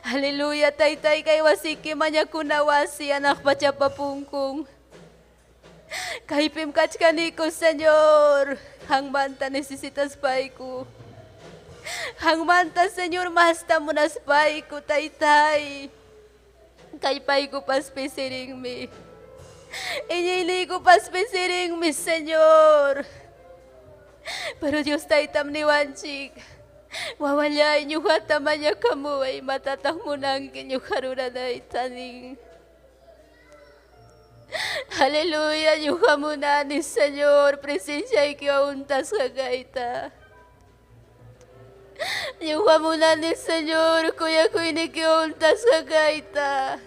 Haleluya, taytay kay wasiki manyakunawasi anak pachapapungkong. Kay pimkach kaniko, Señor. Hangmanta necesitas paiku. Hangmanta, Señor, masta munas paiku, taytay. Kay paiku paspisiring mi. Inyili ko paspisiring mi, Señor. Pero Dios taytam ni Wanchik. Wawalay niyo hatamanya kamuay matatang munang kinyo karuranay taning. Haleluya, niyo kamunani, Señor, presensya ikiauntas kagaita. Niyo kamunani, Señor, kuya ko inikiauntas kagaita.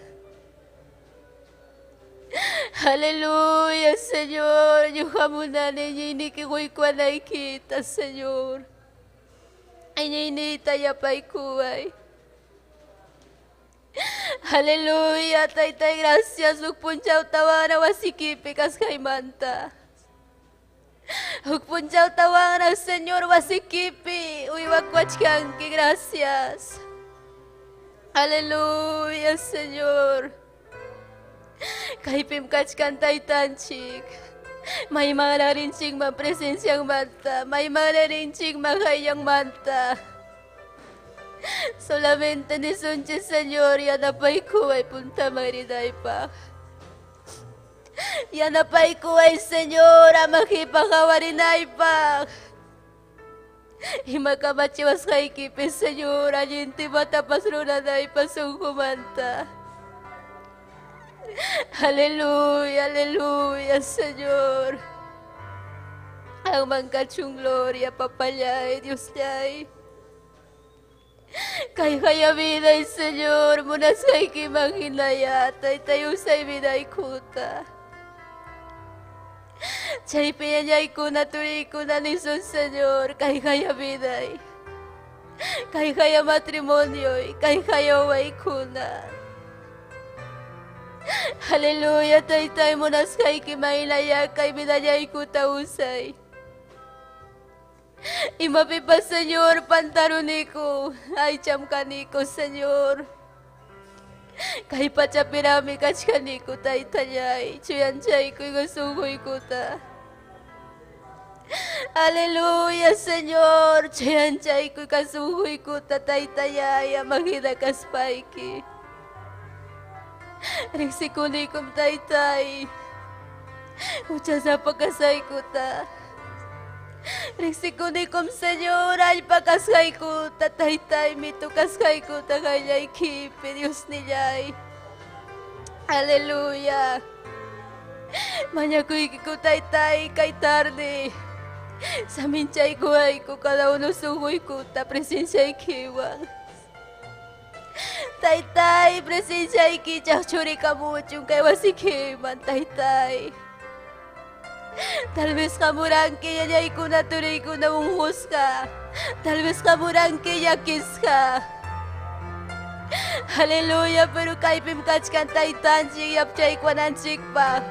Haleluya, Señor, niyo kamunani, niyo inikikoy kwa nakikita, Señor. Ininita yapay kuway. Haleluya, taytay, gracias. Hukpunchaw tawana wasikipi kas kay manta. Hukpunchaw tawana, Señor, wasikipi. Uiwakwach kangki, gracias. Haleluya, Señor. Kay pimkach kan taytanchik. May mga narinsing mapresensyang manta. May mga narinsing makayang manta. Solamente ni Sunchi, Señor, yan apay ko ay punta mariday pa. Yan apay ko ay, Señor, makipakawarinay pa. Himakamachiwas kay kipi, Señor, alinti matapas runanay pasong kumanta. Haleluya, haleluya, Señor. Ang mangkachong gloria, papalay, Diyos niya'y. Kaya biday, Señor, munas kay kimang hinayat, ay tayo sa'y biday kuta. Chay pinanyay ko na tuloy ko na nisun, Señor, kaya biday. Kaya matrimonyo, kaya way kuna. Haleluya, taytay munas kay kimailaya, kay bidayay ko tausay. Imapipa, Señor, pantaruniko, ay cham kaniko, Señor. Kay pachapirami kach kaniko, taytayay, chuyanchay ko igasugoy ko ta. Haleluya, Señor, chuyanchay ko igasugoy ko ta, taytayay, amagidakas paiki. Risikunikom, taytay. Muchas apakasay ko ta. Risikunikom, Señor, ay pakasay ko ta, taytay. Mitukasay ko ta, kanyay kipi, Diyos niyay. Haleluya. Manyakuy ko, taytay, kay tarde. Sa minchay ko ay ko, kalaunusugoy ko ta, presensya'y kiwang. Taytay, presensya ikichak churi kamuchung kay wasikiman, taytay. Tal vez kamurang kaya niya ikunatuloy ko na unghus ka. Tal vez kamurang kaya kis ka. Haleluya, pero kay pimkach kan taytan chik yapchay kwanan chik pa.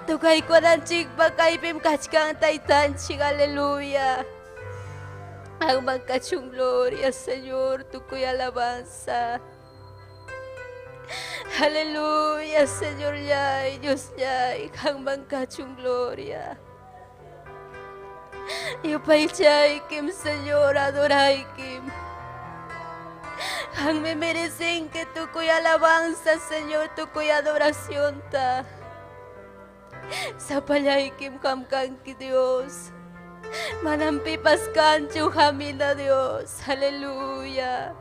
Tukay kwanan chik pa kay pimkach kan taytan chik, haleluya. Ang magkachong gloria, Señor, tukoy alabanza. Haleluya, Señor yay, Diyos yay, kang magkachong gloria. Yupay chay kim, Señor, adoray kim. Ang memerecen que tukoy alabanza, Señor, tukoy adoración ta. Sa palay kim kamkang ki Dios. Manampipas kancho kami na Dios. Haleluya.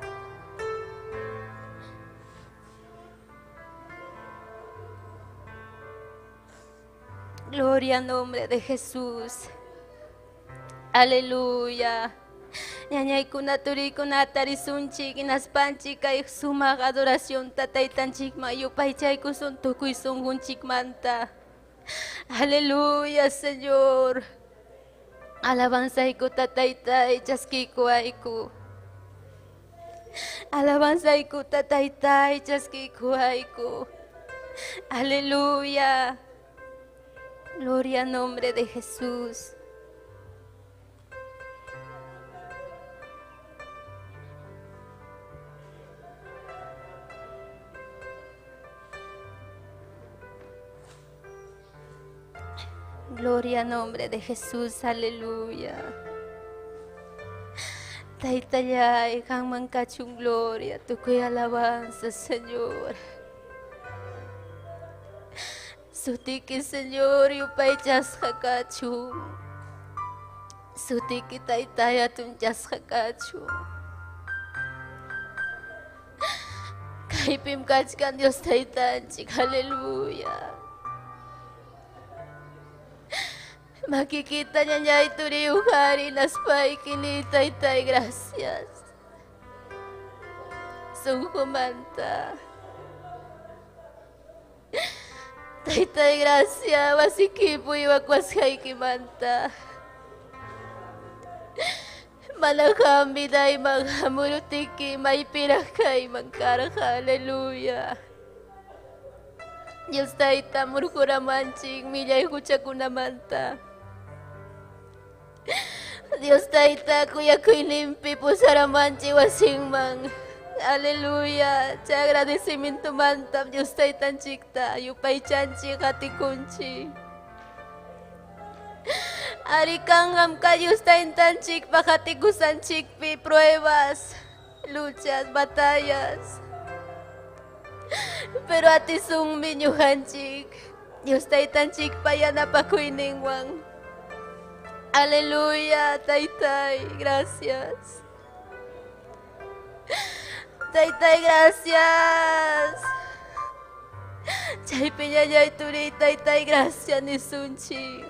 Gloria al nombre de Jesús. Aleluya. Ñañay kunaturi kunatari sunchik inaspanchik kay sumak adoración tataytanchik mayupay chay kusun tukuy sungunchik manta. Aleluya, Señor. Alabanza iku tataytay chaskiku aiku. Alabanza iku tataytay chaskiku aiku. Aleluya. Gloria al nombre de Jesús. Gloria al nombre de Jesús, aleluya. Taytayay, kang mangkachung gloria, tukoy alabanza, Señor. Sutiki, Señor, yupay jas kakachung. Sutiki taytaya tum jas kakachung. Kaipim kachkan Dios taytanchik, aleluya. Makikita niya ito rin hari naspay kinitay tay gracias. Sungkumanta. Tay gracia wasikipo iwakwas kay kimanta. Malakami day maghamurutiki may pirakay magkaraka. Hallelujah. Diyos tayo tamurkuramanching milay kuchakunamanta. Dios taita kuya kuy limpi pusaramanchi wasingmang. Aleluya. Te agradecimiento mantap Dios taitan chikta. Yupay chanchi katikunchi. Arikangham ka Dios taitan chik pakatikusan chikpi pruebas, luchas, batallas. Pero ati sungmin yuhan chik. Dios taitan chik payana pakuiningwang. Aleluya, Taytay, gracias. Taytay, gracias. Chay piñayay turi, Taytay, gracias ni sunchi.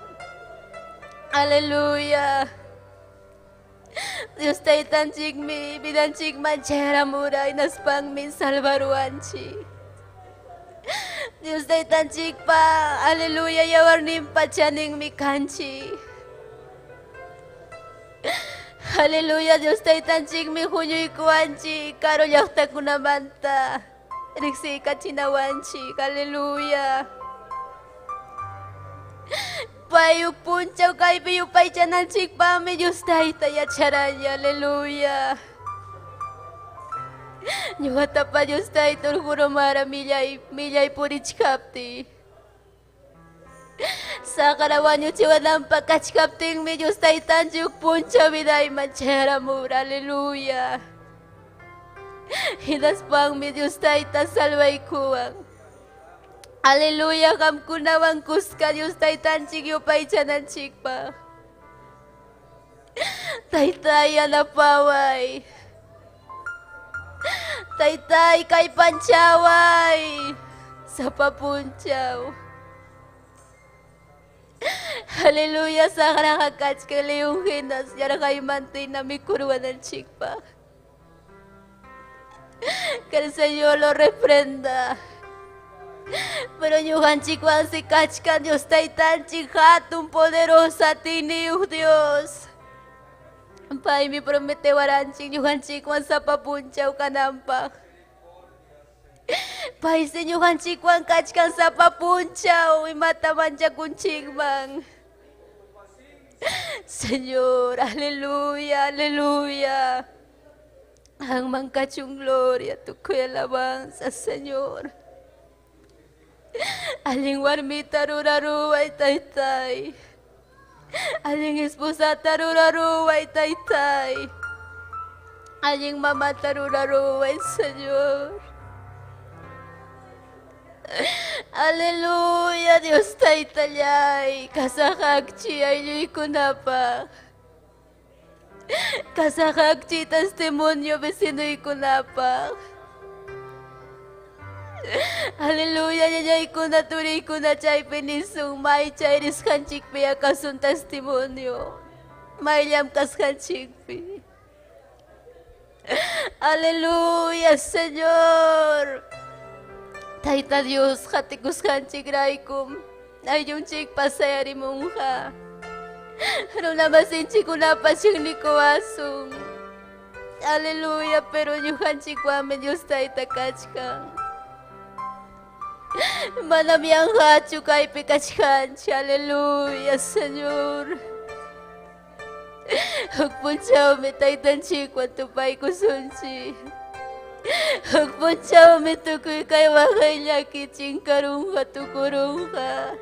Aleluya. Dios Taytan chikmi, bidan chikman chera muray, naspang min salvaruanchi. Dios Taytan chikpa, aleluya, yawarnim pachaning mi kanchi. Haleluya, Dios taitan chik mi hunyo ikuanchi, karo yakta kunamanta, riksi kachinawanchi, haleluya. Payuk punchaw kay piyu pay chanan chik pami, Dios taita yacharanya, haleluya. Nyuhata pa Dios taita urgurumara milay purichkapti. Sa karawan nyo chiwanang pagkachkapting mi Diyos taitan juk puncha viday manchera mura, aleluya. Hinas pang mi Diyos taitan salway kuwang. Aleluya, kam kunawang kuska Diyos taitan chigyo pay chanan chikpa. Taytay anapaway. Taytay kay panchaway. Sa papunchaw. Haleluya, sa karakakach ka leyong hinas, yara kay mantay na mi kuruan ng chikpa. Que el Señor lo reprenda. Pero yuhan chikwan si kachkan Dios taitan chikhatun poderosa tiniu Dios. Pai mi promete waranching yuhan chikwan sa papunchaw kanampak. Pai senyuhan chikwan kachkan sa papunchaw imataman siya kunchingmang. Señor, aleluya, aleluya. Ang mangkachung gloria, tukoy alabanza, Señor. Aling warmita ruraruay taytay. Aling esposa taruraruay taytay. Aling mama taruraruay, Señor. Aleluya, Dios taytayay. Kasakakchi ay nyo'y kunapa. Kasakakchi testimonyo besino'y kunapa. Aleluya, nyo'y kunaturi kunachay pinisong may chay riskanchik piya kasun testimonyo. May liyam kaskanchik pi. Aleluya, Señor. Taita Dios, katikuskan chigraikum, ay yung chik pasayari mungha. Ano naman sin chikunapa siyang likuasong. Aleluya, pero yung chikwamen Diyos taita kachkang. Manamiyang hachu kay pikachkanchi, aleluya, Señor. Hukpunchaw me taitan chikwan tupay kusunchi. Hagpunchaw mi tukoy kay wakay niya kiching karungha tukurungha.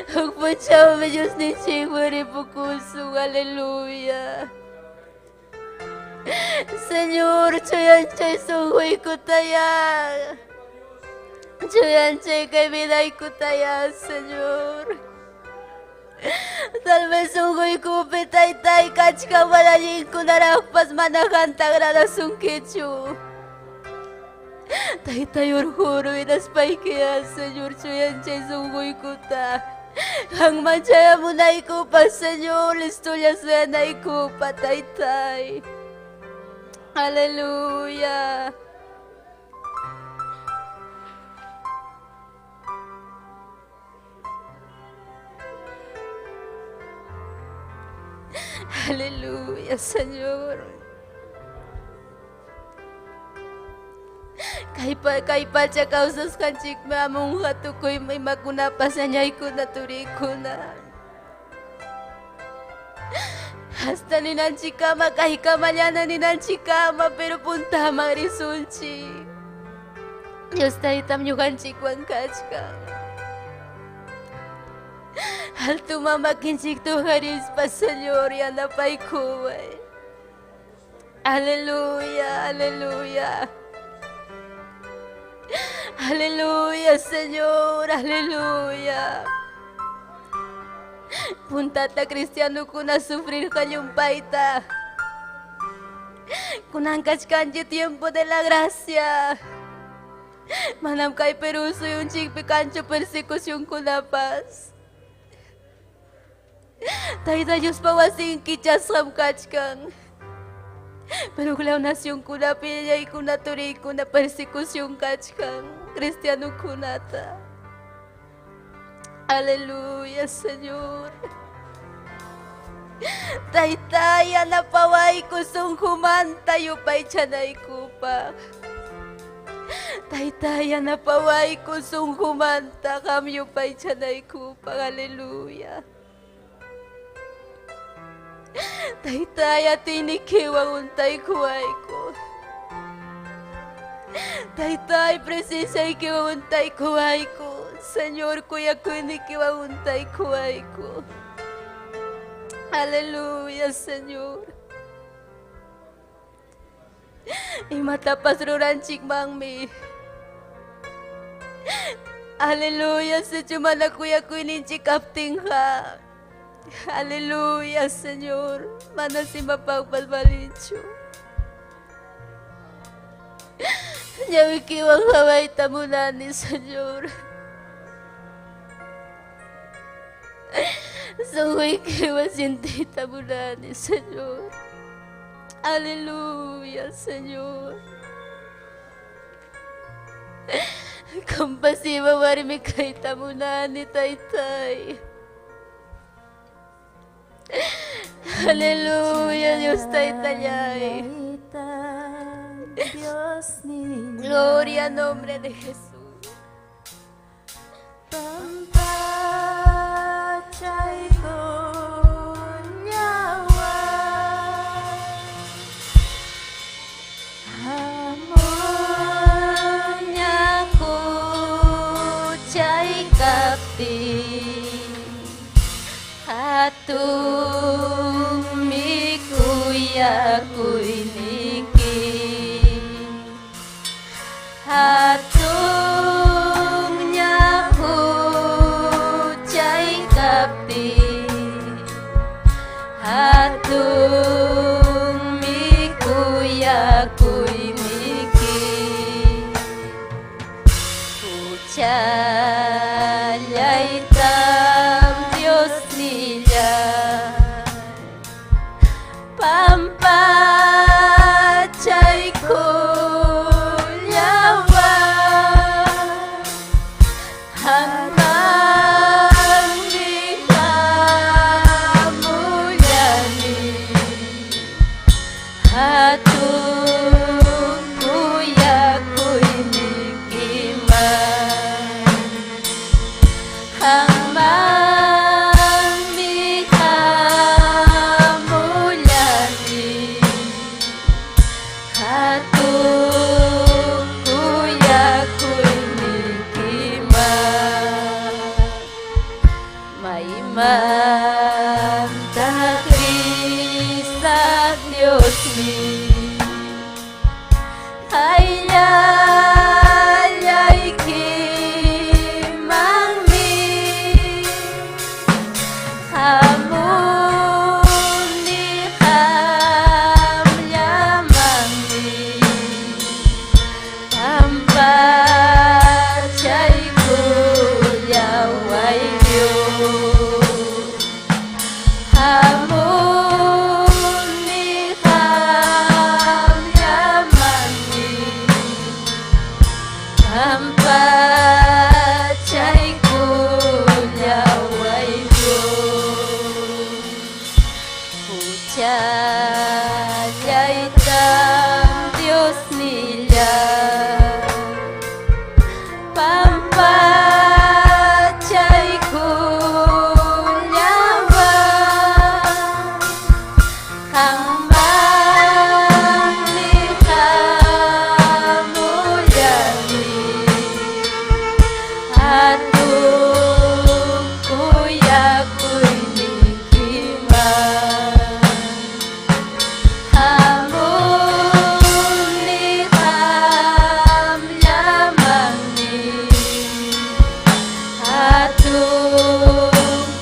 Pagpansyawa Diyos ni Chimari Pukusong, haleluya. Señor, choyanchay sunghoy ko taya. Choyanchay kay biday ko taya, Señor. Tal vez sunghoy ko pitay-tay kachka malayin ko narakpas manakantang ranasong kichu. Tay-tay urhuro inaspay kaya, Señor, choyanchay sunghoy ko ta. Ang manchaya mo na ikupa, Señor, listo niya sa na ikupa, tay-tay. Hallelujah. Hallelujah, Señor. Kay pa siya kausas kanchik mamong hatukoy may makunapasanyay ko na turi ko na. Hasta ni Nancy Kama, kahit kamalyanan ni Nancy Kama, pero punta marisulchi. Diyos tayo tamyo kanchik wang kachka. Hal tumamakinsik to haris pa Señor, yan na pa'y kuway. Aleluya, aleluya. Aleluya, Señor, aleluya. Punta ta Cristiano kuna sufrir kayong paita. Kunangkas kanji tiempo de la gracia. Manam kay peruso yung chikpi kancho persekusyong kunapas. Tayo Diyos pawasing kichas kam kachkang. Pero kung nasyong kuna pinayay kuna turi kuna persekusyong kachkang. Cristiano kunata. Aleluya, Señor. Taytaya na paway ko sungkuman tayo pa'y tiyanay kupa. Taytaya na paway ko sungkuman ta kamyo pa'y tiyanay kupa. Aleluya. Taytaya tinikiwang untay kuway ko. Taytay presensya ikiwang untay kuway ko. Señor, kuya ko inikiwauntay kuway ko. Hallelujah, Señor. Imatapas ruranchik mangmi. Hallelujah, sa chumana kuya ko ininchikapting ha. Hallelujah, Señor. Mana si mapagbalbalicho. Nyawikiwang haway tamunan ni Señor. Sungguh kiwas hindi tabulani, Señor. Aleluya, Señor. Kompasiba warmi kay tamunani, Taytay. Aleluya, Dios Taytayay. Gloria al nombre de Jesús. Pampachay ko nyawa Hamonya ko chay kapti Hatung mikuya kuy niki Hatung Hatung mikuya kuy miki Puchalay tam Dios nila Pampachay ko yawa Atung kuya kuini kima Hamun ni ham lamang ni Atung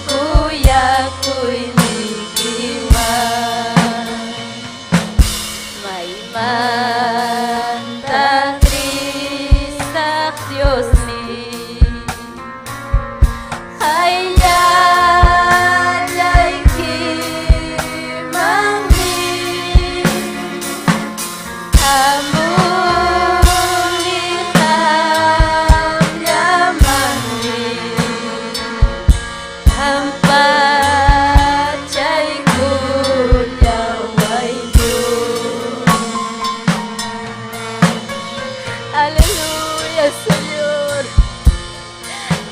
kuya kuini kima May manta trisak Diyos ni Aleluya, Señor.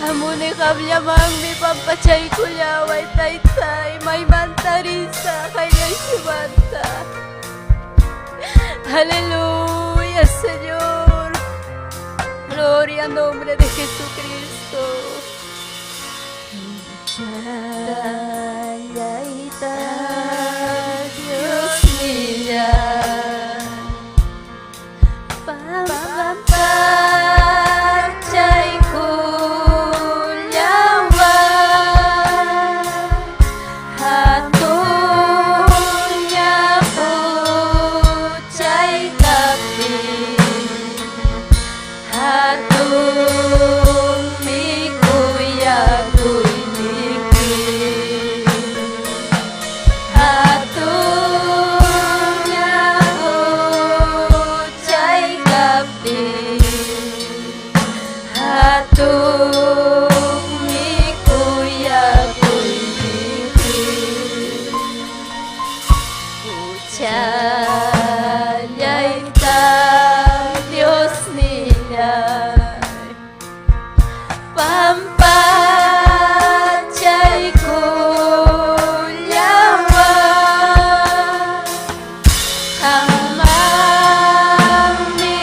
Amuni kamya mami pampachay kulaway taytay may mantarisa kaya sumanta. Aleluya, Señor. Gloria al nombre de Jesucristo. Chayayta Dios niya Pampachay kulyawa Hatunya puchay kapi Hatung mikuya kuiniki Hatunya puchay kapi Hatung mikuya kuiniki Puchay Dios niya Pampachay kulyawa Hamam ni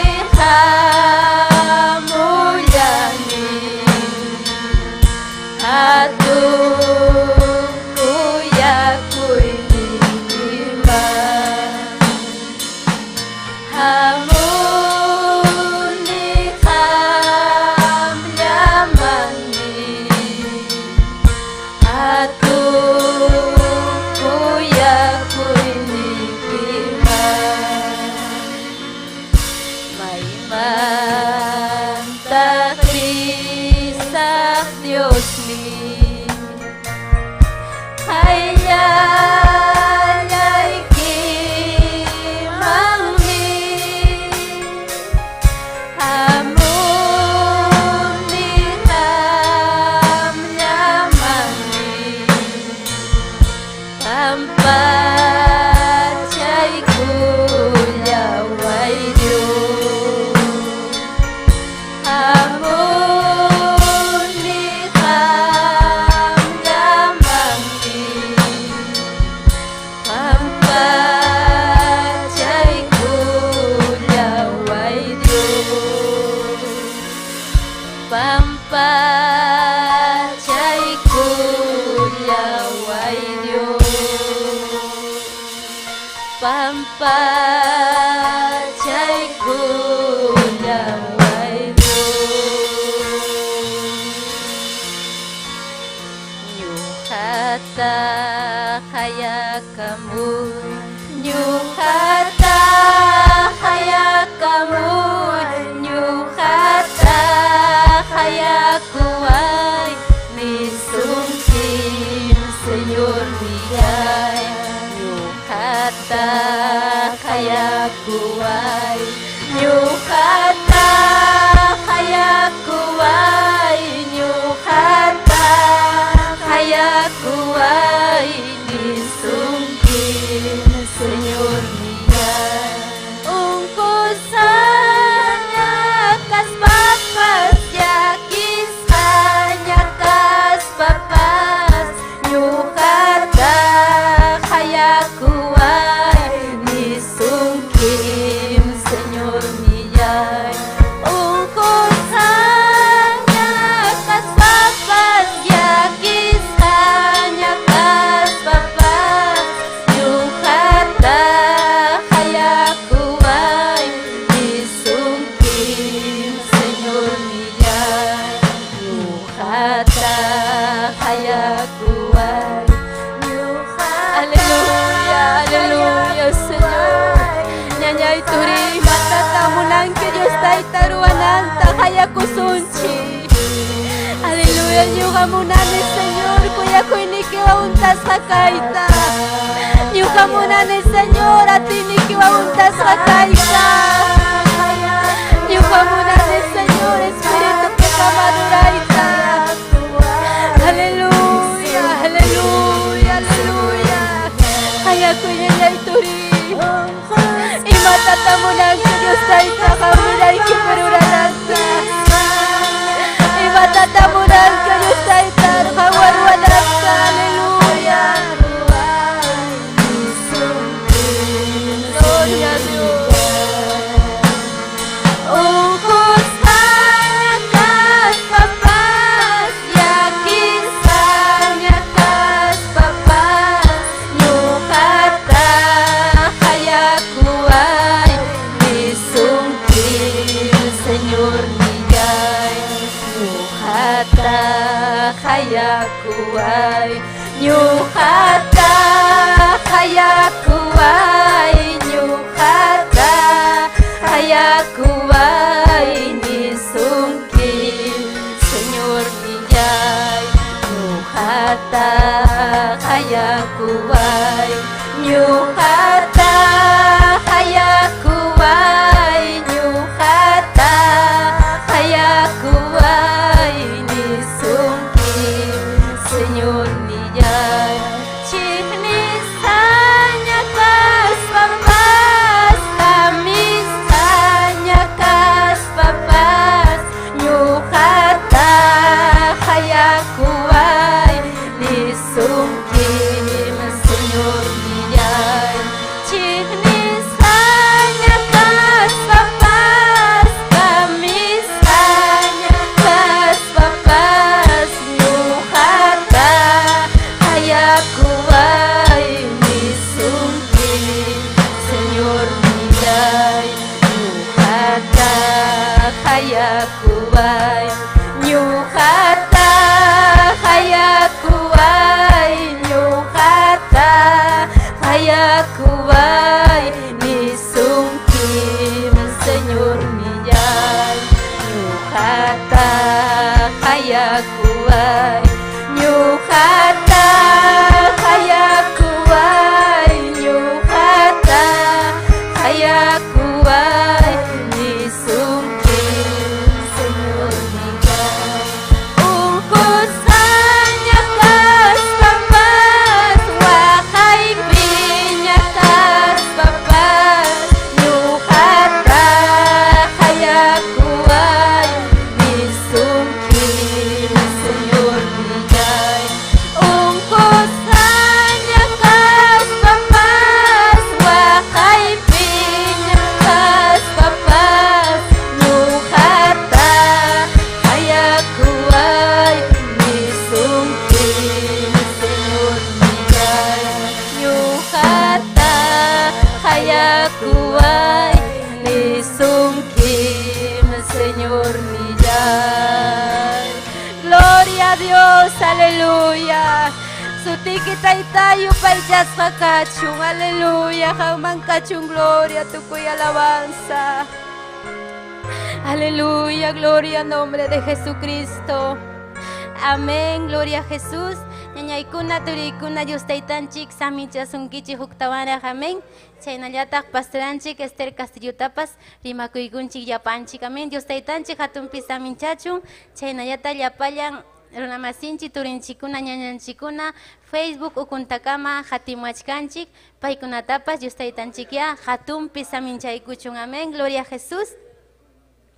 hamuyani Atung kuya kuinima Hamun ni ham lamani Atung kuya kuinikima May manta trisak Diyos ni Hayalay kimang ni Hamun ni ham lamang ni Pampachay kulyaway Diyos Hamun ni ham lamang ni Pampachay kulyaway Diyos Pampachay kulyaway Diyos Pampachay kulyaway Diyos Nyuhata kaya kamu Nyuhata kaya kamu Nyuhata kaya kuway Nisungkin Señor niyay Nyuhata kaya kuway Nyuhata kaya kuway Nyuhata kaya kuway Nisungkin Señor niyay Ungkusannya kas papas yakis hanya kas papas Nyuhata kaya kuway Nisungkin Señor ñuqata hayakuway. Aleluya, aleluya, Señor. Ñañay turi matatamunanki Dios tayta ruwananta hayakusunchi. Aleluya, ñuqamunani Señor kuyakuynikiwan untas hakayta. Ñuqamunani Señor atiynikiwan untas hakayta. Ñuqamunani Señor Espíritu pekamadurayta. Aleluya, aleluya, aleluya. Hayakuy ñañay turi imatatamunanki Dios tayta hamunayki pururananta. Imatatamunanki Dios tayta hawarwananta. Aleluya. Gloria a Dios. Ojos hanyakas papas, yakin hanyakas papas, ñuqata hayakuway, nisungkil Señor niyay. Ñuqata hayakuway, ñuqata hayakuway, ñuqata hayakuway, nisungkil Señor niyay. Ñuqata hayakuway, ñuqata hayakuway, ñuqata hayakuway, nisungkil Señor niyay. Chiknis hanyakas papas, kamis hanyakas papas, ñuqata hayakuway, nisungkil Señor niyay. Chiknis hanyakas papas, kamis hanyakas papas, ñuqata hayakuway, nisungkil Señor niyay. Ñuqata hayakuway, ñuqata hayakuway, ñuqata hayakuway, nisungkil Señor niyay. Ñuqata hayakuway, ñuqata hayakuway, ñuqata hayakuway, nisungkil Señor niyay. Ojos hanyakas papas, wakaypi ñakas papas, ñuqata hayakuway, nisungkil Señor niyay. Ojos hanyakas papas, wakaypi ñakas papas, ñuqata hayakuway, nisungkil Señor niyay. Ñuqata hayakuway, nisungkil Señor niyay. Gloria a Dios, aleluya. Sutiki taytayu paychasqa kachun, aleluya. Jauman kachun, gloria, tukuy alabanza. Aleluya, gloria al nombre de Jesucristo. Amén, gloria a Jesús. Ñañaykuna turikuna Dios taytanchik samichasunkichik huktawanaj, amén. Chaynallataq pastoranchik Esther Castillotapas rimakuykunchik llapanchik, amén. Dios taytanchik hatunpi saminchachun. Chaynallata llapallan runamasinchik turinchikuna ñañanchikuna Facebook ukuntakama hatimachkanchik paykunatapas Dios taytanchik ya hatunpi saminchaykuchun, amén. Gloria a Jesús.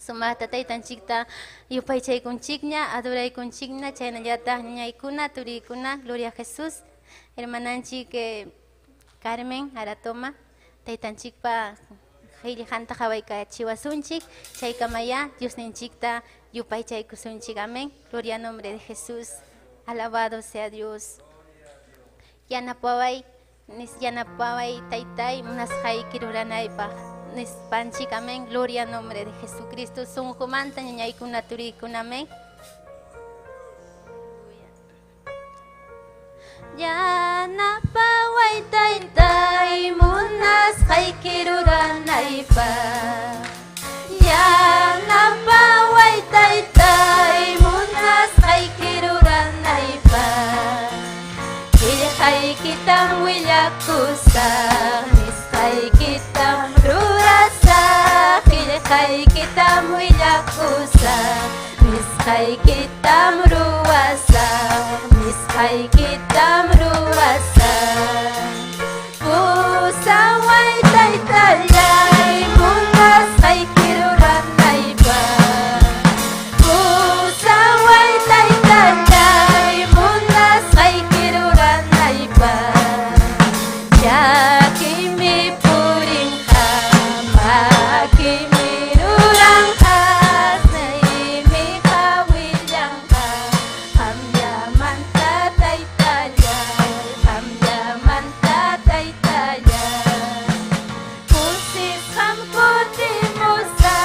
Sumata taytanchikta yupaychaykunchikña adoraykunchikña chaynallataq ñañaykuna turikuna. Gloria a Jesús. Hermananchik Carmen Aratoma taytanchikpa qhillihanta qhawaykachiwasunchik chaykamaya Diosninchikta yupaychaykusunchik, amén. Gloria al nombre de Jesús. Alabado sea Dios. Yanapaway taytay munasqayki ruranaypaq nispanchik, amén. Gloria al nombre de Jesucristo. Sunqumanta ñañaykuna turikuna, amén. Yanapaway taytay munas kay kiruranay pa. Yanapaway taytay munas kay kiruranay pa. Kay kitang wilyakusa, miskay kitang rurasa. Kay kitang wilyakusa, miskay kitang ruwasa. Miskay kitang ruwasa. Pusaway taytayay munas kay kiruranay ba. Pusaway taytayay munas kay kiruranay ba. Yakimi puring ka, makimi rurang ka, naimi kawilyang ka. Hamyaman tatay talyay, hamyaman tatay talyay. Pusis kamputi mo sa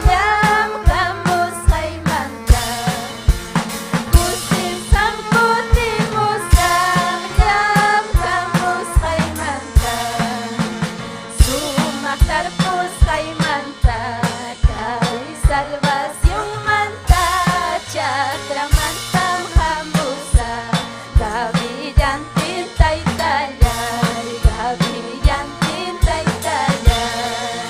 yam kamus kay manda. Pusis kamputi mo sa yam kamus kay manda. Sumaktar pus kay manta, kay salvasyong manta. Chakra mantam hamusa, gabiyan tintay talyay, gabiyan tintay talyay.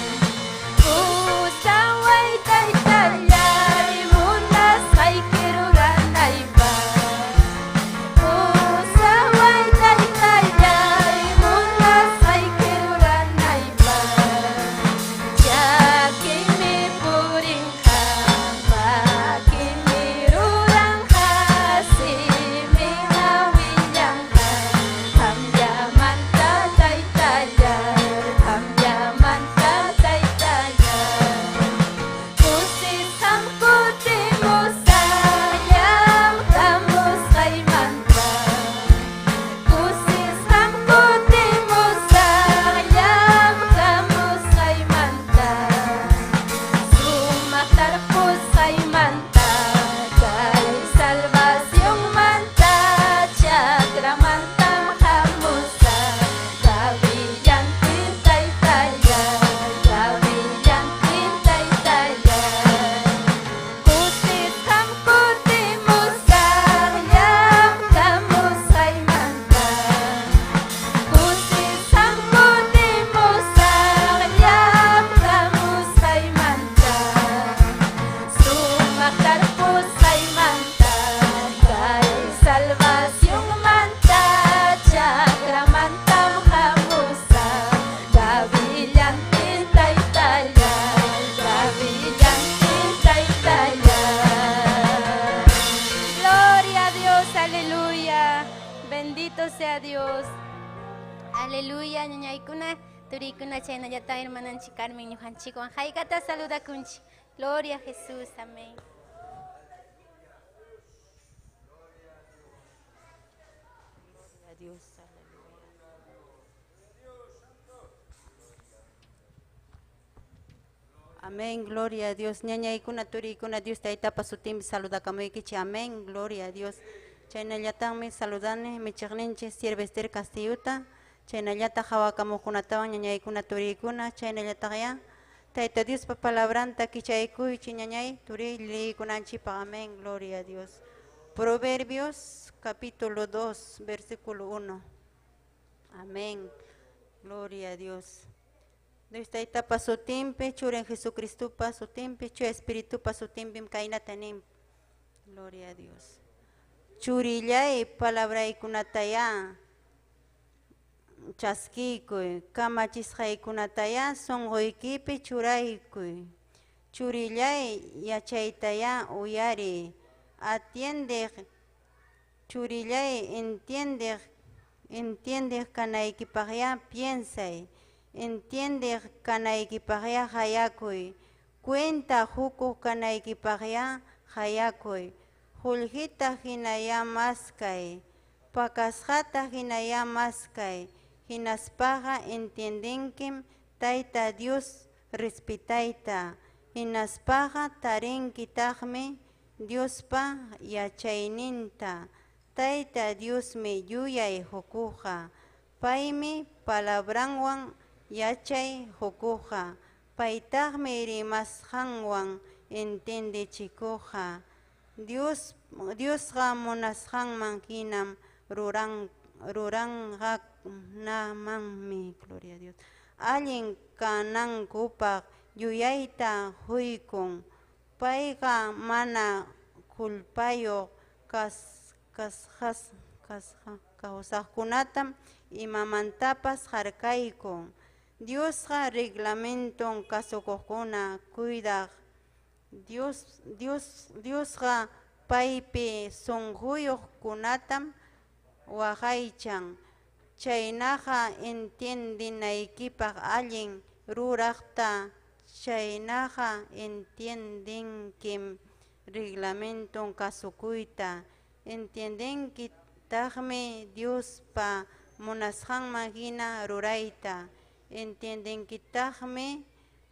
Pusaway taytayay munas kay kiruranay ba. Pusaway taytayay munas kay kiruranay ba. Yakimi puring ka, makimi rurang ka, siming awilyang ka. Hamyaman tatay talyay, hamyaman tatay talyay. Pusis kamputi mo sa yam kamus kay manta. Pusis kamputi mo sa yam kamus kay manta. Sumaktar pus kay manta, kay salvasyong manta. Chakra mantam kamusa, gabiyan tintay talyay, gabiyan tintay talyay. Pusis kamputi mo sa yam kamus kay manta. Pusis kamputi mo sa yam kamus kay manta. Sumaktar pus kay manta, kay salvasyong manta. Chakra mantam kamusa, gabiyan tintay talyay, gabiyan tintay talyay. Gloria a Dios, aleluya. Bendito sea Dios. Aleluya, ñañay kuna, turi kuna chayna yata hermananchi Carmen ñujanchi con haykata saluda kunchi. Gloria a Jesús, amén. Gloria a Dios, aleluya. Amén, gloria a Dios. Ñaña ikuna turi ikuna Dios te itapa su tim saluda kamoikichi. Amén, gloria a Dios. Chayna yatan me saludane me chagninche sirve Esther Castillota. Chayna yata jawa kamokunatawan ñaña ikuna turi ikuna. Chayna yata ya. Taita Dios pa palabranta kichaykuy chiñañay turi li kunanchipa. Amén, gloria a Dios. Proverbios capítulo 2, versículo 1. Amén, gloria a Dios. Dios taita paso timpe, churen Jesucristo paso timpe, chu Espíritu paso timpe, kaina tanim. Gloria a Dios. Churillay palabra ikunataya, chaskikuy, kamachisjay kunataya, songoikipi churaikuy. Churillay yachaytaya uyari, atiende, churillay entiende kanaykipaya piensay. Entiende kanaykipaqya hayakuy, cuenta huku kanaykipaqya hayakuy, Julhita hinaya maskay, pakasjata hinaya maskay, hinaspaja entiendenkim Taita Dios respetaita, hinaspaja tarenkitaqmi Diospa yachayninta, Tayta Diosmi yuyay hukuqa, paymi palabranwan yachay hukuqa, paytaqmi rimasqanwan entendichikuqa. Diosqa munasqanman hinam ruranqanamanmi, gloria a Dios. Allin kanankupaq yuyayta huykun, payqa mana culpayuq kawsaqkunatam imamantapas harkaykun. Diosqa reglamenton kasukuqkuna cuidaq. Diosqa paypi sunquyuqkunatam waqaychan. Chaynaqa entiendinaykipaq allin ruraqta, chaynaqa entiendenkim reglamenton kasukuyta. Entiendenkitaqmi Diospa munasqanman hina rurayta. Entiendenkitaqmi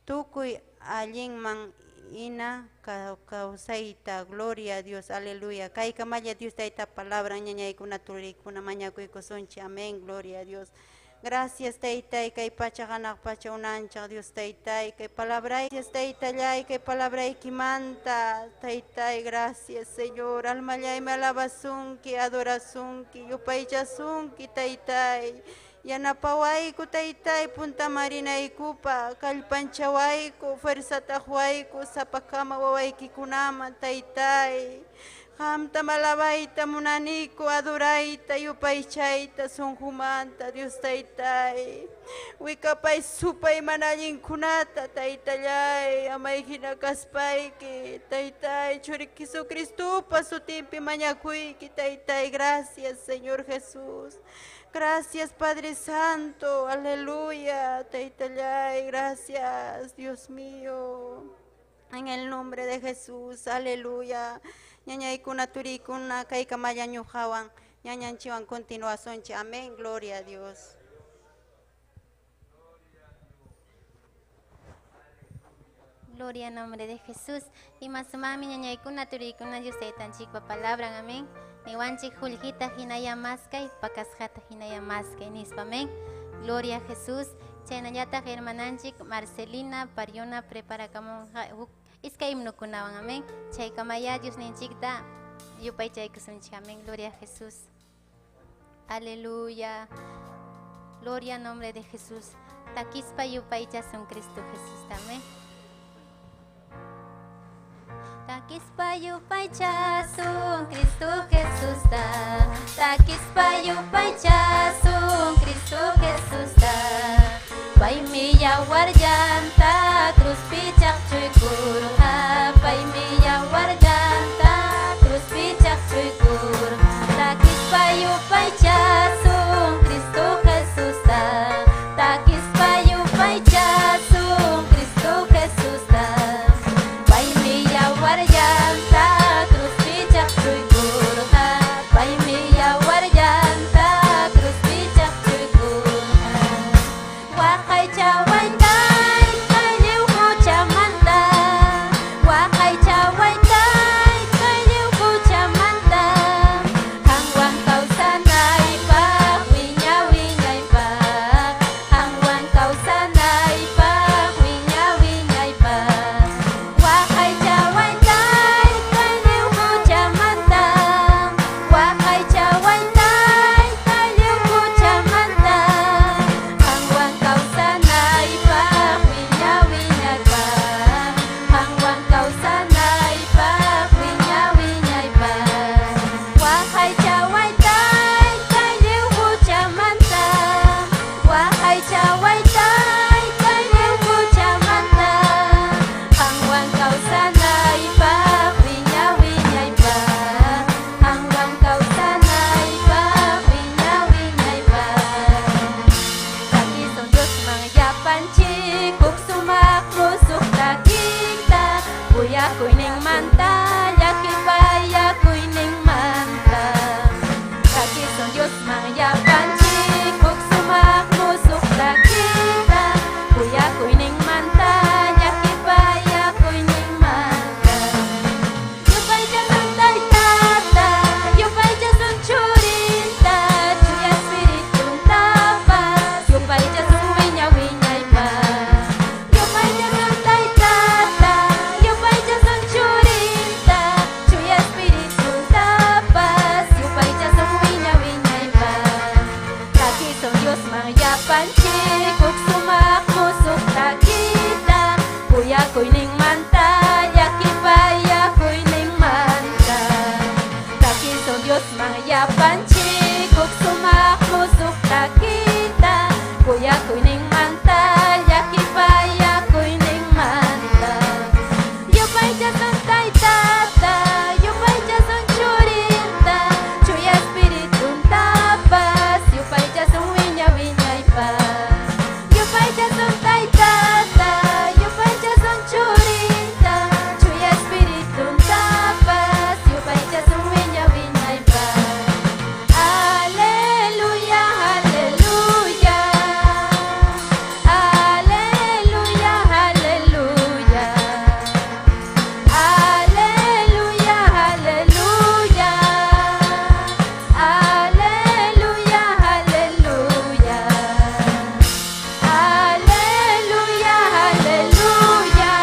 tukuy allinman ina kawsayta. Gloria a Dios, aleluya. Kaykamalla Dios tayta palabra ñañaykuna turiykuna mañakuykusunchik. Amén, gloria a Dios. Gracias taytay kay pachahanaq pacha unanchaq Dios taytay kay palabray. Gracias taytallay kay palabraykimanta taytay. Gracias Señor. Almallay me alabasunki, adorasunki, yupaychasunki taytay. Yanapawayku taytay punta marinaykupa kallpanchawayku fuerzata huayku sapakama wawaykikunaman taytay. Hamta malabayta munaniku adorayta yupaychayta sunqumanta Dios taytay. Wikapay supay manallinkunata taytallay amay hinakaspayki taytay. Churik Jesucristupa sutimpi mañakuyki taytay. Gracias Señor Jesús. Gracias Padre Santo, aleluya, taytallay, gracias Dios mío, en el nombre de Jesús, aleluya. Ñañaykuna turikuna kaykamalla ñuqawan ñañanchiwan continuacionchi, amén, gloria a Dios. Gloria al nombre de Jesús. Y más mami ñañaykuna turikuna Dios taytanchikpa palabran, amén. Niwanchik Juljita hinaya maskay, pakasjata hinaya maskay nispa, amén. Gloria a Jesús. Chaynallata hermananchik Marcelina Pariona preparakamonja iskay himnukunawan, amén. Chaykamaya Dios ninchikta yupay chaykusunchik, amén. Gloria a Jesús. Aleluya. Gloria al nombre de Jesús. Takispa yupay chasun Cristo Jesús, amén. Takispa yupay chasun Cristo Jesús ta. Takispa yupay chasun Cristo Jesús ta. Paymi yawarllanta cruz pichaq chuykurqa. Paymi yawarllanta cruz pichaq chuykurqa. Takispa yupay chasun Cristo Jesús ta. Takispa yupay chasun Cristo Jesús ta. Paymi yawarllanta cruz pichaq chuykurqa. Paymi yawarllanta cruz pichaq chuykurqa. Wakay chawankay kalliw huchamanta. Diyos mangyapan chikok sumakmusok na kita Kuya kuning mantal, yaki paya kuning mantal Yupay jason tay tata, yupay jason churinta Chuya spiritun tapas, yupay jason winya winyay pa Yupay jason tay tata, yupay jason churinta Chuya spiritun tapas, yupay jason winya winyay pa Aleluya, aleluya Aleluya, aleluya Aleluya, aleluya Aleluya, aleluya Aleluya, aleluya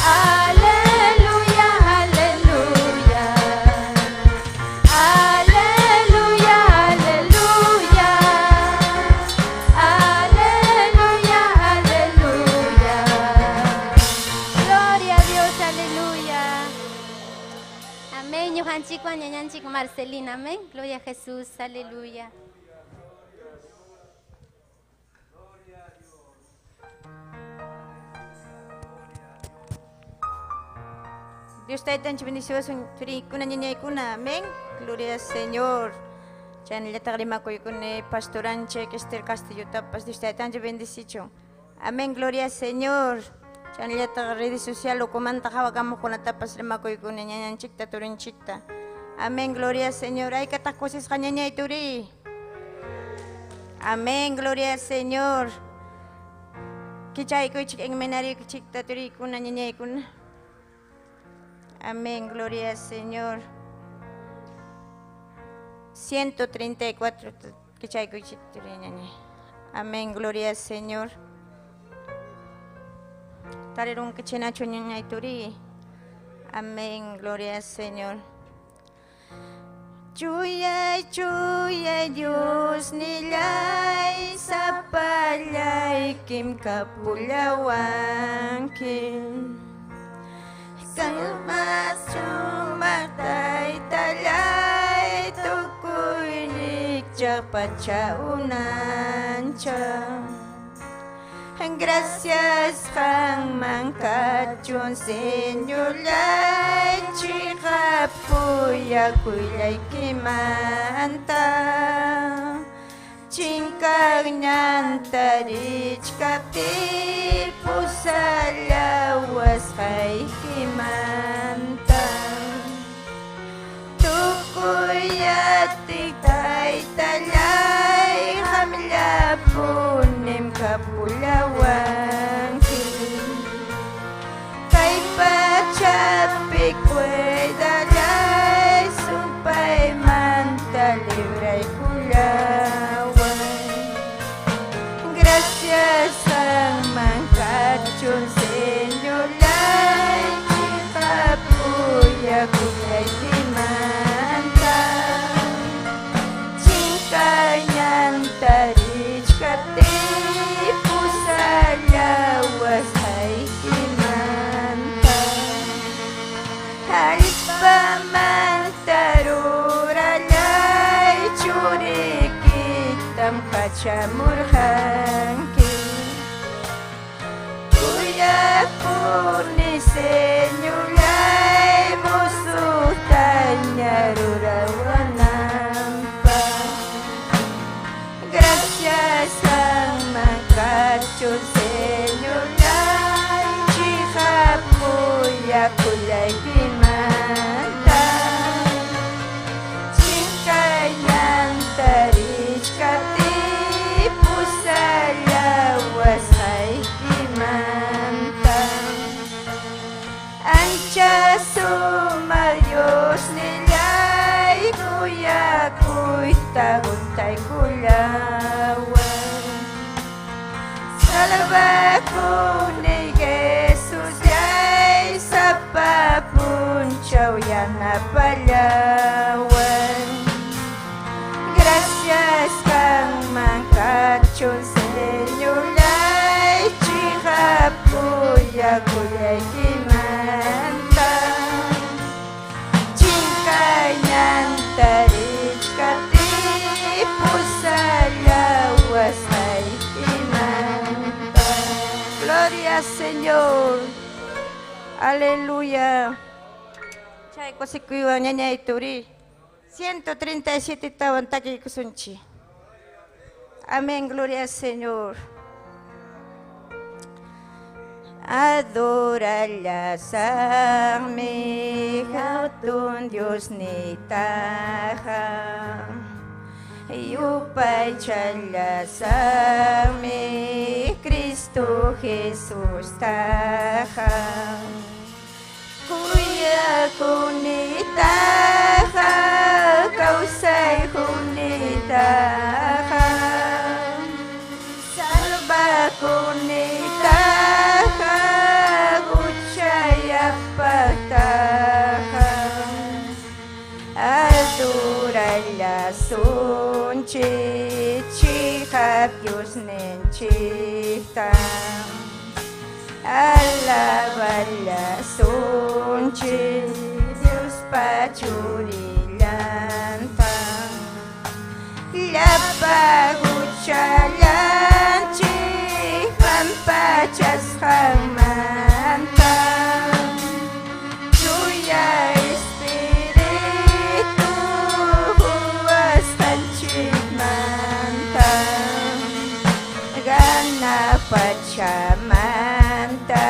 Aleluya, aleluya Aleluya, aleluya Aleluya, aleluya Gloria a Dios, aleluya Amén, Yohan Chico, Ñañan Chico, Marcelina, amén Gloria a Jesús, aleluya Dios te bendiga, bendiciones kuna niña kuna, amén. Gloria al Señor. Chan le tagrima koy kune pastoranche que Esther Castillo tapas Dios te bendición. Amén, gloria al Señor. Chan le redes social lo comanta jabagamo con la tapas le makoy kune ñañan chikta turin chikta. Amén, gloria al Señor. Ay katak cosas ñaña y turi. Amén, gloria al Señor. Kichay koy chik en menario chikta turi kuna ñaña y kuna. Amén, gloria al Señor. 134. Amén, gloria al Señor. Tarerun que chenacho ñañaituri. Amén, gloria al Señor. Chuyay, chuyay, Dios nilay sapalay kim kapulawan kim. Kalmas sumatay talay tukuilik pachaunan siya. Gracias kang mangkatyon senyulay chikapuya kulay kimanta. Chingkag nyan tarich kapil pusalawas kay kimanta. Tukuyat titay talay hamlapunim kapulawang kin. Kay pachapik dalay sumpay mantalibray kulawan. Gracias ang mangkatyon senyolay chikapuya kulay timanta. Chingkanyan tarich katip pusalawas ay kimanta. Halit pa man taruralay churikitam kachamurhan Kuya purni senyulay musutan nyarurawanan pa. Gracias ang mangkatyon senyulay chikapuya kulay kimanta. Chingkanyan tarich katip pusalawas ay kimanta. Ancha sumayos nilay kuya kuy taguntay kulawan. Salamat po ni Jesus yay sa papunchaw yan napalawan. Gracias kang mangkatyon senyulay chikapuya kulay kimanta. Chingkanya Aleluya. Chay kosikuiwa ñañay turi. 137 tahun taki kusunchi. Amén, gloria al Señor. Adórala, mi hautun Dios ni taja. Yupay chala mi Cristo Jesús taja. Kuya kunitaja, kausay kunitaja. Salva kunitaja, guchaya pataja. Adórala sunchi, chihap Dios nenchita. Alabala sunchi, Dios pachulilanta. Lapa guchalanchi, pampachas jamanta. Tuya espiritu, huastan chimanta. Gana pachamanta,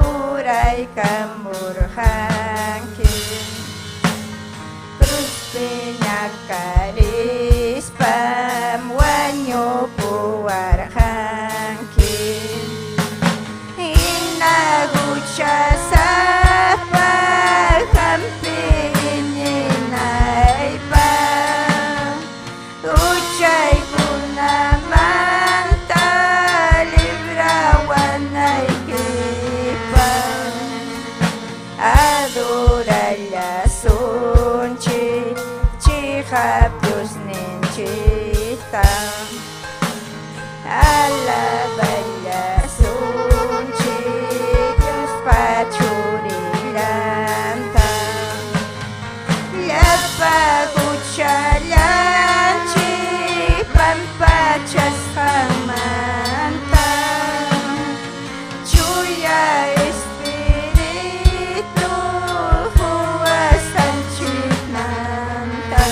uray kamurhangkin. Cruz pinakalis pamwanyo puwarhangkin. Inagucha sa paghampininay pa. Uchay kunamanta, librawan ay kripa. Adórala sunchi, chihap Dios nenchita. Alabala sunchi, Dios pachurilanta. Lapa guchalanchi, pampachas jamanta. Chuya espiritu, huwasan chimanta.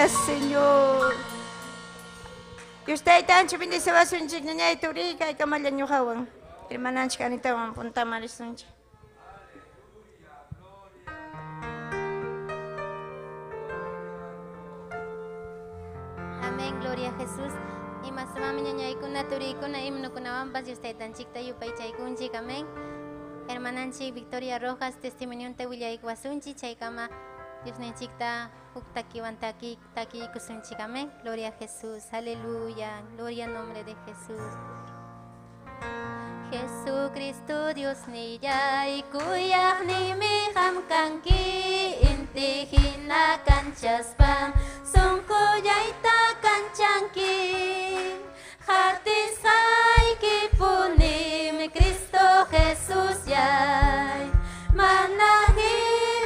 Gracias, Señor. Dios taytanchik bendiciwasunchik ñañay turiyqa kaykamallan ñuqawan. Hermananchik Anitawan punta marisunchik. Amén, gloria a Jesús. Y más mami ñañaykuna turiykuna himnukunawanpas Dios taytanchikta yupaychaykunchik. Amén. Hermananchik Victoria Rojas testimonionta willaykuwasunchik chaykama Diosninchikta huk takiwan takiykusunchik. Amén. Gloria a Jesús. Aleluya. Gloria al nombre de Jesús. Jesucristo Dios niyay kuyak ni mi hamkanki inti hina kanchaspan sungkuyay ta kanchanki hatis hay kipunim Cristo Jesús yay manahi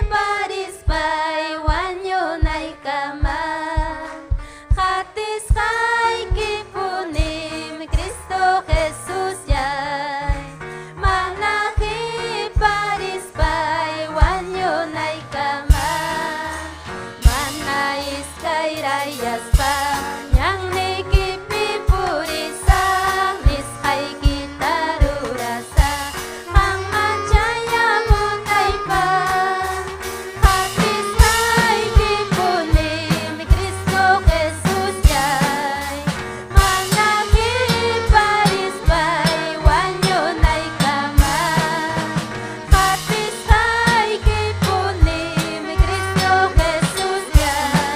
parispay wanyo nay kama hatis hay kipunim Cristo Jesús yay Rayas pa yang nikipi purisa nishay kita rurasa ang macaya munay pa hatis ay kipunim Cristo Jesus yay manaki paris bay wanyo nay kama hatis ay kipunim Cristo Jesus yay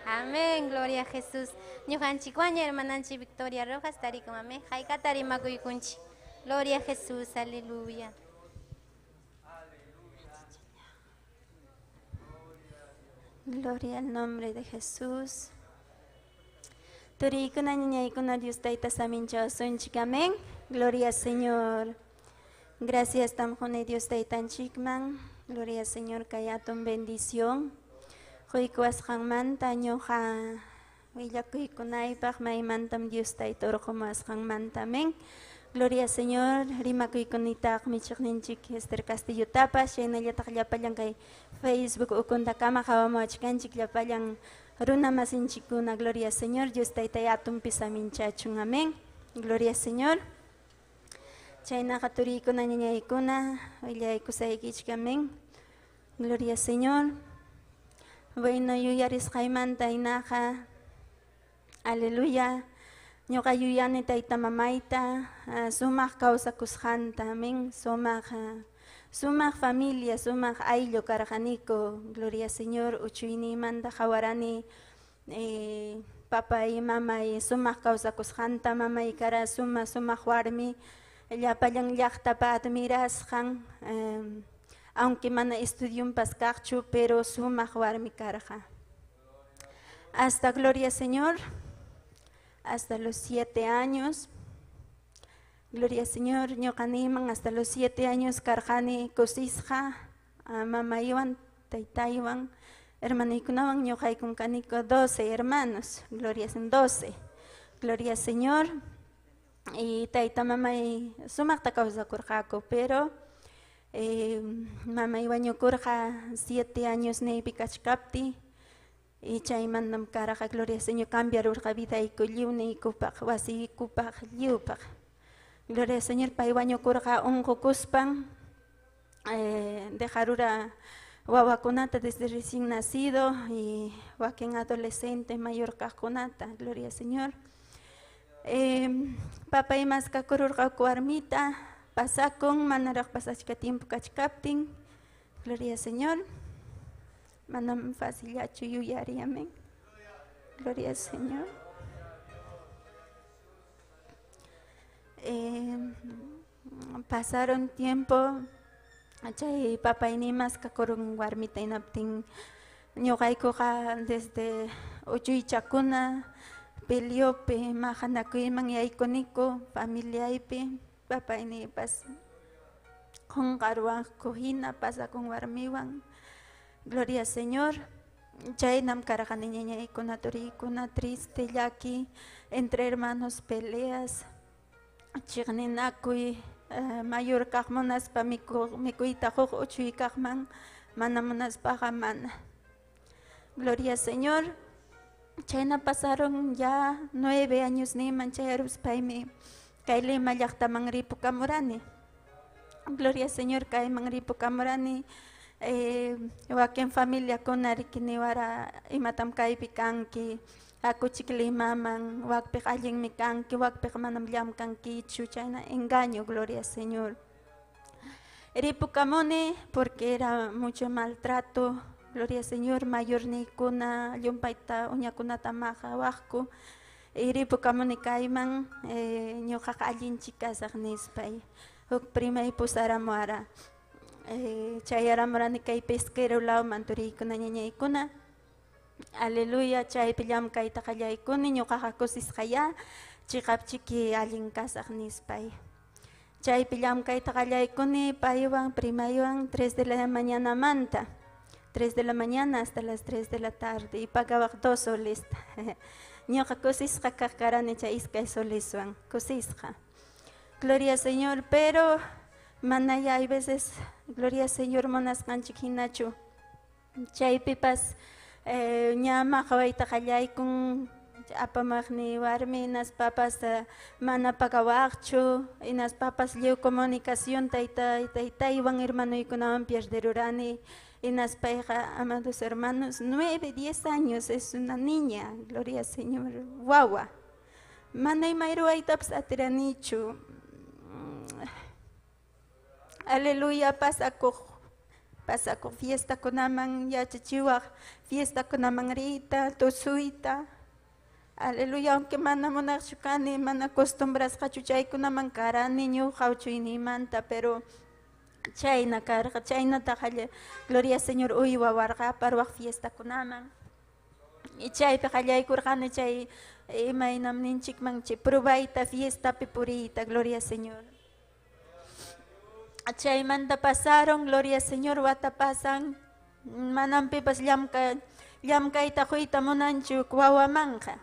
Amén, gloria a Jesús. Ñuqanchik waña hermananchik Victoria Rojas tarikum amén. Haykata rimakuykunchik. Gloria a Jesús, aleluya. Gloria al nombre de Jesús. Turikuna ñañaykuna Dios tayta saminchawasunchik. Amén. Gloria Señor. Gracias tamjone Dios taytanchikman. Gloria Señor kayatun bendición. Hoykuas hangmanta ñuqa willakuykunaypaq maymantam Dios tayta urqumas hangmanta. Amén. Gloria Señor. Rimakuykunitaq michiqninchik Esther Castillo tapas chaynallataq llapallan kay Facebook ukuntakama qhawamawachkanchik llapallan runa masinchikkuna. Gloria Señor. Dios tayta yatunpi saminchachun. Amén. Gloria Señor. Chaynaqa turiykuna ñañaykuna willaykusaykichik. Amén. Gloria Señor. Bueno, yuyarisqaymanta hinaqa, aleluya, ñuqa yuyani tayta mamayta, sumaq kawsakusqanta, amén, sumaq Sumaq familia, sumaq ayllu karqaniku, gloria Señor, uchuynimanta hawarani, papay, mamay, sumaq kawsakusqanta, mamay kara sumaq warmi, llapallan llaqtapa admirasqan, aunque mana estudiumpas kaqchu, pero sumaq warmi karqa. Hasta gloria Señor, hasta los 7 años. Gloria Señor, ñuqaniman hasta los 7 años karqani kusisqa, mamaywan, taytaywan, hermanuykunawan ñuqaykun kaniku 12 hermanos, gloria Señor, 12. Gloria Señor, y tayta mamay sumaqta kawsakurqaku, pero mamay wañukurqa 7 años neypi kachkapti, y chaymannam karqa, gloria Señor, cambiarurqa vidayku lliwniykupaq, wasiykupaq, lliwpaq. Gloria Señor, pay wañukurqa unqukuspan, dejarura wawakunata desde recién nacido y wakin adolescente mayor kaqkunata, gloria Señor. Papay maskakururqa warmita, pasakun, manaraq pasachka tiempo kachkaptin, gloria Señor. Manam facillachu yuyari, amén. Gloria Señor. Pasaron tiempo, chay papayni maskakurun warmita inaptin ñuqaykuqa desde uchuychakuna, peliope, mahanakuyman yaykuniku, familiaypi, papaynipas qunqarwanku hina pasakun warmiwan, gloria Señor. Chaynam karqani ñañaykuna, turiykuna, triste, llaki, entre hermanos peleas, chiqninakuy, mayor kaqmunaspa mikuyta huk uchuy kaqman, mana munaspaqa mana. Gloria Señor. Chayna pasaron ya 9 años niman chayaruspaymi kay Lima llaqtaman ripukamurani. Gloria Señor, kayman ripukamurani, wakin familiakuna rikiniwara imatam kaypi kanki, akuchik Limaman, wakpiq allinmi kanki, wakpiq manam llamkankichu, chayna engaño, gloria Señor. Ripukamuni porque era mucho maltrato, gloria Señor, mayorniykuna llumpayta uñakunata maqawaqku, ripukamuni kayman, ñuqaqa allinchik kasaq nispay, huk primay pusaramuara, chayaramurani kay pesquero lawman turiykuna ñañaykuna. Aleluya, chaypi llamkayta qallaykuni, ñuqaqa kusisqaya, chiqapchiki allin kasaq nispay. Chaypi llamkayta qallaykuni paywan, primaywan 3 de la mañana manta, 3 de la mañana hasta las 3 de la tarde, y pagawaq 2 soles. Ñuqa kusisqa kaq karani chay iskay soleswan, kusisqa. Gloria Señor, pero manaya hay veces, gloria Señor, munasqanchik hinachu, chaypipas ñama qawayta qallaykun, apamaqni warmi, inas papas mana pagawaqchu, inas papas lliw comunicación taytaywan hermanuykunawan pierderurani, inas payqa, amados hermanos, 9, 10 años, es una niña, gloria Señor, wawa, mana imayruwaytapas atiranichu. Aleluya, pasakuq fiesta kunaman yachachiwaq, fiesta kunaman rita, tusuyta. Aleluya, aunque mana munaqchu kani, mana acostumbrasqachu chaykunaman karani ñuqa uchuynimanta, pero chayna karqa, chaynata gloria Señor uywa warqa parwaq fiesta kunaman. Y chaypi qallaykurqani chay imaynam ninchikman chay prubayta, fiestapi puriyta, gloria Señor. Chaymanta pasaron, gloria Señor, wata pasan, manampipas llamkayta quyta munanchu wawamanqa.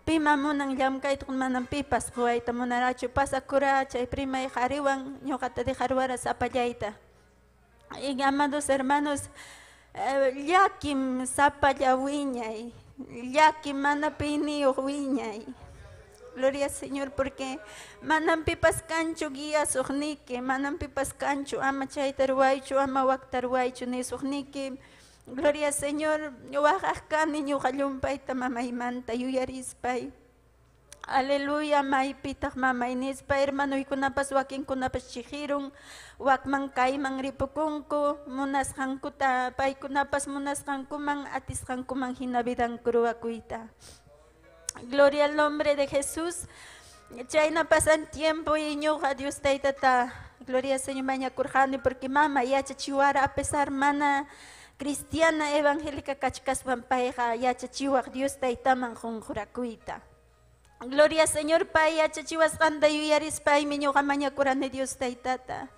Pima munan llamkayta manampipas quyta munarachu, pasakura chay primay qhariwan ñuqata dejarwara sapallayta. Y amados hermanos, llakim sapalla wiñay, llakim mana piniyuq wiñay. Gloria Señor, porque manampipas kanchu guía suqniki, manampipas kanchu ama chayta ruwaychu, ama wakta ruwaychu ni suqniki. Gloria Señor, waqaq kani ñuqa llumpayta mamaymanta yuyarispay. Aleluya, maypitak mama inispa hermano ikunapas wakin kunapas chihirun wakman kayman ripukunku munasqankuta paykunapas munasqankuman atisqankuman hina vidan kuruwakuita. Gloria al nombre de Jesús. Chayna pasan tiempo y ñuqa Dios taytata gloria al Señor mañakurqani porque mama yachachiwara a pesar mana cristiana evangélica kachkaspan payqa yachachiwaq Dios taytaman qunqurakuyta. Gloria al Señor pay yachachiwasqanta yuyarispaimi ñuqa mañakurani Dios taytata.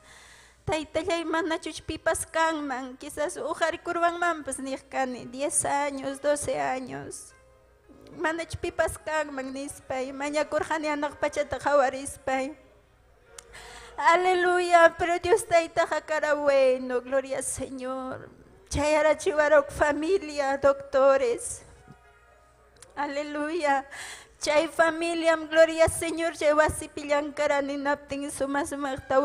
Taytallay mana chuchpipas kanman, quizás uqarikurwanmanpas niqkani 10 años, 12 años. Mana chupipas kanman nispay, mañakurqani anaq pachata qhawarispay. Aleluya, pero Dios taytaqa cara bueno, gloria al Señor. Chayarachiwarok familia, doctores. Aleluya. Chay familia, gloria al Señor, chay wasipillankarani naptin suma-sumaqta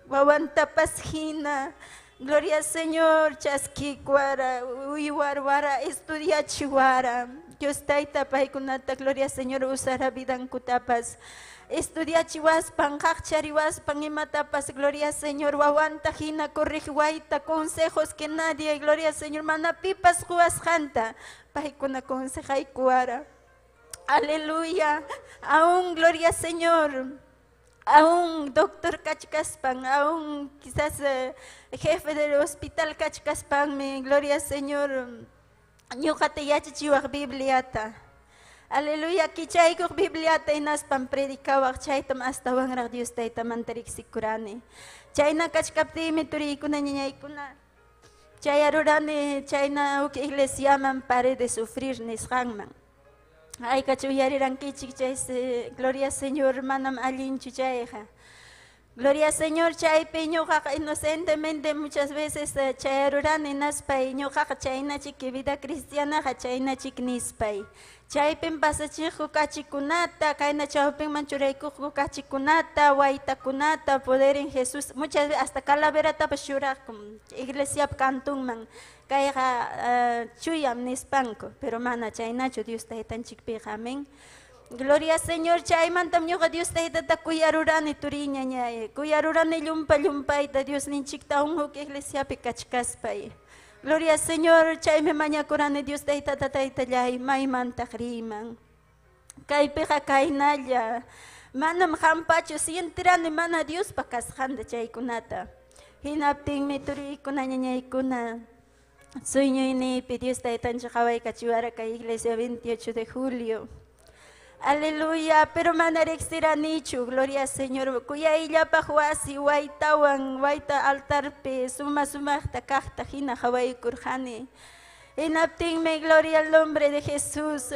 wawantapas hina. Gloria al Señor, chaskikwara, uywarwara, estudiachiwara. Dios tayta paykunata, gloria al Señor, usara vidankutapas. Estudiachiwaspan, qaqchariwaspan, imatapas, gloria al Señor, wawanta hina corrigiwaita, consejos que nadie, gloria al Señor, manapipas huasjanta, paykuna consejaykuara. Aleluya, aún gloria al Señor, aún doctor kachkaspan, aún quizás jefe del hospital kachkaspan, gloria al Señor, ñuqata yachachiwaq Bibliata. Aleluya, kichaykuq Bibliata hinaspan predikawaq chaytam hasta wanraq Dios tayta mantariksikurani. Chayna kachkaptimi turiykuna ñañaykuna, chay arurani chayna uk iglesiaman pare de sufrir nisqanman. Ay kachuyarirankichik chay gloria al Señor manam allinchu chayqa. Gloria al Señor, chaypi ñuqaqa inocentemente muchas veces chayarurani naspay ñuqaqa chaynachik vida cristianaqa chaynachik nispay. Chaypin pasachiqku kachikunata, kayna chawpinman churaykuqku kachikunata, waytakunata, poder en Jesús, muchas veces hasta calaveratapas churaqku, iglesia cantunman, kayqa chuyam nispanku, pero mana chaynachu Dios taytanchikpiqa, amén. Gloria al Señor, chaymantam ñuqa Dios taytata kuyarurani turiñañay, kuyarurani llumpa-llumpayta Dios ninchikta unhuk iglesiapi kachkaspay. Gloria al Señor, chaymi mañakurani Dios taytata taytallay maymantaq riman. Kaypiqa kaynalla, manam hampachu sientirani mana Diospa kasqanta chaykunata. Hinaptinmi turiykuna ñañaykuna, sueñuynipi Dios taytanchik qhawaykachiwara kay iglesia 28 de julio. Aleluya, pero mana riqsiranichu, gloria al Señor. Kuyaillapaq wasi waytawan, wayta altarpi suma-sumaqta kaqta hina qhawaykurqani. Hinaptinmi, gloria al nombre de Jesús.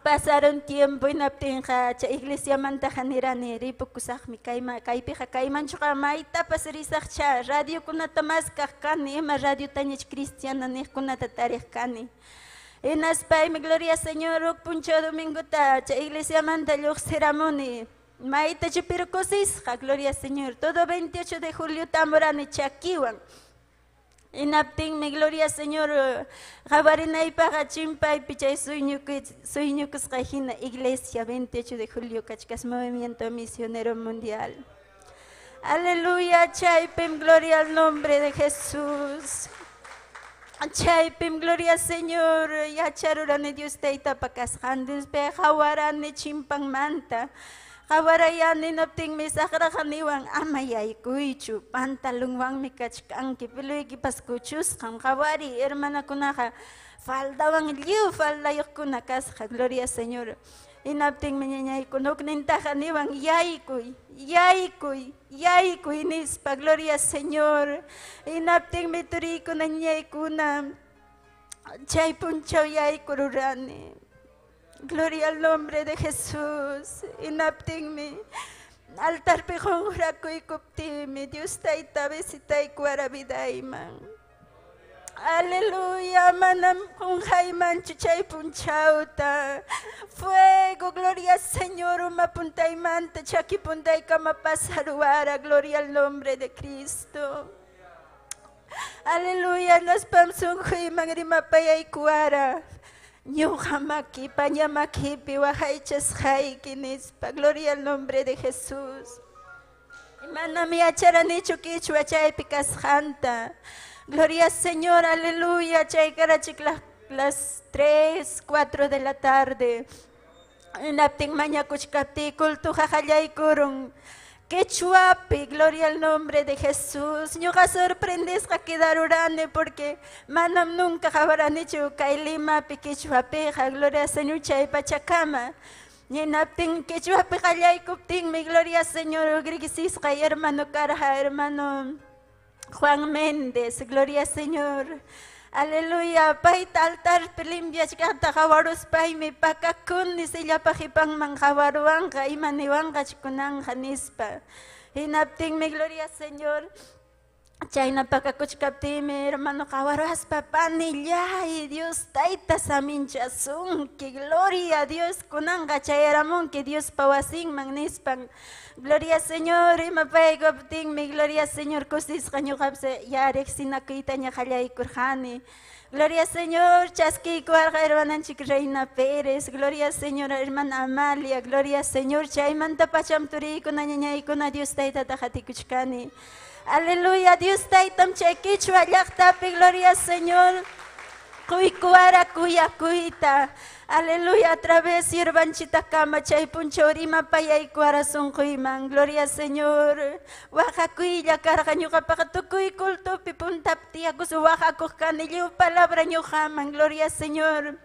Pasaron tiempo hinaptinqa chay iglesiamantaqa nirani ripukusaqmi kaypiqa kaymanchuqa maytapas risaqcha radiokunata maskaq kani, ima radiotañach cristiana niqkunata tariq kani. Inaspaymi, gloria al Señor, uk puncho domingota, chay iglesiamanta lluqsiramuni. Mayta chupirkusisqa, gloria al Señor, todo 28 de julio tamurani chakiwan. Inaptinmi, gloria al Señor, qawarinaypaqa chimpaypi chay suyñukusqa hina iglesia 28 de julio kachkas movimiento misionero mundial. Aleluya, chaypim, gloria al nombre de Jesús. Chaypim, gloria al Señor, yacharurani Dios tayta pakasqantispi qawarani chimpanmanta. Qawarayani naptinmi saqraqaniwan ama yaykuychu, pantalonwanmi kachkanki, piluykipas kuchusqan, qawari hermanakunaqa faldawan lliw faldayuqkuna kasqa, gloria al Señor. Inaptinmi ñañaykuna uknintaqa niwan yaykuy nispa, gloria al Señor. Inaptinmi turiykuna ñañaykuna chay punchaw yaykururani. Gloria al nombre de Jesús. Inaptinmi altarpi qunqurakuykuptimi Dios tayta visitaykuwara vidayman. Aleluya, manam qunqaymanchu chay punchawta. Fuego, gloria al Señor, uma puntaymanta chaki puntaykama pasaruwara, gloria al nombre de Cristo. Aleluya, nos pamsunquyman rimapayaykuwara. Ñuqa makipa ñamakipi waqaychasqayki nispa. Gloria al nombre de Jesús. Manami acharanichu kichwa chaypi kasqanta. Gloria al Señor, aleluya. Chay karachik las 3, 4 de la tarde. Napting mañakuchkapti kultuqa qallaykurun. Quechuapi, gloria al nombre de Jesús. Ñuqa sorprendisqa quedarurani porque manam nunca qawaranichu kay Limapi quechuapiqa. Gloria al Señor chay pachakama. Ñinaptin quechuapi qallaykuptinmi, gloria al Señor grigisisqa hermano karqa, hermano Juan Méndez, gloria al Señor. Aleluya, paita altar limpiachkata qawaruspaymi pakakuni sillapaqipanman qawaruwanqa imaniwanqa chikunanqa nispa. Hinaptinmi, gloria al Señor, chayna pakakuchkaptimi hermano qawaruaspa panillay Dios tayta saminchasunki, gloria a Dios kunanqa chayaramunki Dios pawasinman nispan. Gloria al Señor, imapayquptinmi, gloria al Señor, kusisqa ñuqapis yarek sinakuyta ñaqallaykurqani. Gloria al Señor, chaskiykuwarqa hermananchik Reina Pérez, gloria al Señor, hermana Amalia, gloria al Señor, chaymanta pacham turiykuna ñañaykuna Dios taytata qatikuchkani. Aleluya, Dios taytam chay Quichua llaqtapi, gloria al Señor, kuykuwara kuyakuyta. Aleluya, a través sirvanchita kama chay punchorima payaykuwara sunquyman. Gloria al Señor. Waqakuylla karqa ñuqapaqa tukuy kultupi puntaptiyakus waqakuq kani lliw palabra ñuqaman. Gloria al Señor.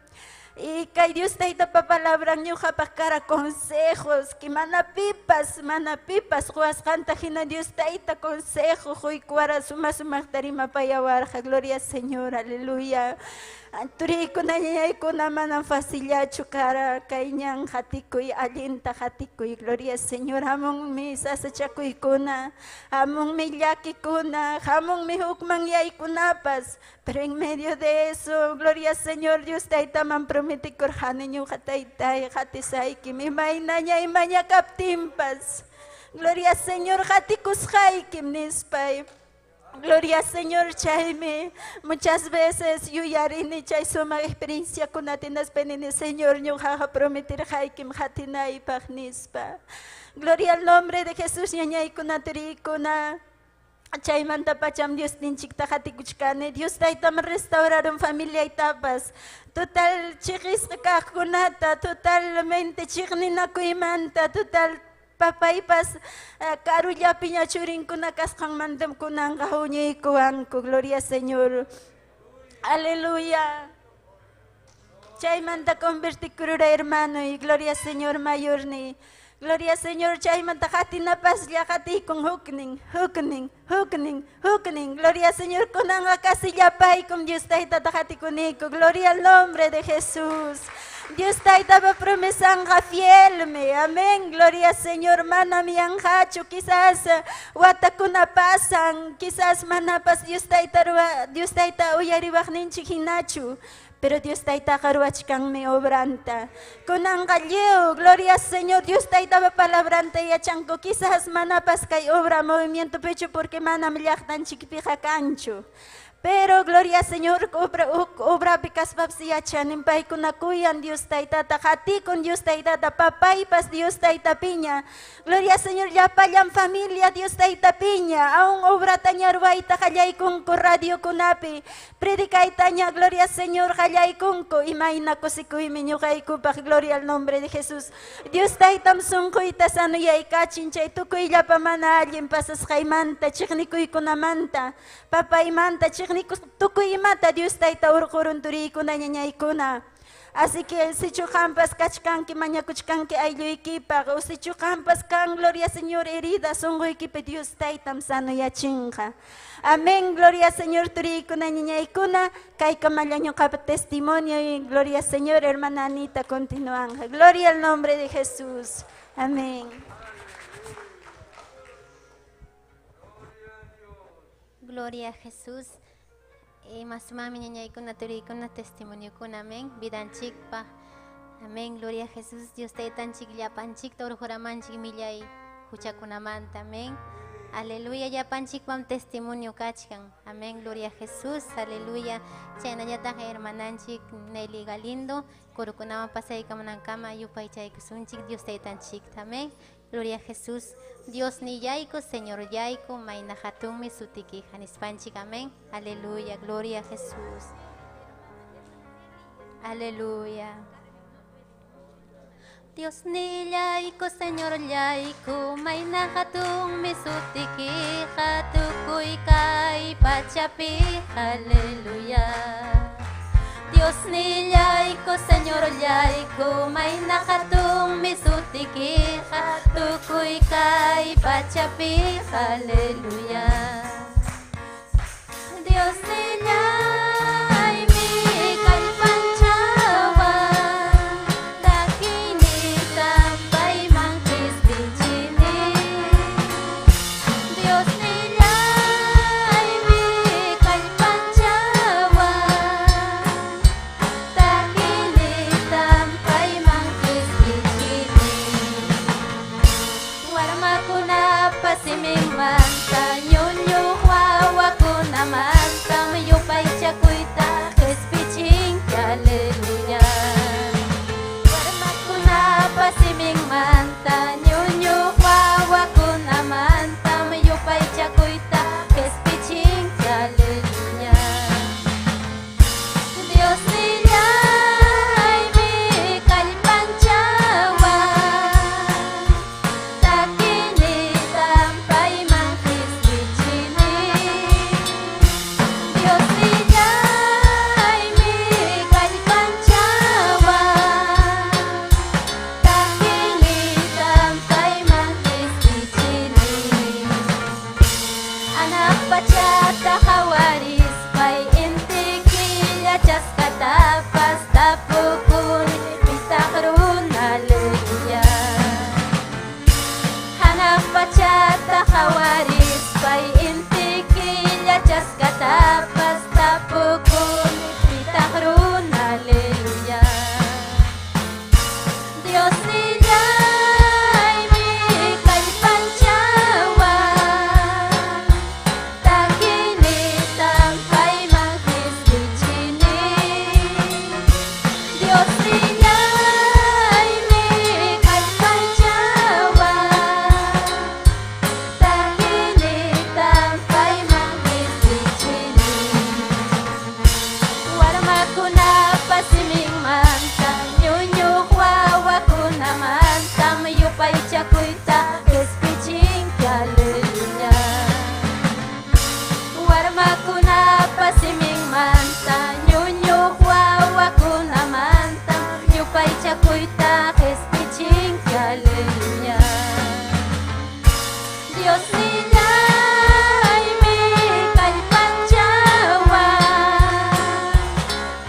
Y kay Dios taytapa palabra ñuqapaq kara consejos que mana pipas huasqanta hina Dios tayta consejo quykuwara sumaq tarima payawarqa. Gloria al Señor, aleluya. Turiykuna ñañaykuna manan facillachu kara kay ñan hatikuy allinta hatikuy. Gloria al Señor, hamunmi sasachakuykuna, hamunmi llakikuna, hamunmi hukman yaykunapas. Pero en medio de eso, gloria al Señor, Dios taytaman prometikurqani ñuqa taytay qatisaykim imaynaña imañakaptinpas. Gloria al Señor, qatikusqaykim nispay. Gloria al Señor, chayme. Muchas veces yuyarini chay sumaq experiencia kunatinas penini Señor ñuqaqa prometirqaykim qatinaypaq nispa. Gloria al nombre de Jesús, ñañaykuna turiykuna. Chaymanta pacham Dios ninchikta qatikuchkani. Dios taytam restauraron familiaytapas. Total chiqisqa kaqkunata, totalmente chiqninakuymanta, total papaypas karullapi ñachurinkuna kasqanmantam kunanqa huñuykuwanku. Gloria al Señor. Aleluya. Chaymanta convertikurura hermano y gloria al Señor mayorni. Gloria al Señor, chaymanta hatinapas llaqatiykun huknin. Gloria al Señor, kunanqa casi llapaykum Dios taytata hatikuniku. Gloria al nombre de Jesús. Dios taytapa promesanqa fielme. Amén. Gloria al Señor, manami anqachu. Quizás watakuna pasan, quizás manapas Dios tayta uyariwaqninchik hinachu. Pero Dios tayta ruachkanmi obranta. Kunanqa lliw, gloria al Señor, Dios tayta palabranta yachanku. Quizás manapas kay obra movimiento pecho porque manam llaqtanchikpiqa kanchu. Pero gloria al Señor, obra picaspaps yachanin paykuna kuyan Dios taytata hatikun Dios taytata papaypas Dios tayta piña. Gloria al Señor, llapallan familia Dios tayta piña. Aún obra tañarwayta qallaykunku radio kunapi. Predicaytaña, gloria al Señor, qallaykunku. Imayna kusikuymi ñuqaykupaq, gloria al nombre de Jesús. Dios taytam sunquyta sanuyaykachin chay tukuyllapa mana allin pasasqaymanta chiqnikuykunamanta. Papaymanta chiqnikus tukuymata Dios tayta urqurun turiykuna ñañaykuna. Así que si chuqanpas kachkanki mañakuchkanki aylluykipaq, o si chuqanpas kan, gloria Señor, herida sunquykipi Dios taytam sanuyachinqa. Amén, gloria Señor, turiykuna ñañaykuna, kaykamalla ñuqapa testimonio y gloria Señor, hermana Anita continuanga. Gloria al nombre de Jesús. Amén. Gloria a Jesús. Masumami ñañaykuna turiykuna testimonio kuna, amén. Vidanchikpa. Amén. Gloria a Jesús. Dios taytanchik llapanchikta urquramanchik millay huchakunamanta. Amén. Aleluya, ya panchikpam testimonio kachkan. Amén, gloria a Jesús, aleluya. Chaynallata hermananchik Nelly Galindo, kurukunawan pasaykamanankama yupay chaykusunchik Dios taytanchik. Amén, gloria a Jesús. Dios ni yaiko, Señor yaiko, mayna hatunmi sutiki hanispanchik. Amén, aleluya, gloria a Jesús. Aleluya. Dios ni yaiko, Señor yaiko, mayna hatun misutiki hatukuy kay pachapi, aleluya. Dios ni yaiko, Señor yaiko, mayna hatun misutiki hatukuy kay pachapi, aleluya. Dios ni yay mi kay panchawan, dakini tambay mangkis dijini. Dios ni yay mi kay panchawan, dakini tambay mangkis dijini. Warma kuna pasiming manta, nyunyu wawa kuna manta, mayupay chakuita kespiching, aleluya. Warma kuna pasiming manta, nyunyu wawa kuna manta, mayupay chakuita kespiching, aleluya. Dios ni yay mi kay panchawan, dakini tambay mangkis dijini. Dios ni yay mi kay panchawan, dakini tambay mangkis dijini. Anak bachata kawaris pay intikilya chaskatapas tapukun pitakrun, aleluya. Anak bachata kawaris pay intikilya chaskatapas tapukun pitakrun, aleluya. Dios ni yay mi kay panchawan, dakini tambay mangkis dijini. Dios ni yay mi kay panchawan, dakini tambay mangkis dijini. Warma kuna pasiming manta, nyunyuk wawa kuna manta, mayupay chakuita kespiching, aleluya. Warma kuna pasiming manta, nyunyuk wawa kuna manta, mayupay chakuita kespiching, aleluya. Dios ni yay mi kay panchawan,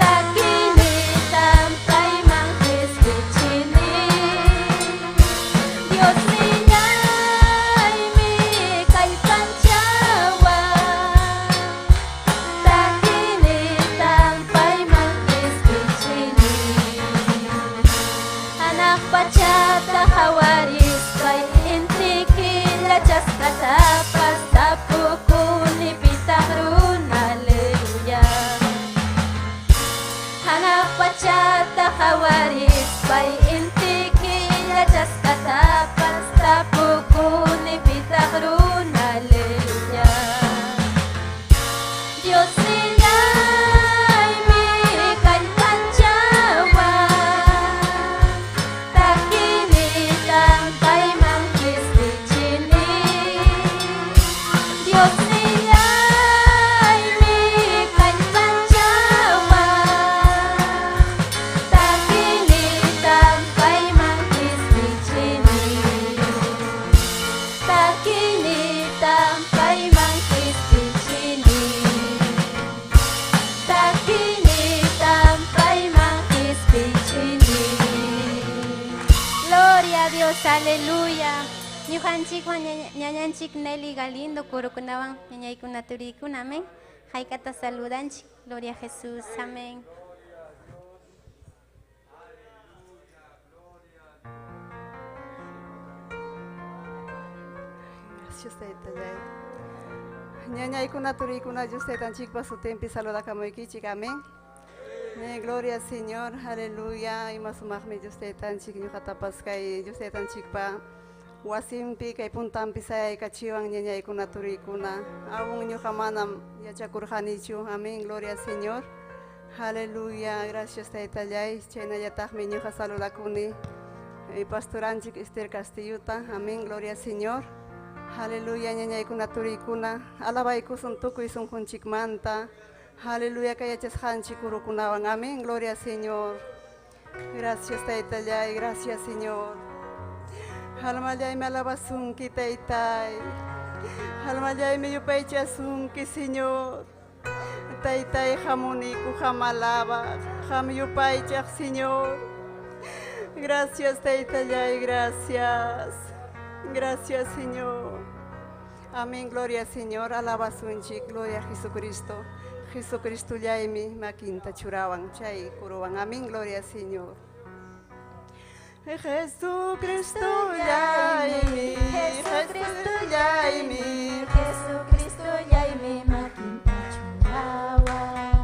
dakini tambay mangkis dijini. Dios ni yay mi kay panchawan, dakini tambay mangkis dijini. Anak bachata kawaris pay intikilya chaskatapas tapukun ipitakrun, aleluya. Anak bachata kawaris pay intikilya chaskatapas tapukun ipitakrun, aleluya. Dios ni yay mi kay panchawan, dakini tambay mangkis dijini. Dios ni yay mi kay panchawan, dakini tambay mangkis dijini. Dakini tambay mangkis dijini. Dakini tambay mangkis dijini. Gloria a Dios, aleluya. Ñuqanchik ñañanchik Nelly Galindo kurukunawan ñañaykuna turiykuna, amén. Haykata saludanchik, gloria a Jesús, amén. Gracias. gracias Taitallay. Ñañaykuna turiykuna Dios taytanchikpa sutinpi saludakamunkichik, amén. Gloria al Señor, aleluya. Ima sumaqmi Dios taytanchik ñuqatapas kay Dios taytanchikpa wasinpi kay puntampi sayaykachiwan ñañaykuna turiykuna. Aún ñuqa manam yachakurqanichu, amén. Gloria al Señor. Aleluya, gracias Taytallay. Chaynallataqmi ñuqa saludakuni pastoranchik Esther Castillota, amén. Gloria al Señor. Aleluya, ñañaykuna turiykuna. Alabaykusun tukuy sunqunchikmanta. Aleluya, kayachasqanchik kurukunawan, amén. Gloria al Señor. Gracias Taytallay, gracias Señor. Almallaymi alabasunki Taytay. Almallaymi yupaychasunki Señor. Taytay jamuniku jamalaba, jam yupaychaq Señor. Gracias Taytallay, gracias. Gracias Señor. Amén, gloria al Señor, alabasunchik, gloria a Jesucristo. Jesucristo llaimi makinta churawan, chay kuruwan, amén, gloria al Señor. Jesucristo llaimi, Jesucristo llaimi, Jesucristo llaimi makinta churawan.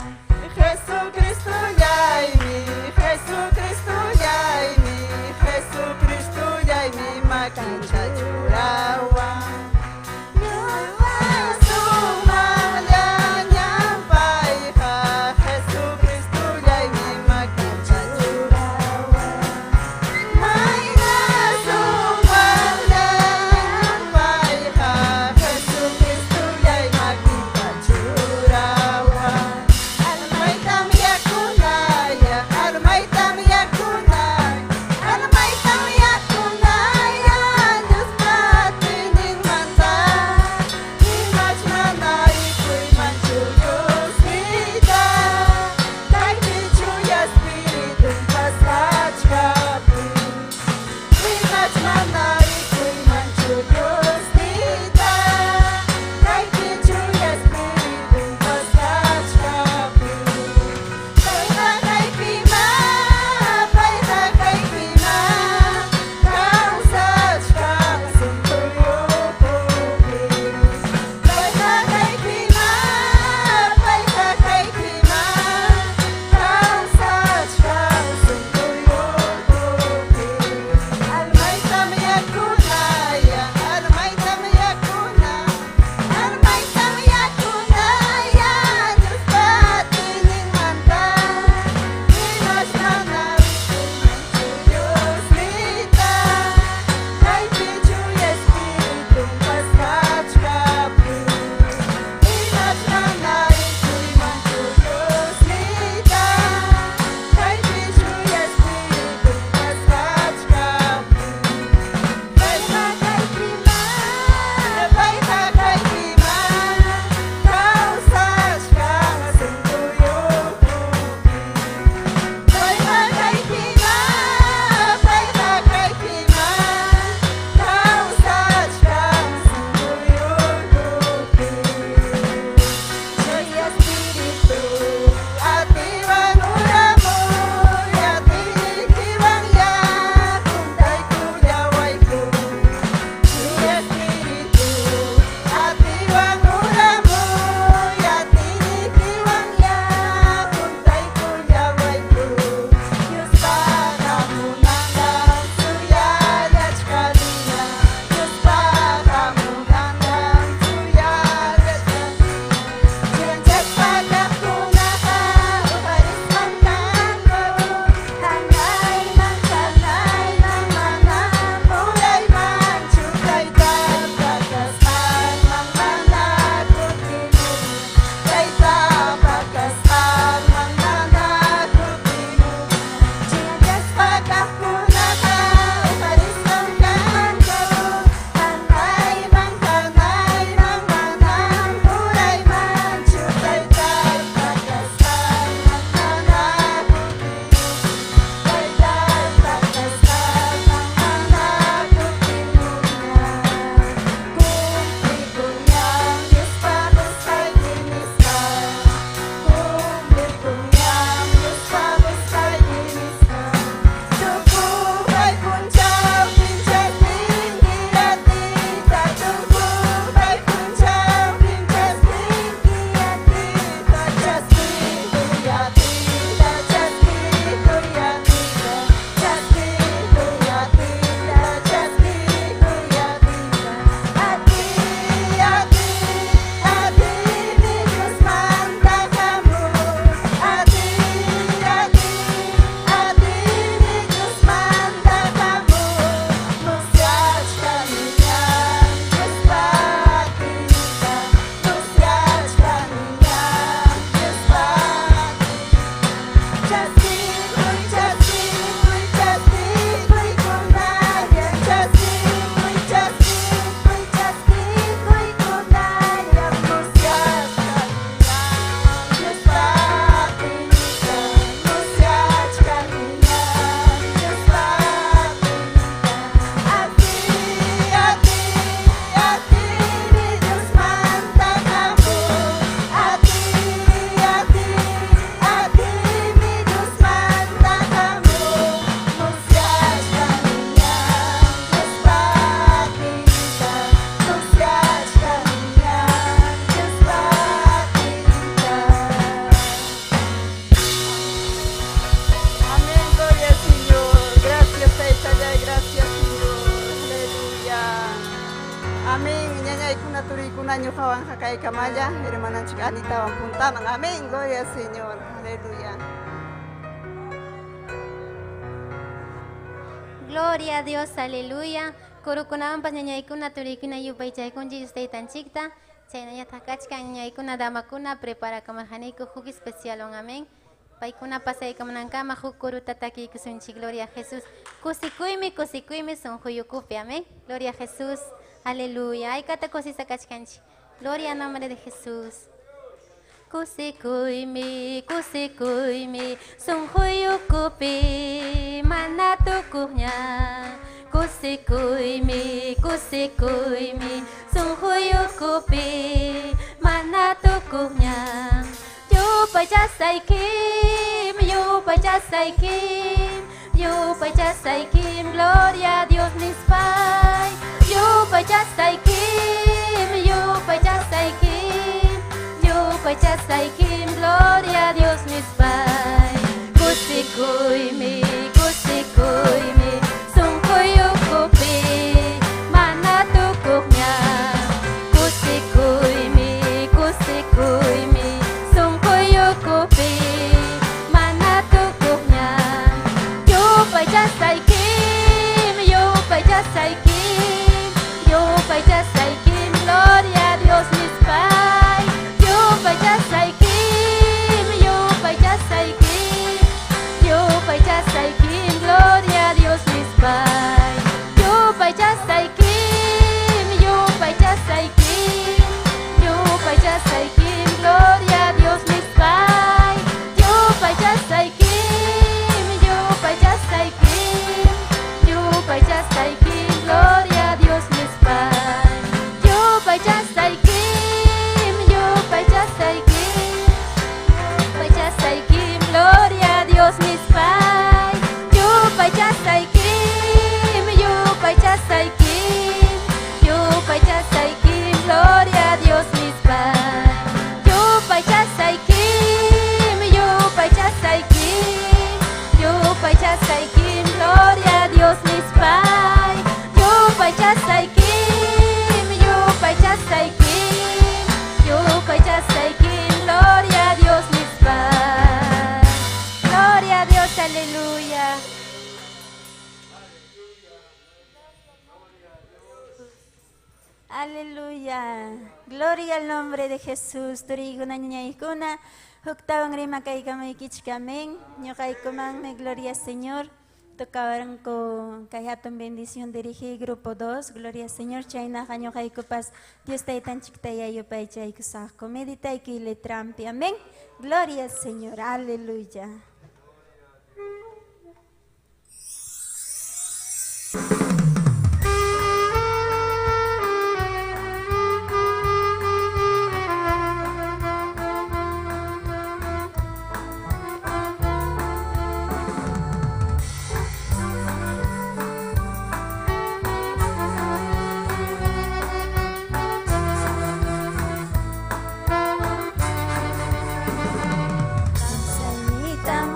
Jesucristo llaimi, Jesucristo llaimi, Jesucristo llaimi makinta churawan. Alma y también con la Kamaya, hermana chica Anita Puntana. Amén, gloria al Señor. Aleluya. Gloria a Dios, aleluya. Kurukunawan pa ñañaykuna turikuna yupaychaykunchi usted tan chikta. Chaynaya takachkan ñaykuna damakuna prepara kamarjanayku huk especial on amén. Paykuna pasaykamankama huk kuruta takiykusunchi. Gloria a Jesús. Kusikuymi son huyukupi amén. Gloria a Jesús. Aleluya. Aykata kusisa kachkanchi. Gloria al nombre de Jesús. Kusikuymi, son huyukupi, manatukunya. Kusikuymi, son huyukupi, manatukunya. Yupaychasaykim, gloria a Dios nispay. Yupaychasaykim, gloria a Dios nispay. Kusikuymi, son huyukupi, manatukunya. Kusikuymi, son huyukupi, manatukunya. Yupaychasaykim, gloria a Dios nispay. Yupaychasaykim, gloria a Dios nispay. Yupaychasaykim, gloria a Dios nispay. Yupaychasaykim, gloria a Dios nispay. Yupaychasaykim, gloria a Dios nispay. Yupaychasaykim, gloria a Dios nispay. Yupaychasaykim, gloria a Dios nispay. Yupaychasaykim, gloria a Dios nispay. Gloria a Dios, aleluya. Aleluya. Gloria al nombre de Jesús. Turiguna ñaykuna. Huktawan rima kaykamay ñoqaykuman me gloria Señor. Tocaban con Kayaton bendición dirigí grupo 2. Gloria Señor. Chaynaqa ñoqaykupas Dios taytanchik tayayupaychaykusaqku. Meditayki letrampi. Amén. Gloria Señor. Aleluya. Salita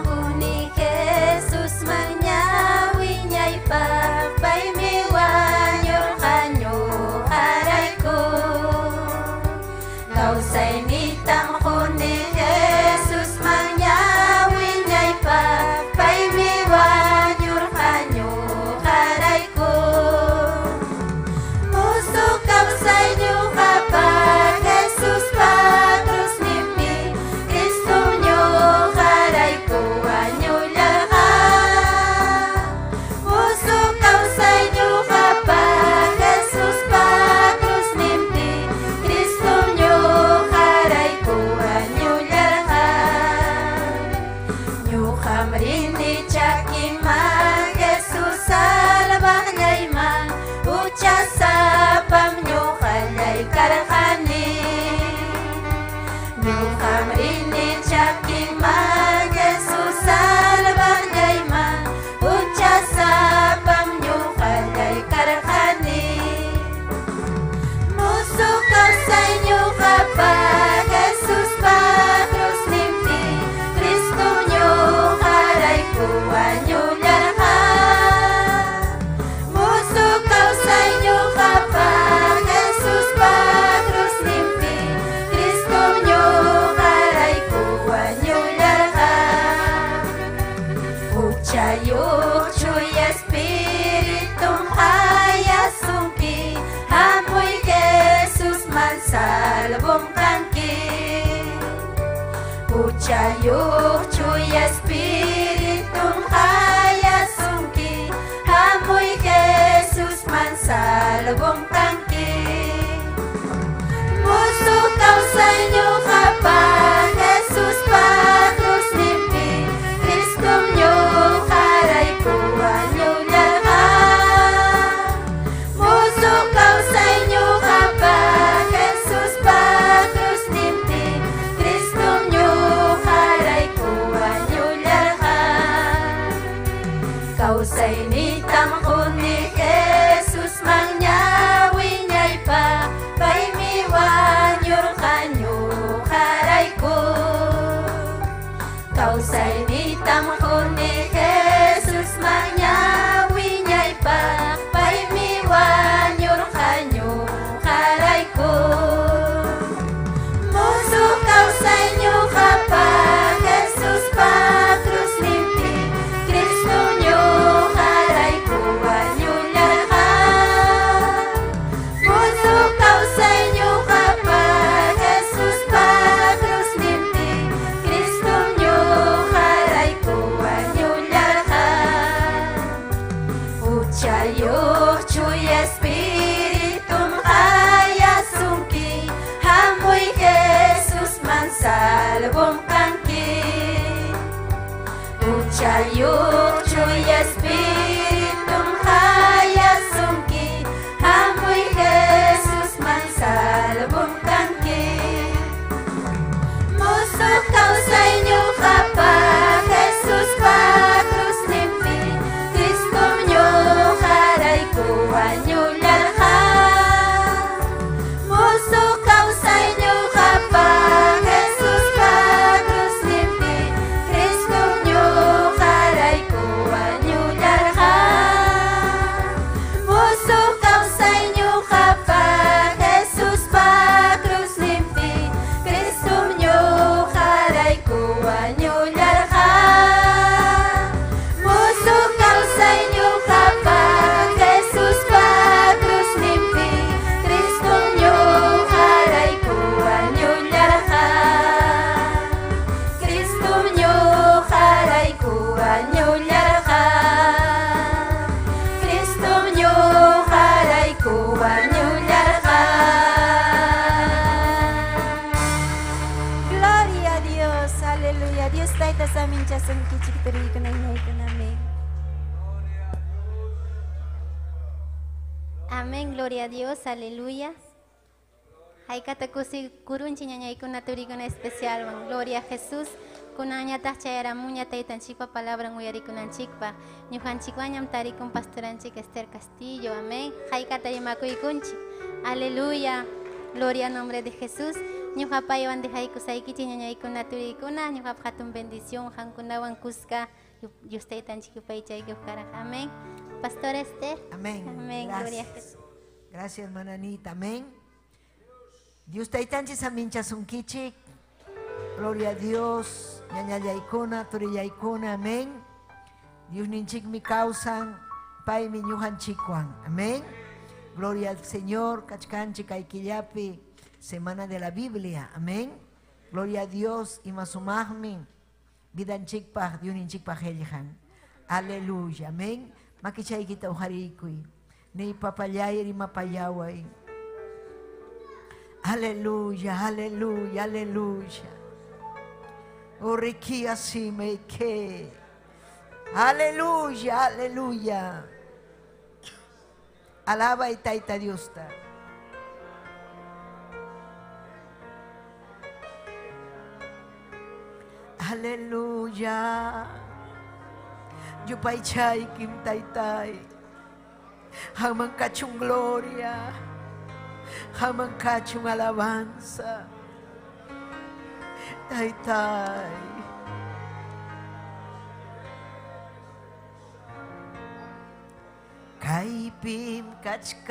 Merindi cakiman Yesus alabaglayman Uca sapam nyukalay karahani Nyuka merindi cakiman Yesus alabaglayman Uca sapam nyukalay karahani Musuh kau say nyuka pa Jesus pa terus nimpi Kristo nyukaray kuwanyo larha Musuh kau say nyuka pa Jesus pa terus nimpi Kristo nyukaray kuwanyo larha Ucayuk cuy espiritum haya sungki Hamoy Jesus man salbong kangki Ucayuk cuy espiritum haya sungki Hamoy Jesus man salbong kangki Musuh kau say nyuka pa Jesus pa terus nimpi Kristum nyukaray kuwanyo larha Musuh kau say nyuka pa Jesus pa terus nimpi Kristum nyukaray kuwanyo larha Kau say nitam kundi Jesus mangyawi nyay pa Kay miwan yurkanyo karay ko Kau say nitam kundi Jesus mangyawi nyay pa Kay miwan yurkanyo karay ko Musuh kau say nyuka pa Jesus pa terus nimpi Kristo nyukaray kuwanyo larha Musuh kau say nyuka pa Jesus pa terus nimpi Kristo nyukaray kuwanyo larha Ucayuk cuy espiritum kaya sungki Hamoy Jesus man salbong kangki Ucayuk cuy espiritum kaya sungki Hamoy Jesus man salbong kangki Musuh kau say nyuka pa Jesus pa terus nimpi Kristo nyukaray kuwanyo larha Musuh kau say nyuka pa Jesus pa terus nimpi Kristo nyukaray kuwanyo larha Musuh kau say nyuka pa Jesus pa terus nimpi Kristo nyukaray kuwanyo larha Musuh kau say nyuka pa Jesus pa terus nimpi Kristo nyukaray kuwanyo larha Kristo nyukaray kuwanyo larha Kristo nyukaray kuwanyo larha Gloria a Dios, aleluya Dios tayo sa amin siya sa kichikituri ko na inay ko namin Amén, gloria a Dios, aleluya. Haikata kusi kurunchi ñañay kuna turi kuna especial wan. Gloria a Jesús. Kuna ñata chayara muña taitan chikpa palabra nguyari kunan chikpa. Ñuhan chikwañam tari kun pastoran chik Esther Castillo. Amén. Haikata yimakuy kunchi. Aleluya. Gloria al nombre de Jesús. Ñuha paywan de haiku saikichi ñañay kuna turi kuna. Ñuha phatun bendición hankunawan kuska. Yustaitan chikupay chay gufkaraj. Amén. Pastor Esther. Amén. Amén. Gracias. Gloria a Jesús. Gracias, hermana Anita. Amén. Dios taitanchi samincha sunkichik. Gloria a Dios. Ñaña yaikuna, turi yaikuna. Amén. Dios ninchik mi causan. Pai mi ñuhan chikwan. Amén. Gloria al Señor. Kachkanchi kaikillapi. Semana de la Biblia. Amén. Gloria a Dios. Y masumahmi. Vidanchik pah. Dios ninchik pah helhan. Aleluya. Amén. Makichay kita uharikuy. Ni papayay ri mapayaway. Aleluya, aleluya, aleluya. Oriki asime que. Aleluya, aleluya. Alaba y taita Dios ta. Aleluya. Yupay chay kim taytay. Hamang kachung gloria. Hamang kachung alabanza. Taytay. Kaipim kachkanki.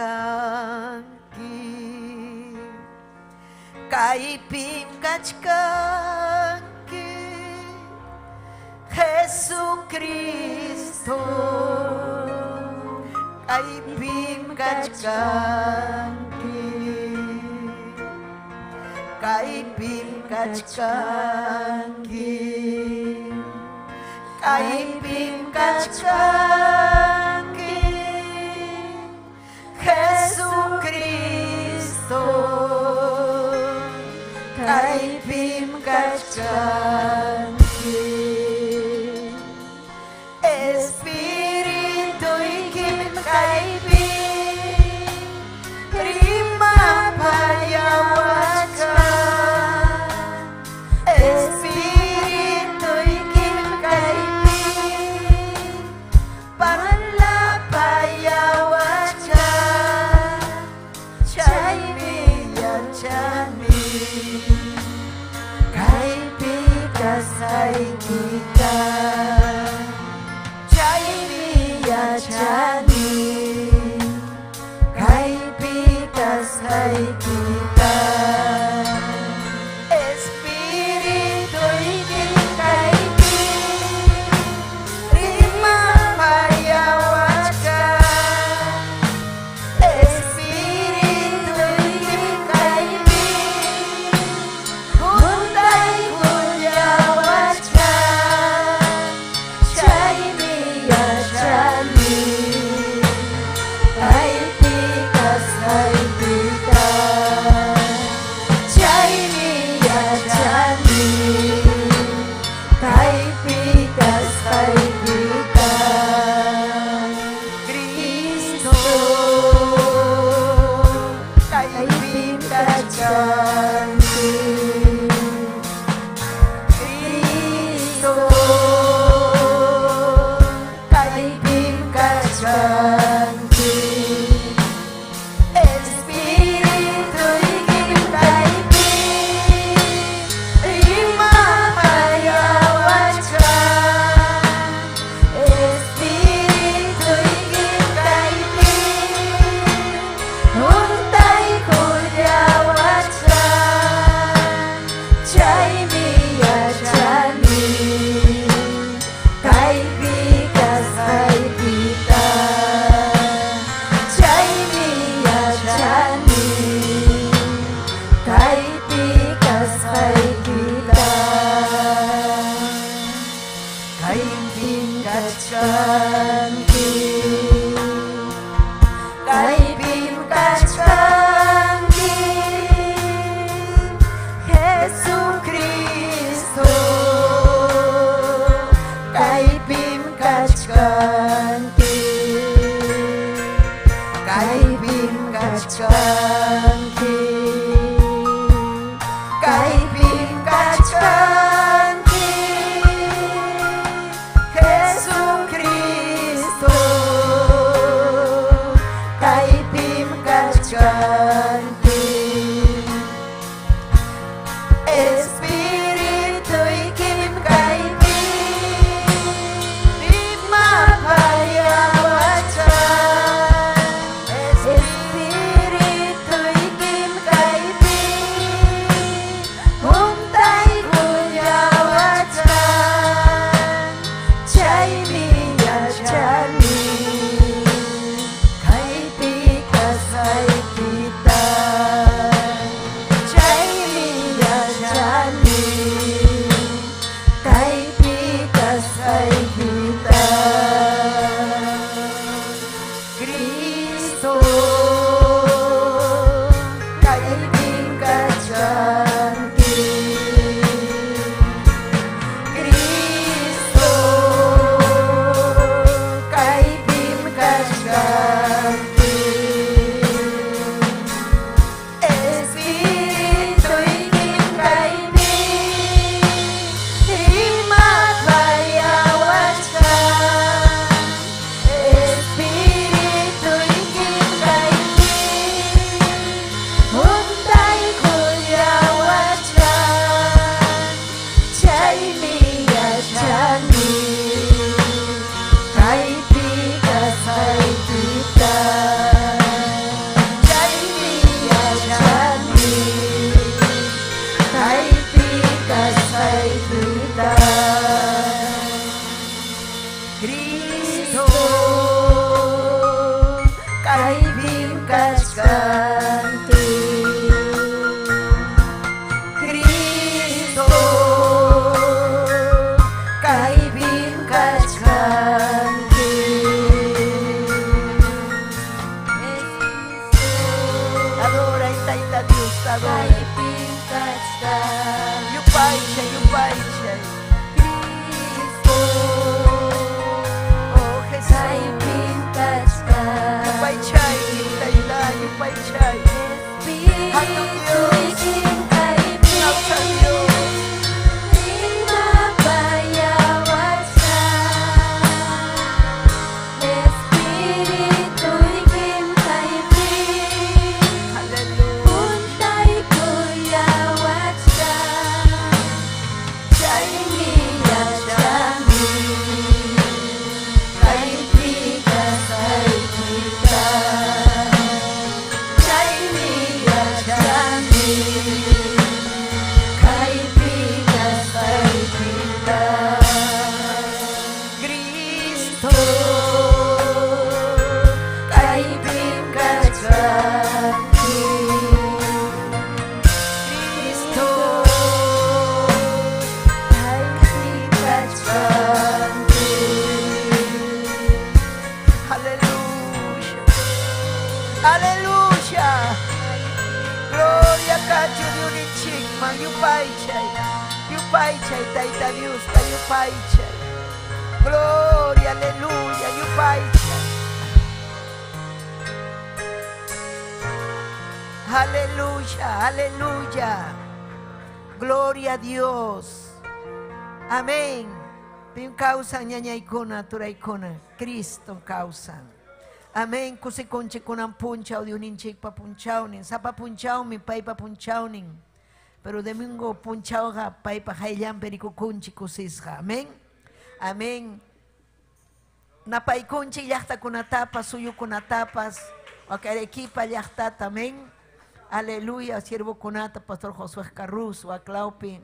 Kaipim kachkanki. Jesucristo, kaipim kachkanki, kaipim kachkanki, kaipim kachkanki, Jesucristo, kaipim kachkanki. Espíritu y kim kaipim, rima payawacha. Espíritu y kim kaipim, panla payawacha. Chay miya chani, kaipim kasay kita. Chani, kaipitas hai kita. Espiritu ikin kaipin, rima payawacha. Espiritu ikin kaipin, hundai kunyawacha. Chay miya chani. Cristo kaibim kachkanti Cristo kaibim kachkanti Adora y taita Dios adora Yupaicha Oh Jesús Yupaichai taita Yupaichai Hato Dios Nausa Dios Yupaichai, taita Dios, Yupaichai. Gloria, aleluya, Yupaichai. Aleluya, aleluya. Gloria a Dios. Amén. Pim causa ñañaikona, turaikona. Cristo causa. Amén. Kusi konchi kunan punchao de uninchik pa punchaunin. Sapa punchao mi pai pa punchaunin. Pero domingo punchao ga pai pa haillan perico kunchi kusisja. Amén. Amén. Napai kunchi yachta kunatapas, suyo kunatapas. Wakarekipa yachta tamén. Aleluya, siervo kunata, pastor Josué Carruz, wak laupi.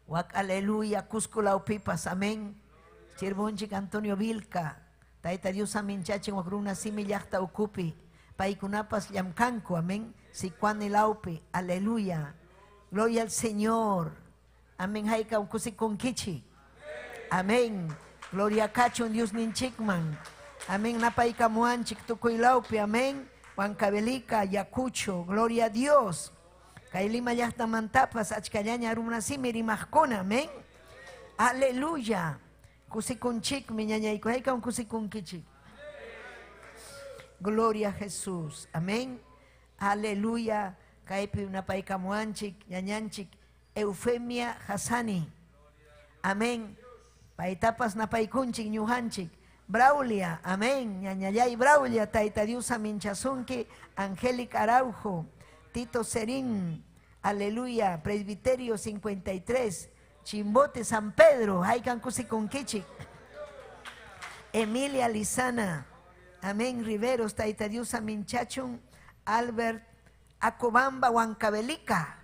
Wak aleluya, Cusco laupipas, amén. Siervo onchik Antonio Vilca. Taita Dios amin chachen wak runa simi yachta ukupi. Paikunapas yamkanko, amén. Sikwani laupi, aleluya. Gloria al Señor. Amén, haika ukusi konkichi. Amén. Gloria kachon Dios ninchikman. Amén, napaika muanchik tukuy laupi, amén. Huancabelica, Yacucho, gloria a Dios. Kailima yachta mantapas, achkayaña rumna simiri mahkona, amén. Aleluya. Kusikunchik, miñañaiko, haika un kusikunkichik. Gloria a Jesús, amén. Aleluya. Kaipi una paika muanchik, ñañanchik, Eufemia Hasani. Amén. Paitapas napaikunchik, ñuhanchik. Braulia, amén. Ñañayay Braulia, Taita Dios Minchasunki, Angélica Araujo, Tito Serín, aleluya, Presbiterio 53, Chimbote San Pedro, Haikankusi Kunkichik, Emilia Lizana, amén. Riveros, Taita Dios Minchachun, Albert Acobamba, Huancabelica,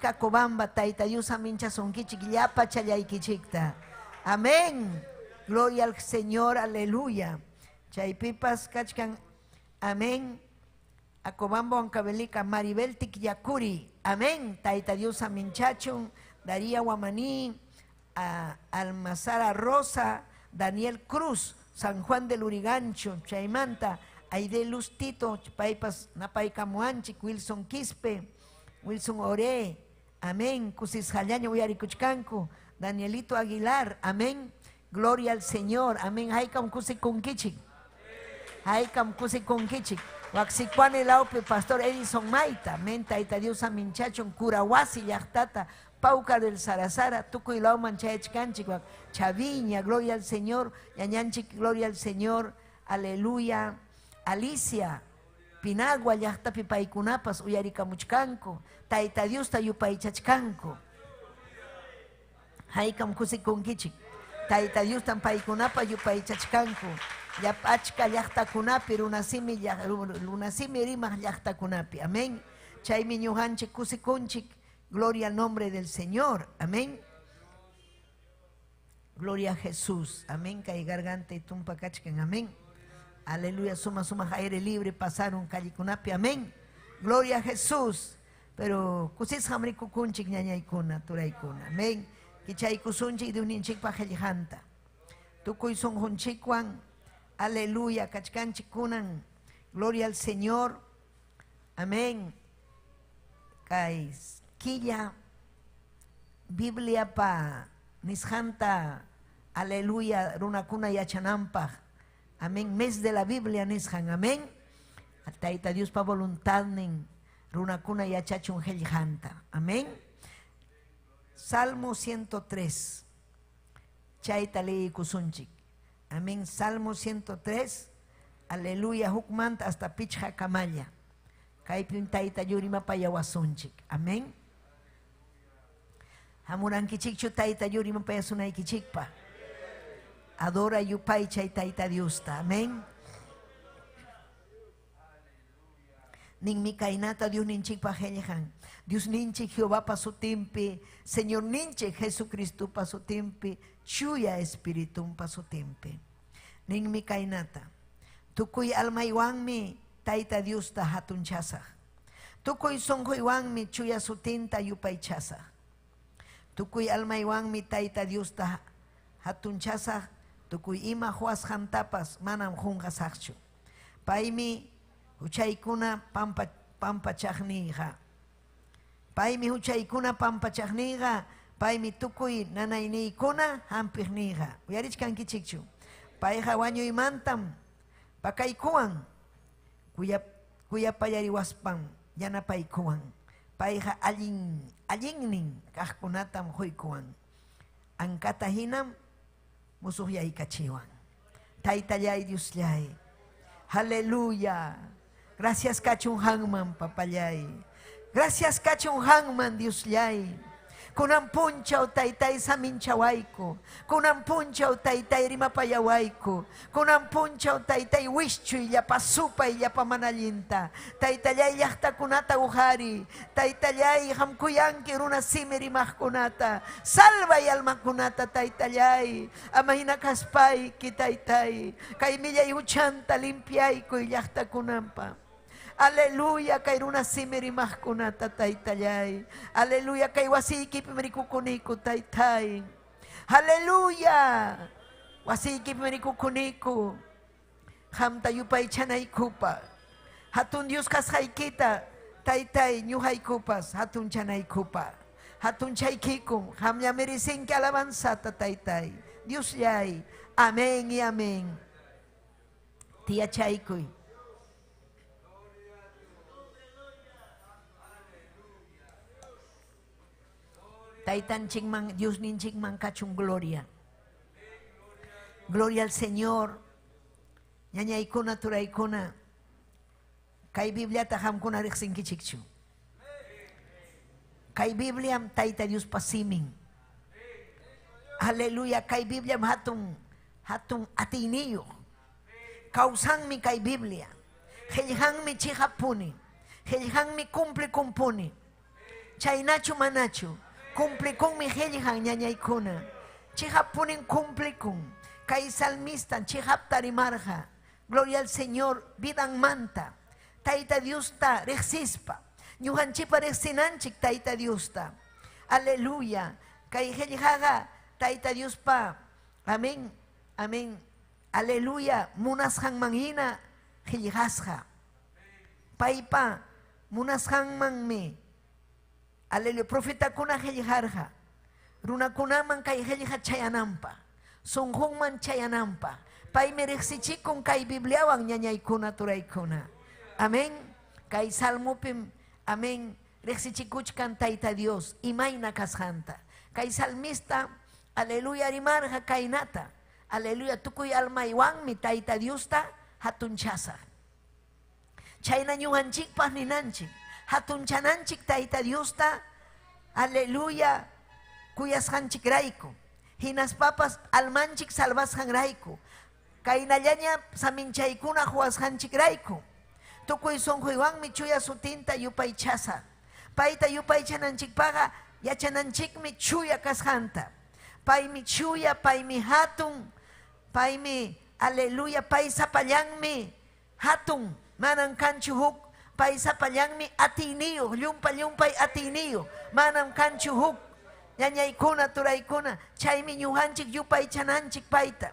Acobamba, Taita Dios Minchasunkichik, Yapa Chayaykichikta, amén. Gloria al Señor, aleluya. Chaypipas kachkan, amén. Acobamba Huancabelica, Maribel Tikyakuri, amén. Taita Dios Minchachun, Daría Guamaní, Almazara Rosa, Daniel Cruz, San Juan del Urigancho, Chaimanta, Aide Luz Tito, Paipas Napaika Muanchik, Wilson Quispe, Wilson Ore, amén. Kusis Jayaño Uyarikuchkanku, Danielito Aguilar, amén. Gloria al Señor, amén. Haikam kusi kunkichik. Haikam kusi kunkichik. Waxikwane laupe pastor Edison Maita, amén. Taita Dios aminchachon, Curawasi yachtata, Pauca del Sarasara, Tuco y Lauman Chayachkanchik, Chaviña, gloria al Señor, Yañanchik, gloria al Señor, aleluya. Alicia, Pinagua, yachtapi paikunapas, Uyarikamuchkanko, Taita Dios tayupaichachkanko. Haikam kusi kunkichik. Taita Dios tan paikunapa yupaichachkanku. Yapachka llaqtakunapi runasimi rimaj llaqtakunapi. Amén. Chaymi ñuqanchik kusikunchik. Gloria al nombre del Señor. Amén. Gloria a Jesús. Amén. Kay garganta y tumpa kachkan. Amén. Aleluya. Suma aire libre pasaron callicunapi. Amén. Gloria a Jesús. Pero kusis hamri kukunchik ñañaykuna turaykuna. Amén. Kichay kusunchik de uninchik pajelihanta. Tukuy son hunchikwan. Aleluya. Kachkanchik kunan. Gloria al Señor. Amén. Kay quilla Biblia pa nishanta. Aleluya. Runakuna yachanampa. Amén. Mes de la Biblia nishan. Amén. Taita Dios pa voluntad nin. Runakuna yachachun helihanta. Amén. Salmo 103. Chaita lei kusunchik. Amén. Salmo 103. Aleluya. Hukmanta hasta pichha kamaya. Kaipin taita yurima payawasunchik. Amén. Hamuran kichikchu taita yurima payasunay kichikpa. Adora yupay chay taita Diosta. Amén. Ning mi kainata Dios ninchik pa helhan. Dios ninchik Jehová pa su timpi. Señor ninchik Jesucristo pa su timpi. Chuya espiritum pa su timpi. Ning mi kainata. Tukuy alma iwangmi taita Dios ta hatun chasa. Tukuy songho iwangmi chuya su tinta yupay chasa. Tukuy alma iwangmi taita Dios ta hatun chasa. Tukuy ima huas hantapas manam hungasakchu. Paimi huchaykuna pampa chakniga. Paimi huchaykuna pampa chakniga. Paimi tukuy nanayniykuna hampigniga. Uyarich kanki chikchu. Paiha wanyo imantam. Pakaykuan. Kuya payariwaspam. Yana paikuan. Paiha alingning kahkunatam hoykuan. Angkata hinam musuhyay kachiwan. Taitayay Dios yay. Aleluya. Gracias kachung hangman papayay. Gracias kachung hangman Dios yay. Kunang punchaw taytay sa minchawayko. Kunang punchaw taytay rimapayawayko. Kunang punchaw taytay wishchoy yapasupay yapamanalinta. Taytayay yakta kunata uhari. Taytayay hamkuyanki runa simirimah kunata. Salvay alma kunata taytayay. Amahina kaspay kitaytay. Kay millay uchanta limpiay ko yakta kunampa. Aleluya, kay runa simirimah kunata taytayay. Aleluya, kay wasiki pimerikukuniku taytay. Aleluya, wasiki pimerikukuniku. Hamta yupay chanay kupa. Hatun Dios kashay kita taytay nyuhay kupas. Hatun chanay kupa. Hatun chay kikum. Hamya merisin que alabanza taytay. Dios yay. Amén y amén. Tia chaykuy. Taitan chingman, Dios nin chingman kachung gloria. Gloria al Señor. Ñañaykuna turaykuna. Kay Biblia tahamkuna riksinki chikchu. Kay Biblia taita Dios pasiming. Aleluya. Kay Biblia hatong atiniyo. Kausang mi kay Biblia. Helhang mi chihapuni. Helhang mi kumple kumpuni. Chaynachu manachu. Cumple con mi helhan ñañaykuna. Chihapunin cumple con. Kay salmistan chihap tarimarja. Gloria al Señor. Vidan manta. Taita Dios ta rexispa. Ñuhanchipa rexinanchik taita Dios ta. Aleluya. Kay helhaga taita Dios pa. Amén. Amén. Aleluya. Munashan manhina helhasja. Paipa. Munashan manme. Aleluya, profeta kuna heliharja. Runa kunaman kay heliha chayanampa. Songhong man chayanampa. Pay merexichikon kay Bibliawang ñañaykuna turaykuna. Amén. Kay salmupim, amén. Rexichikuchkan taita Dios. Imayna kashanta. Kay salmista, aleluya rimarja kainata. Aleluya, tukuy alma iwang mi taita Dios ta hatunchasa. Chayna ñuhanchik pahninanchik. Hatun chananchik taita Dios ta, aleluya, kuyas hanchik raiko. Hinas papas almanchik salvas han raiko. Kainallaña saminchaykuna huas hanchik raiko. Tukuy sonhuiwan mi chuya sutinta yupay chasa. Paita yupay chananchik paga, yachananchik mi chuya kashanta. Paimi chuya, paimi hatun, paimi, aleluya, pai sapalangmi, hatun, manang kanchuhuk, pai sapalangmi atiniyo, llumpa atiniyo, manang kanchuhuk, ñañaykuna, turaykuna, chaymi ñuhanchik yupay chananchik paita,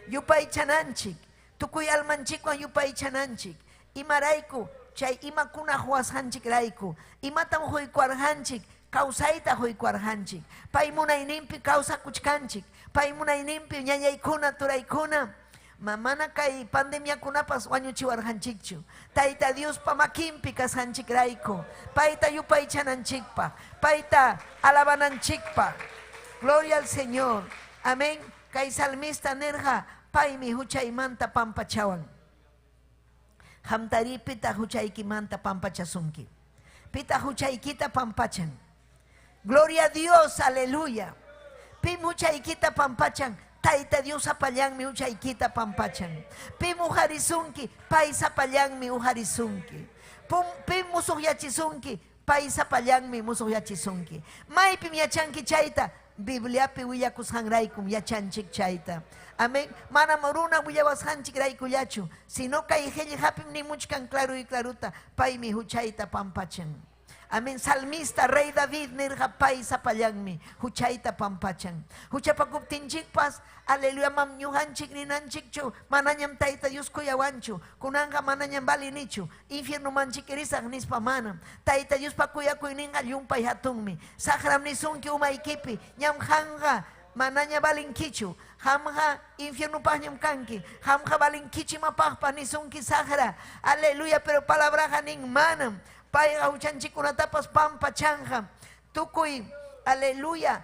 yupay chananchik, tukuy almanchikwan yupay chananchik, imarayku, chay imakuna huashanchik rayku, imatam huykuarhanchik, kawsayta huykuarhanchik, pay munayninpi kawsakuchkanchik, pay munayninpi ñañaykuna, turaykuna, mana kay pandemiakunapas wañuchiwarhanchikchu, Tayta Dios makinpi kashanchik rayku, payta yupay chananchikpa, payta alabananchikpa, gloria al Señor, amén. Kay salmista nerja, paymi huchaymanta pampachawan, hamtari pita huchaykimanta pampachasunki, pita huchaykita pampachan, gloria a Dios, aleluya, pim huchaykita pampachan, Tayta Dios apallanmi huchaykita pampachan, pim ujarisunki, pay sapallanmi ujarisunki, pim musuqyachisunki, pay sapallanmi musuqyachisunki, maypim yachanki chayta, Bibliapi willakusqanraykum yachanchik chayta. Amén. Mana moruna willawasqanchik raykullachu, sino kay qillqapim nimuchkan claro y claruta, paymi huchayta pampachan. Amén. Salmista Rey David nirqa pay sapallanmi huchayta pampachan. Huchapakuptinchikpas, aleluya, mam ñuqanchik ninanchikchu, manañam Tayta Dios kuyawanchu, kunanqa manañam balinichu, infierno manchik risaq nispa manam. Tayta Dios pa kuyakuyninqa llumpay hatunmi, saqram nisunki umaykipi, ñam qanqa manaña balinkichu, hamqa infierno paqñam kanki, hamqa balinkichimapaqpa nisunki saqra, aleluya, pero palabraqa nin manam. Payqa huchanchikunatapas pampachanja, tukuy, aleluya,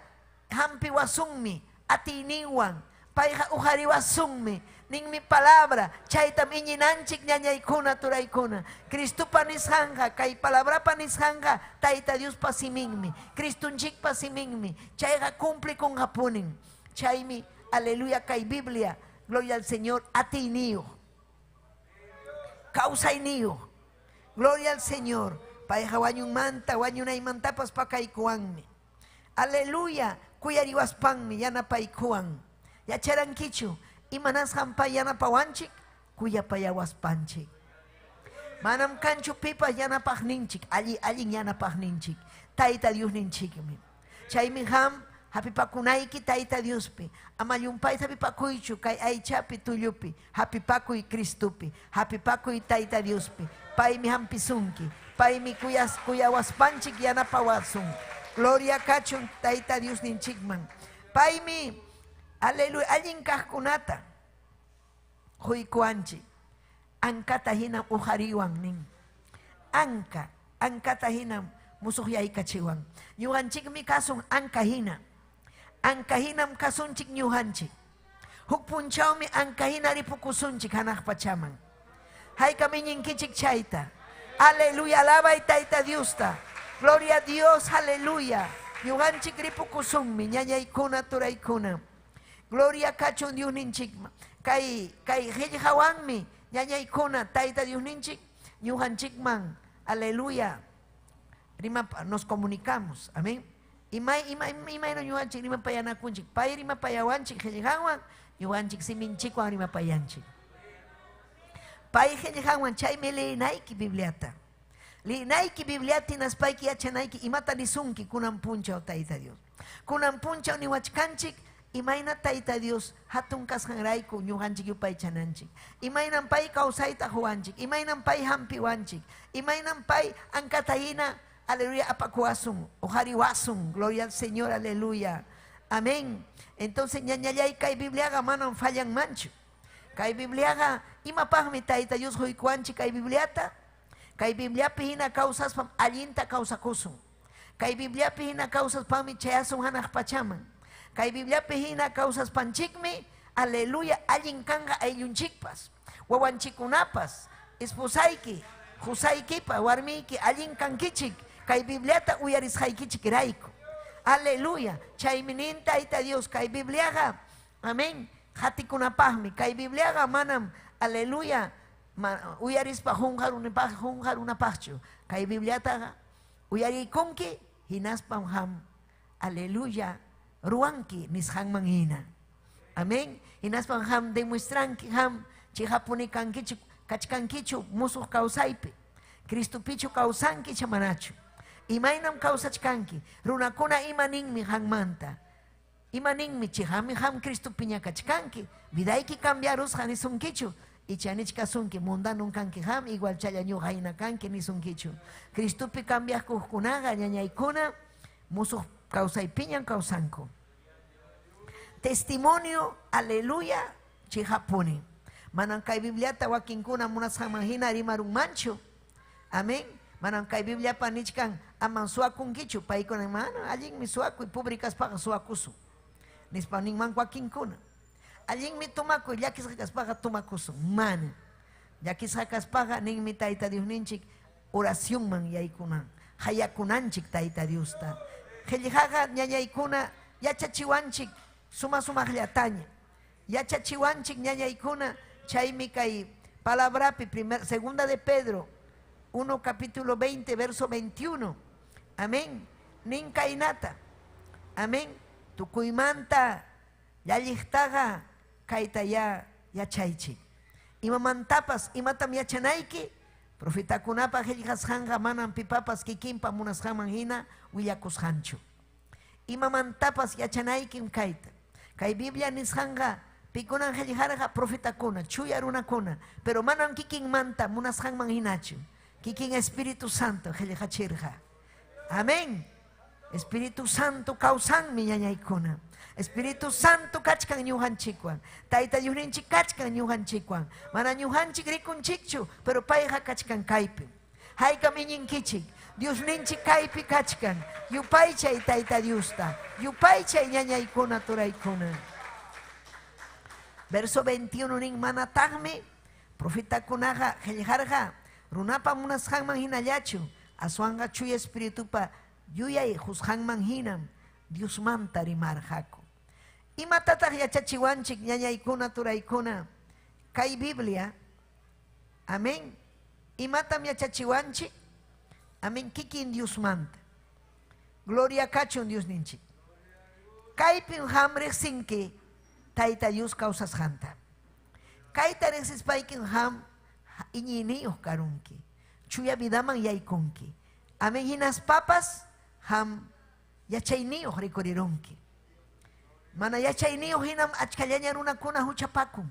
hampi wasunmi, atiniwan, payqa ujariwasunmi, nin mi palabra, chaytam iñinanchik ñañaykuna, turaykuna, Cristupa nisqanqa, kay palabrapa nisqanqa, Tayta Dios pasiminmi, Cristunchikpa siminmi, chayqa cumpli kunqapunin, chaymi, aleluya, kay Biblia, gloria al Señor, atiniyo, kawsayniyo, gloria al Señor. Payqa wañunmanta, wañunaymantapas pakaykuwanmi. Aleluya, kuyariwaspanmi yanapaykuwan. Yacharankichu, imanasqan pay yanapawanchik, kuyapayawaspanchik. Manam kanchu pipas yanapaqninchik, allin yanapaqninchik. Tayta Dios ninchikmi. Chaymi hapipakunayki Tayta Diospi. Ama llumpayta hapipakuychu kay aychapi tullupi. Hapipakuy Cristupi. Hapipakuy Tayta Diospi. Paymi hampisunki. Paymi kuyawaspanchik yanapawasun. Gloria kachun Tayta Dios ninchikman. Paymi, aleluya, allin kaqkunata huykuanchik. Ankata hina ujariwan nin. Ankata hina musuqyaykachiwan. Ñuqanchikmi kasun anka hina. Anka hinam kasunchik ñuqanchik. Huk punchawmi anka hina ripukusunchik hanaq pachaman. Haykami ñinkichik chayta. Aleluya, alaba y Tayta Diosta. Gloria a Dios, aleluya. Ñuqanchik ripukusunmi, ñañaykuna, turaykuna. Gloria kachun Dios ninchikma. Kay qillqawanmi, ñañaykuna, Tayta Dios ninchik, ñuqanchikman, aleluya. Nos comunicamos, amén. Imayno ñuqanchik rimapayanakunchik, pay rimapayawanchik qillqawan, ñuqanchik siminchikwan rimapayanchik. Pay qillqawan chaymi leynayki Bibliata. Leynayki Bibliata hinaspayki yachanayki imata nisunki kunan punchaw Tayta Dios. Kunan punchaw niwachkanchik, imayna Tayta Dios hatun kasqanrayku ñuqanchik yupay chananchik. Imaynan pay kawsayta huwanchik, imaynan pay hampiwanchik, imaynan pay ankata hina, aleluya, apakuasun, ujariwasun, gloria al Señor, aleluya. Amén. Entonces ñañallay kay Bibliaga manan fallan mancho. Kay Bibliaga imapaqmi Tayta Dios huykuanchik kay Bibliata. Kay Bibliapi hina kawsaspam allinta kawsakusun. Kay Bibliapi hina kawsaspami chayasun hanaq pachaman. Kay Bibliapi hina kawsaspanchikmi, aleluya, allin kanqa ayllunchikpas, wawanchikunapas, esposayki, husaykipa, warmiyki allin kankichik, kay Bibliata uyarisqaykichik rayku. Aleluya, chaymi nin Tayta Dios, kay Bibliaqa, amén, hatikunapaqmi, kay Bibliaqa manam, aleluya, uyarispa hunqarunapaqchu, kay Bibliataqa uyarikunki hinaspam ham, aleluya, ruanki nishang manghina. Amen. Inaspang ham demuestranki ham chihapuni kankichu kachkankichu musuh kausaipi. Cristo pichu kausanki chamanachu. Imainam kausachkanki. Runakuna imaningmi hangmanta. Imaningmi chihami ham Cristo piña kachkanki. Vidaiki cambiarus hanisunkichu. Y chanichka sunki mundanun kanki ham igual chayañu haina kanki ni sunkichu. Cristo pi cambias kukunaga ñañaykuna musuh kausaipiñan kausanku. Testimonio, aleluya, chihapuni. Manangkay Bibliata wakinkuna munashamahina rimarun mancho. Amén. Manangkay Biblia panichkan aman suakunkichu. Paikuna mano, allin mi suaku y publicas paga suakusu. Nispaning man wakinkuna. Allin mi tumaku, yakis paga tumakusu. Man. Yakis paga ning mi taita Dios ninchik oración man yaikunan. Hayakunanchik taita Dios ta. Helihaga ñañaykuna yachachiwanchik. Suma llataña. Yachachiwanchik ñañaykuna chaymi kay palabrapi segunda de Pedro 1 capítulo 20 verso 21. Amén. Nin kainata. Amén. Tukuymanta yalliqtaqa kayta yachaychik. Imamantapas imatam yachanayki profetakunapa qillqasqanqa manan pipapas kikinpa munasqanman hina willakusqanchu. Imamantapas yachanaykim kayta. Kay Biblia nisqanqa pikunan qillqarqa profetakuna, chuya runakuna, pero manan kikin manta munasqanman hinachu. Kikin Espíritu Santo qillqachirqa. Amén. Espíritu Santo kawsanmi ñañaykuna. Espíritu Santo kachkan ñuqanchikwan. Tayta Diosninchik kachkan ñuqanchikwan. Mana ñuqanchik rikunchikchu, pero payqa kachkan kaypi. Haykam iñinkichik. Diosninchik kaypi kachkan. Yupaychay Tayta Diosta. Yupaychay ñañaykuna turaykuna. Verso 21 nin manataqmi profetakunaqa qillqarqa runapa munasqanman hinallachu. Aswanqa chuya espiritupa yuyay husqanman hinam Dios manta rimarqaku. Imatataq yachachiwanchik ñañaykuna turaykuna kay Biblia. Amén. Imatam yachachiwanchik. Amén. Kikin Dios manta. Gloria kachun Dios ninchik. Kaypin hamre sinki Tayta Dios causas janta. Kayta rexis paikin ham iñiniyo karunki. Chuya vidaman yaykunki. Amén. Hinas papas ham yachayniyo rikorirunki. Mana yachayniyo hinam achkallaña runakuna huchapakun.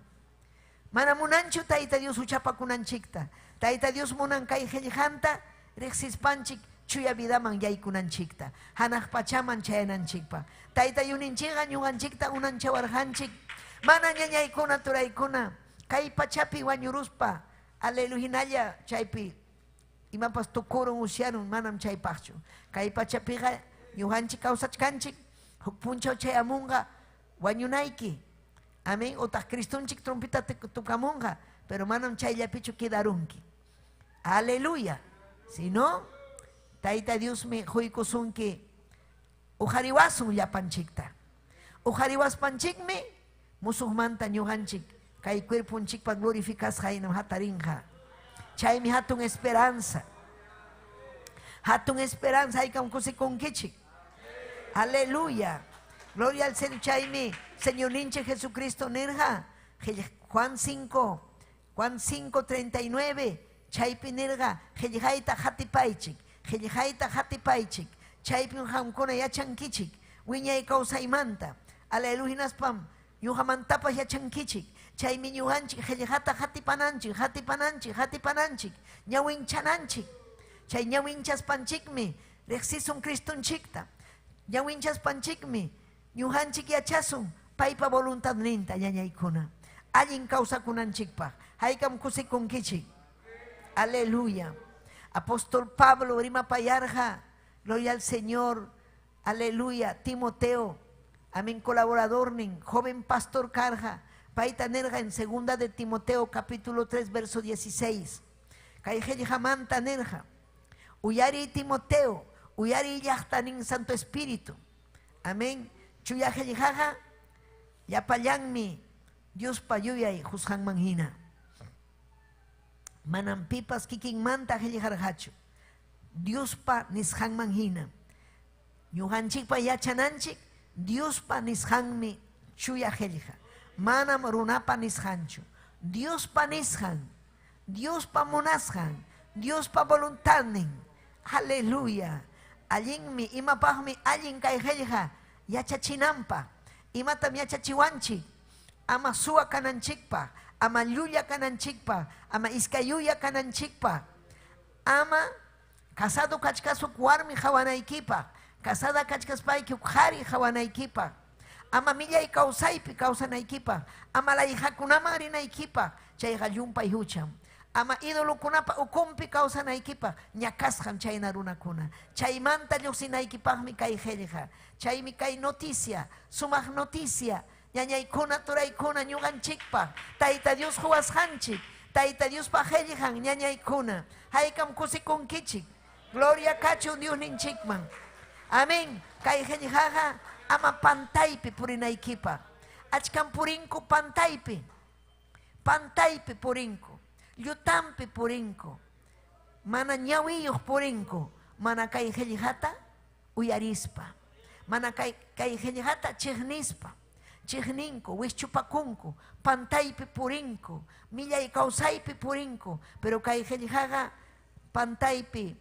Mana munanchu Tayta Dios huchapakunanchikta. Tayta Dios munan kay qillqanta rexispanchik chuya vidaman yaykunanchikta. Hanaq pachaman chayananchikpa. Tayta yuninchiqa ñuqanchikta unanchawarqanchik. Mana ñañaykuna turaykuna kay pachapi wañuruspa aleluhinalla chaypi imapas tukurun usyaron manam chaypaqchu. Kay pachapiqa ñuqanchik kawsachkanchik huk punchaw chayamunqa wañunayki. Amén. Otaq Cristunchik trompita tukamunqa pero manam chayllapichu quedarunki. Aleluya. Si no, Tayta Dios me huykusunki ujariwasun llapanchikta. Ujariwaspanchikmi musuqmanta ñuqanchik kay cuerpunchikpa glorificasqa haynam hatarinqa. Chaymi hatun esperanza. Hatun esperanza haykam kusikunkichik. Aleluya. Gloria al Señor. Chaymi Señor ninche Jesucristo nirqa. Juan 5:39. Chaypi nirqa qillqayta hatipaychik. Qillqayta hatipaychik. Chaypi qamkuna yachankichik. Wiñay kawsaymanta. Aleluya naspam. Ñuqamantapas yachankichik. Chaymi ñuqanchik qillqata hatipananchik. Ñawinchananchik. Chay ñawinchaspanchikmi riqsisun Cristunchikta. Ñawinchaspanchikmi ñuqanchik yachasun paypa voluntad ninta ñañaykuna. Allin kawsakunanchikpaq. Haykam kusikunkichik. Aleluya. Apóstol Pablo rimapayarqa. Gloria al Señor. Aleluya. Timoteo. Amén. Colaborador nin. Joven pastor karqa. Paita nerga en segunda de Timoteo capítulo 3 verso 16. Kayjeli jamanta nerja. Uyari Timoteo. Uyari yachtanin Santo Espíritu. Amén. Chuyajeli jaja. Yapallanmi. Dios payuyay juzgan manhina. Manampipas kikin manta jeli jarjacho. Dios pa nishan manhina. Ñuhanchik pa yachananchik. Dios panishanmi chuya helja. Manam runa panishanchu. Dios panishan. Dios pamunashan. Dios pa voluntanin. Aleluya. Allin mi ima pahmi allin kay helja. Yachachinampa. Ima tam yachachiwanchi. Ama suwa kananchikpa. Ama lluya kananchikpa. Ama iskayuya kananchikpa. Ama casado kachkasuk warmi hawanaykipa. Casada kachkaspayki ukhari hawanaykipa. Ama millay kawsaypi kawsanaykipa. Ama layhakunaman rinaykipa. Chay qallumpay hucham. Ama idolukunapa ukumpi kawsanaykipa. Ñakasqam chayna runakuna. Chaymanta lluqsinaykipaqmi kay qillqa. Chaymi kay noticia, sumaq noticia. Ñañaykuna turaykuna ñuqanchikpa. Tayta Dios huwasqanchik. Tayta Dios pa qillqan ñañaykuna. Haykam kusikunkichik. Gloria kachu Dios ninchikman. Amén. Kay qillqaqa ama pantaypi purinaykipa. Achkan purinku pantaypi. Pantaypi purinku. Llutampi purinku. Mana ñawiyuq purinku. Mana kay qillqata uyarispa. Mana kay qillqata chiqnispa. Chiqninku, wischupacunku, pantaypi purinku, millay kawsaypi purinku, pero kay qillqaqa pantaypi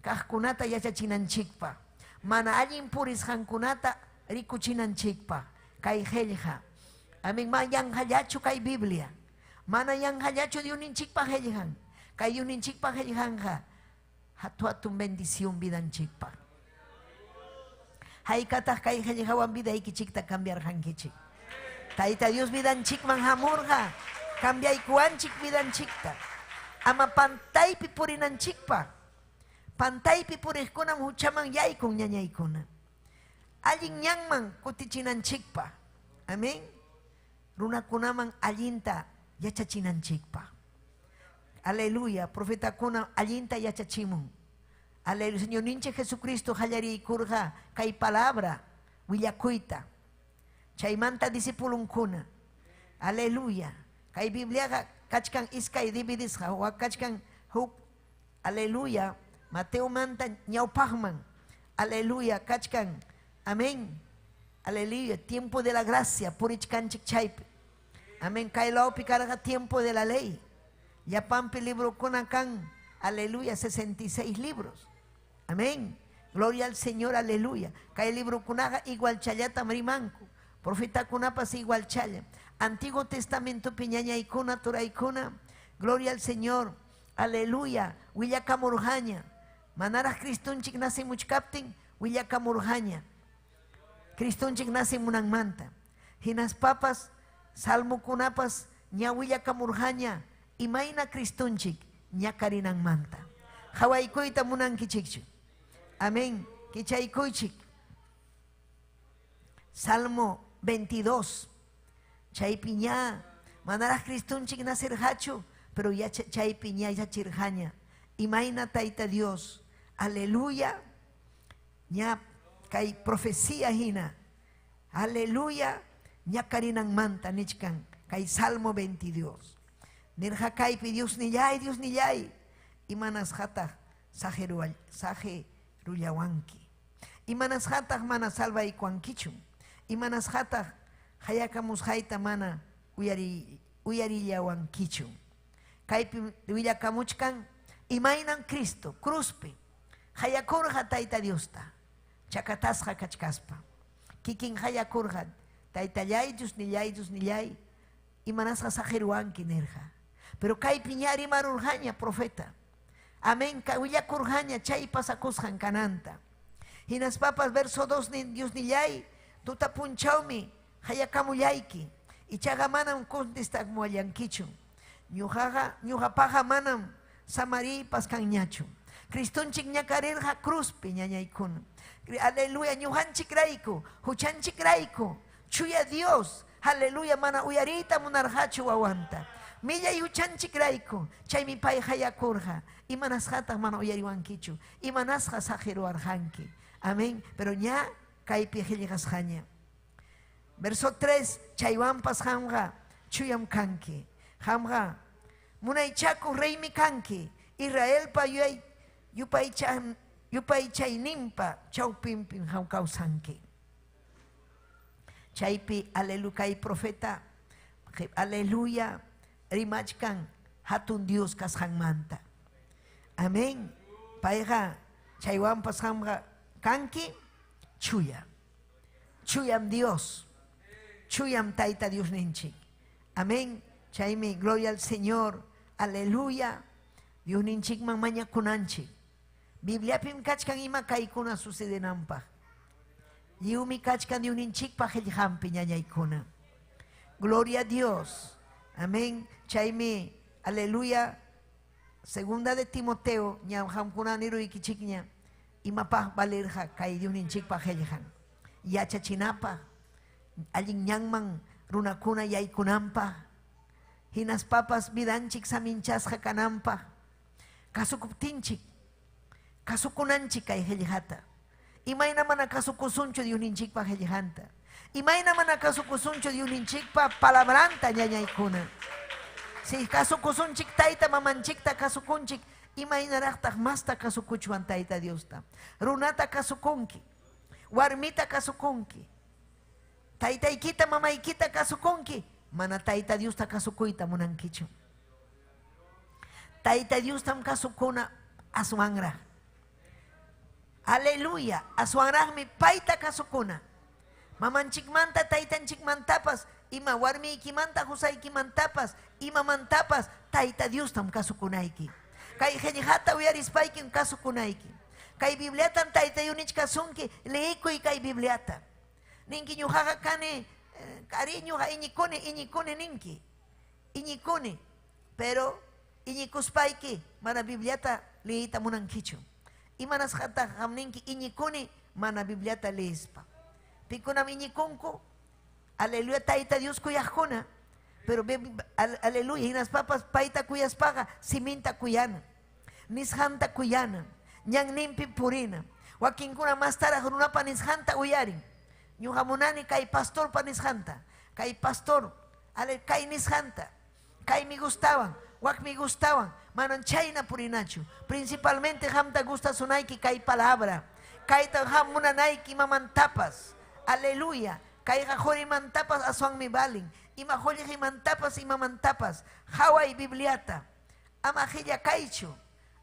kaqkunata yachachinanchikpa. Mana allin purisqankunata rikuchinanchikpa. Kay qillqa. Amén. Ma yanqallachu kay Biblia. Mana yanqallachu Diosninchikpa qillqan. Kay Diosninchikpa qillqanqa hatun bendición vidanchikpa. Haykataq kay qillqawan vidaykichikta cambiarqankichik. Tayta Dios vidanchikman hamurqa. Cambiaykuanchik vidanchikta. Ama pantaypi purinanchikpa. Pantaypi puriqkunam huchaman yaykun ñañaykuna. Allin ñanman kutichinanchikpa. Amén. Runakunaman allinta yachachinanchikpa. Aleluya. Profetakuna allinta yachachimun. Aleluya. Señor ninche Jesucristo qallariykurqa kay palabra willakuyta. Chaymanta disipulunkuna. Aleluya. Kay Bibliaqa kachkan iskay dividisqa wa kachkan huk. Aleluya. Mateo manta ñawpaqman. Aleluya. Kachkan. Amén. Aleluya. Tiempo de la gracia purichkanchik chaypi. Amén. Kay lawpi karqa tiempo de la ley. Yapampi libro kuna kan. Aleluya. 66 libros. Amén. Gloria al Señor. Aleluya. Kay libro kunaqa igual challata marimanku. Profeta kunapas igual challa. Antiguo Testamento piñañaykuna turaykuna. Gloria al Señor. Aleluya. Willakamurhaña. Manaraq Cristunchik nasimuchkaptin willakamurhaña. Cristunchik nasimunanmanta. Hinas papas salmo kunapas ña willakamurhaña. Imayna Cristunchik ñakarinanmanta. Hawaykuyta munankichikchu. Amén. Kichaykuychik. Salmo 22. Chaypi ña manaraq Cristunchik nasirqachu, pero ya chaypi ña yachirqaña. Imayna Tayta Dios. Aleluya. Ña kay profecía hina. Aleluya. Ña karinanmanta nichkan kay Salmo 22. Nirqa kaypi Dios nillay. Imanas hataq sajerullawanki. Imanas hataq mana salvaykuankichu. Imanas hataq hayakamusqayta mana uyarillawankichu. Kaypi willakamuchkan imaynan Cristo cruzpi hayakurqa Tayta Diosta chakatasqa kachkaspa. Kikin hayakurqa Taytallay Dios nillay imanasqa sajeruwanki nirqa. Pero kaypi ña rimarurqaña profeta. Amén. Willakurqaña chay pasakusqan kananta. Hinas papas verso 2 Dios nillay tuta punchawmi hayakamullayki. Ichaqa manam contestakmuallankichu. Ñuqapaqa manam samaripas kanñachu. Cristunchik ñakarirqa cruzpi ñañaykuna. Aleluya. Ñuqanchik rayku, huchanchik rayku. Chuya Dios. Aleluya. Mana uyarita munarqachu wawanta. Millay huchanchik rayku. Chaymi pay hayakurqa. Imanasqataq mana uyariwankichu. Imanasqa sajeruwarqanki. Amén. Pero ña kaypi qillqasqaña. Verso 3. Chaywanpas qamqa chuyam kanki. Qamqa munaychakuq reymi kanki. Israelpa yupaychaynimpa chawpinpin qam kawsanki. chaypi aleluya kay profeta aleluya rimachkan hatun Dios kasqanmanta. Amén. Payqa chaywanpas qamqa kanki chuya. Chuyam Dios. Chuyam Tayta Dios ninchik. Amén. Chaymi gloria al Señor. Aleluya. Dios ninchikman mañakunanchik. Bibliapim kachkan ima kaykuna sucedenanpaq. Yumi kachkan Dios ninchikpaq qillqanpi ñañaykuna. Gloria a Dios. Amén. Chaymi aleluya. Segunda de Timoteo ñawhamkuna niruykichikña imapaq valerqa kay Dios ninchikpaq qillqan. Yachachinapaq allin ñanman runakuna yaykunanpaq. Hinaspapas vidanchik saminchasqa kananpaq. Kasukuptinchik kasukunanchik kay qillqata. Imayna mana kasukusunchu Dios ninchikpaq qillqanta. Imayna mana kasukusunchu Dios ninchikpaq palabranta ñañaykuna. Si kasukusunchik tayta mamanchikta kasukunchik imaynaraqtaq masta kasukuchwan Tayta Diosta. Runata kasukunki, warmita kasukunki, taytaykita mamaykita kasukunki, mana Tayta Diosta kasukuyta munankichu. Tayta Diostam kasukuna aswanraq. Aleluya, aswanraqmi payta kasukuna. Mamanchikmanta taytanchikmantapas ima warmiykimanta husaykimantapas imamantapas Tayta Diostam kasukunayki. Kay qillqata uyarispaykim kasukunayki. Kay Bibliatan Tayta Diosnich kasunki leikuy kay Bibliata. Ninki ñuqaqa kani cariñuqa iñikuni ninki. Iñikuni. Pero iñikuspayki mana Bibliata leita munankichu. Imanasqata hamninki iñikuni mana Bibliata leispa. Pikunam iñikunku aleluya Tayta Dios kuyaqkuna. Pero aleluya hinas papas payta kuyaspaqa siminta kuyana. Nishanta kuyana. Ñan nimpi purina. Wakinkuna más taraq runapa nishanta uyarin. Ñuqamunani kay pastor pa nishanta. Kay pastor kay nishanta. Kay mi gustaban. Wak mi gustaban. Manan chayna purinachu. Principalmente hamta gusta sunayki kay palabra. Kayta ham munanayki mamantapas. Aleluya. Kayqa hurimantapas aswanmi balin. Ima hurimantapas imamantapas. Haway Bibliata. Ama qilla kaychu.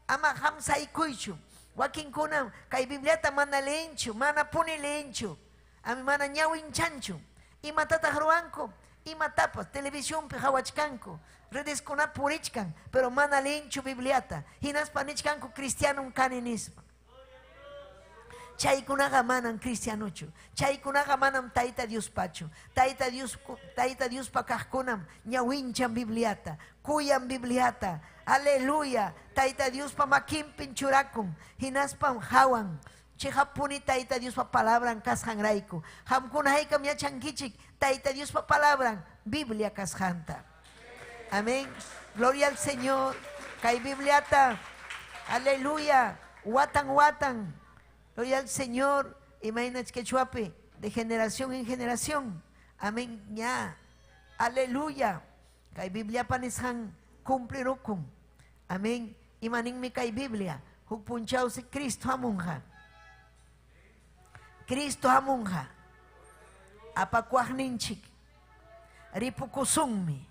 Ama hamsaykuychu. Wakinkuna kay Bibliata mana leenchu. Mana puni leenchu. Ami mana ñawinchanchu. Imatataq ruwanku. Imatapas televisiónpi hawachkanku. Redeskuna purichkan. Pero mana leenchu Bibliata. Hinaspa nichkanku cristianum kani nispa. Chaykunaqa manan cristianuchu. Chaykunaqa manam Tayta Dios pachu. Tayta Dios pa kaqkunam ñawinchan Bibliata. Kuyan Bibliata. Aleluya. Tayta Dios pa makinpin churakun. Hinaspam hawan. Chihapuni Tayta Dios pa palabran kasqanrayku. Hamkuna haykam yachankichik. Tayta Dios pa palabran Biblia kasqanta. Amén. Gloria al Señor. Kay Bibliata. Aleluya. Watan. Gloria al Señor. Imagínate que chuape de generación en generación. Amén. Ya. Aleluya. Kay Biblia panishan cumplirukun. Amén. Imanin mi kay Biblia. Hukpunchaw si Cristo hamunha. Cristo hamunha. Apakwahninchik. Ripukusungmi.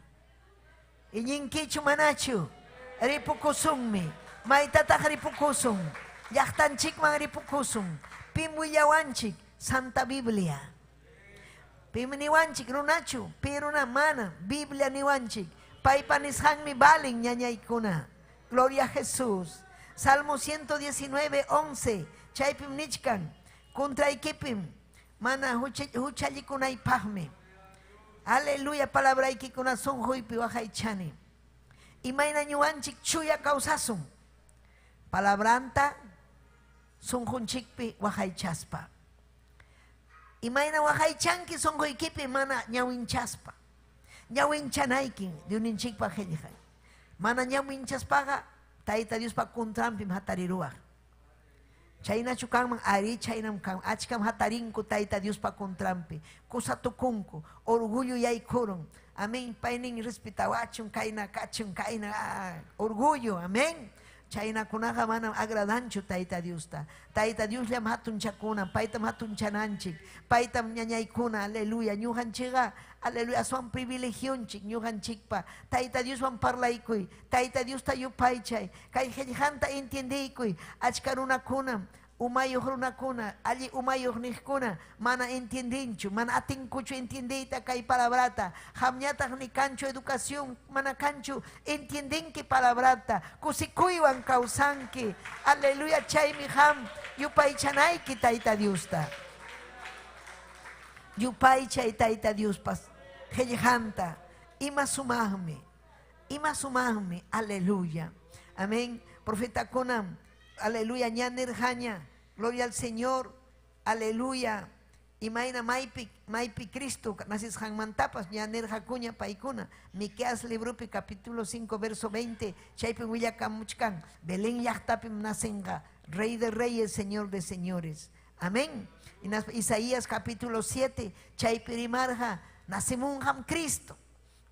Iñinkichu manachu. Ripukusungmi. Maitataq ripukusung. Yachtanchik man ripukusung. Pimwillawanchik Santa Biblia. Pimniwanchik runachu. Piruna mana Biblia niwanchik. Paypanishanmi balin ñañaykuna. Gloria a Jesús. Salmo 119, 11. Chaypim nichkan. Contraykipim. Mana huchallikunaypaqmi. Aleluya palabraykikuna sunquypi waqaychani. Imayna ñuwanchik chuya kawsasun. Palabranta sunqunchikpi waqaychaspa. Imayna waqaychanki sunquykipi mana ñawinchaspa. Ñawinchanayki Diosninchikpaq qillqay. Mana ñawinchaspaqa Tayta Diospa contranpim hatariruwaq. Chaynachu kanman ari chaynam kan achkam hatarinku Tayta Diospa contranpi. Kusatukunku orgullo yaykurun. Amén. Paynin respetawachun kayna kachun kayna orgullo. Amén. Chayna kunaqa manam agradanchu Tayta Diosta. Tayta Dios llam hatun chakuna, paytam hatun chananchik, paytam ñañaykuna, aleluya. Ñuqanchikqa, aleluya, aswan privilegionchik ñuqanchikpa. Tayta Dioswan parlaykuy, Tayta Diosta yupaychay, kay qillqanta entiendiykuy. Achka runakuna, umayuq runakuna, alli umayuq niqkuna, mana entiendinchu, mana atinkuchu entiendiyta kay palabrata. Hamñataq ni kanchu educación, mana kanchu entiendinki palabrata. Kusikuywan kawsanki, aleluya, chaymi ham yupaychanayki Tayta Diosta. Yupaychay Tayta Diospas, qillqanta, ima sumaqmi, aleluya. Amén. Profeta Conam, aleluya, ñanirjaña, gloria al Señor, aleluya. Imaina maipi Cristo, nasis hanmantapas, ñanirjacuña paikuna. Miqueas librupi capítulo 5 verso 20, chaypin willakamuchkan, Belén llaqtapim nacenga, Rey de Reyes, Señor de Señores. Amén. Isaías capítulo 7, chaypirimarja, nacimunham Cristo.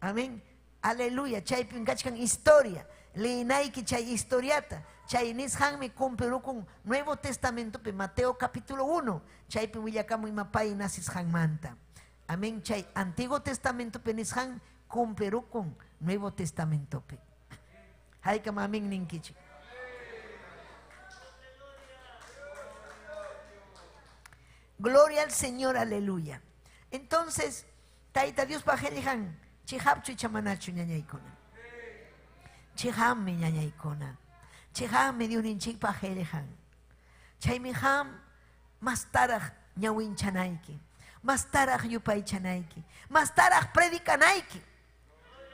Amén. Aleluya, chaypin kachkan historia. Leinaiki chay historiata. Chay nishanmi cumplió con Nuevo Testamento, Mateo capítulo 1. Chay piwillakamu imapay nasis manta. Amén. Chay Antiguo Testamento penishan cumplió con Nuevo Testamento. Haikam amén ninkichi. Gloria al Señor, aleluya. Entonces, Tayta Dios pajelihan, chihapchu y chamanachu ñañaykuna. Chiham ñañaykuna. Chiham Dios ninchik pajelihan. Chaymiham mas taraj ñawinchanayki. Mas taraj yupaychanayki. Mas taraj predicanayki.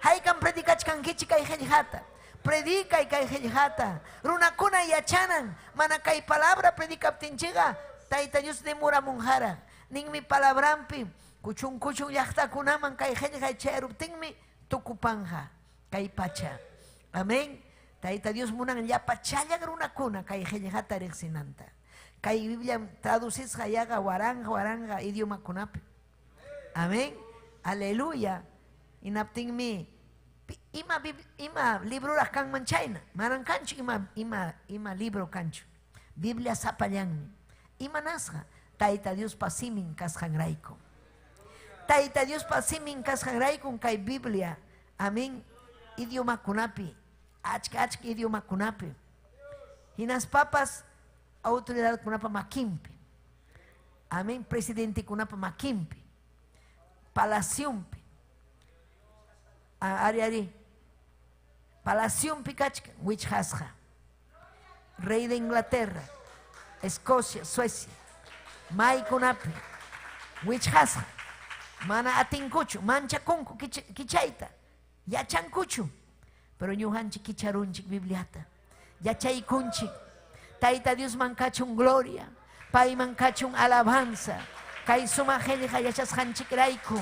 Haykam predicachkankichi kay helijata. Predica y kay helijata. Runakuna yachanan. Mana kay palabra predicaptinchiga. Tayta Dios demora monjara. Ning mi palabrampi. Kuchun llaqtakunaman kay helijay chayruptinmi tukupanja. Kay pacha. Amén. Tayta Dios munan yapachalla runakuna kay helijata rexinanta. Kay Biblia traducis hayaga waranga idioma kunapi. Amén. Aleluya. Inaptingmi ima libro kang manchayna. Maran kanchu ima libro kanchu. Biblia sapallanmi. Ima nasja. Tayta Dios pasimin kasjanraiko. Tayta Dios pasimin kasjanraiko kay Biblia. Amén. Idioma kunapi. Achka idioma kunapi. Hinas papas autoridad kunapa makimpi. Amén. Presidente kunapa makimpi. Palaciumpi. Ari. Palaciumpi kachka. Wich hasja. Rey de Inglaterra. Escocia, Suecia. Mai kunapi. Wich hasja. Mana atinkuchu. Mancha kunku kichaita. Yachankuchu. Pero ñuhanchik kicharunchik Bibliata. Yachaykunchik. Tayta Dios mankachun gloria. Pay mankachun alabanza. Kay suma helija yachashanchik raiku.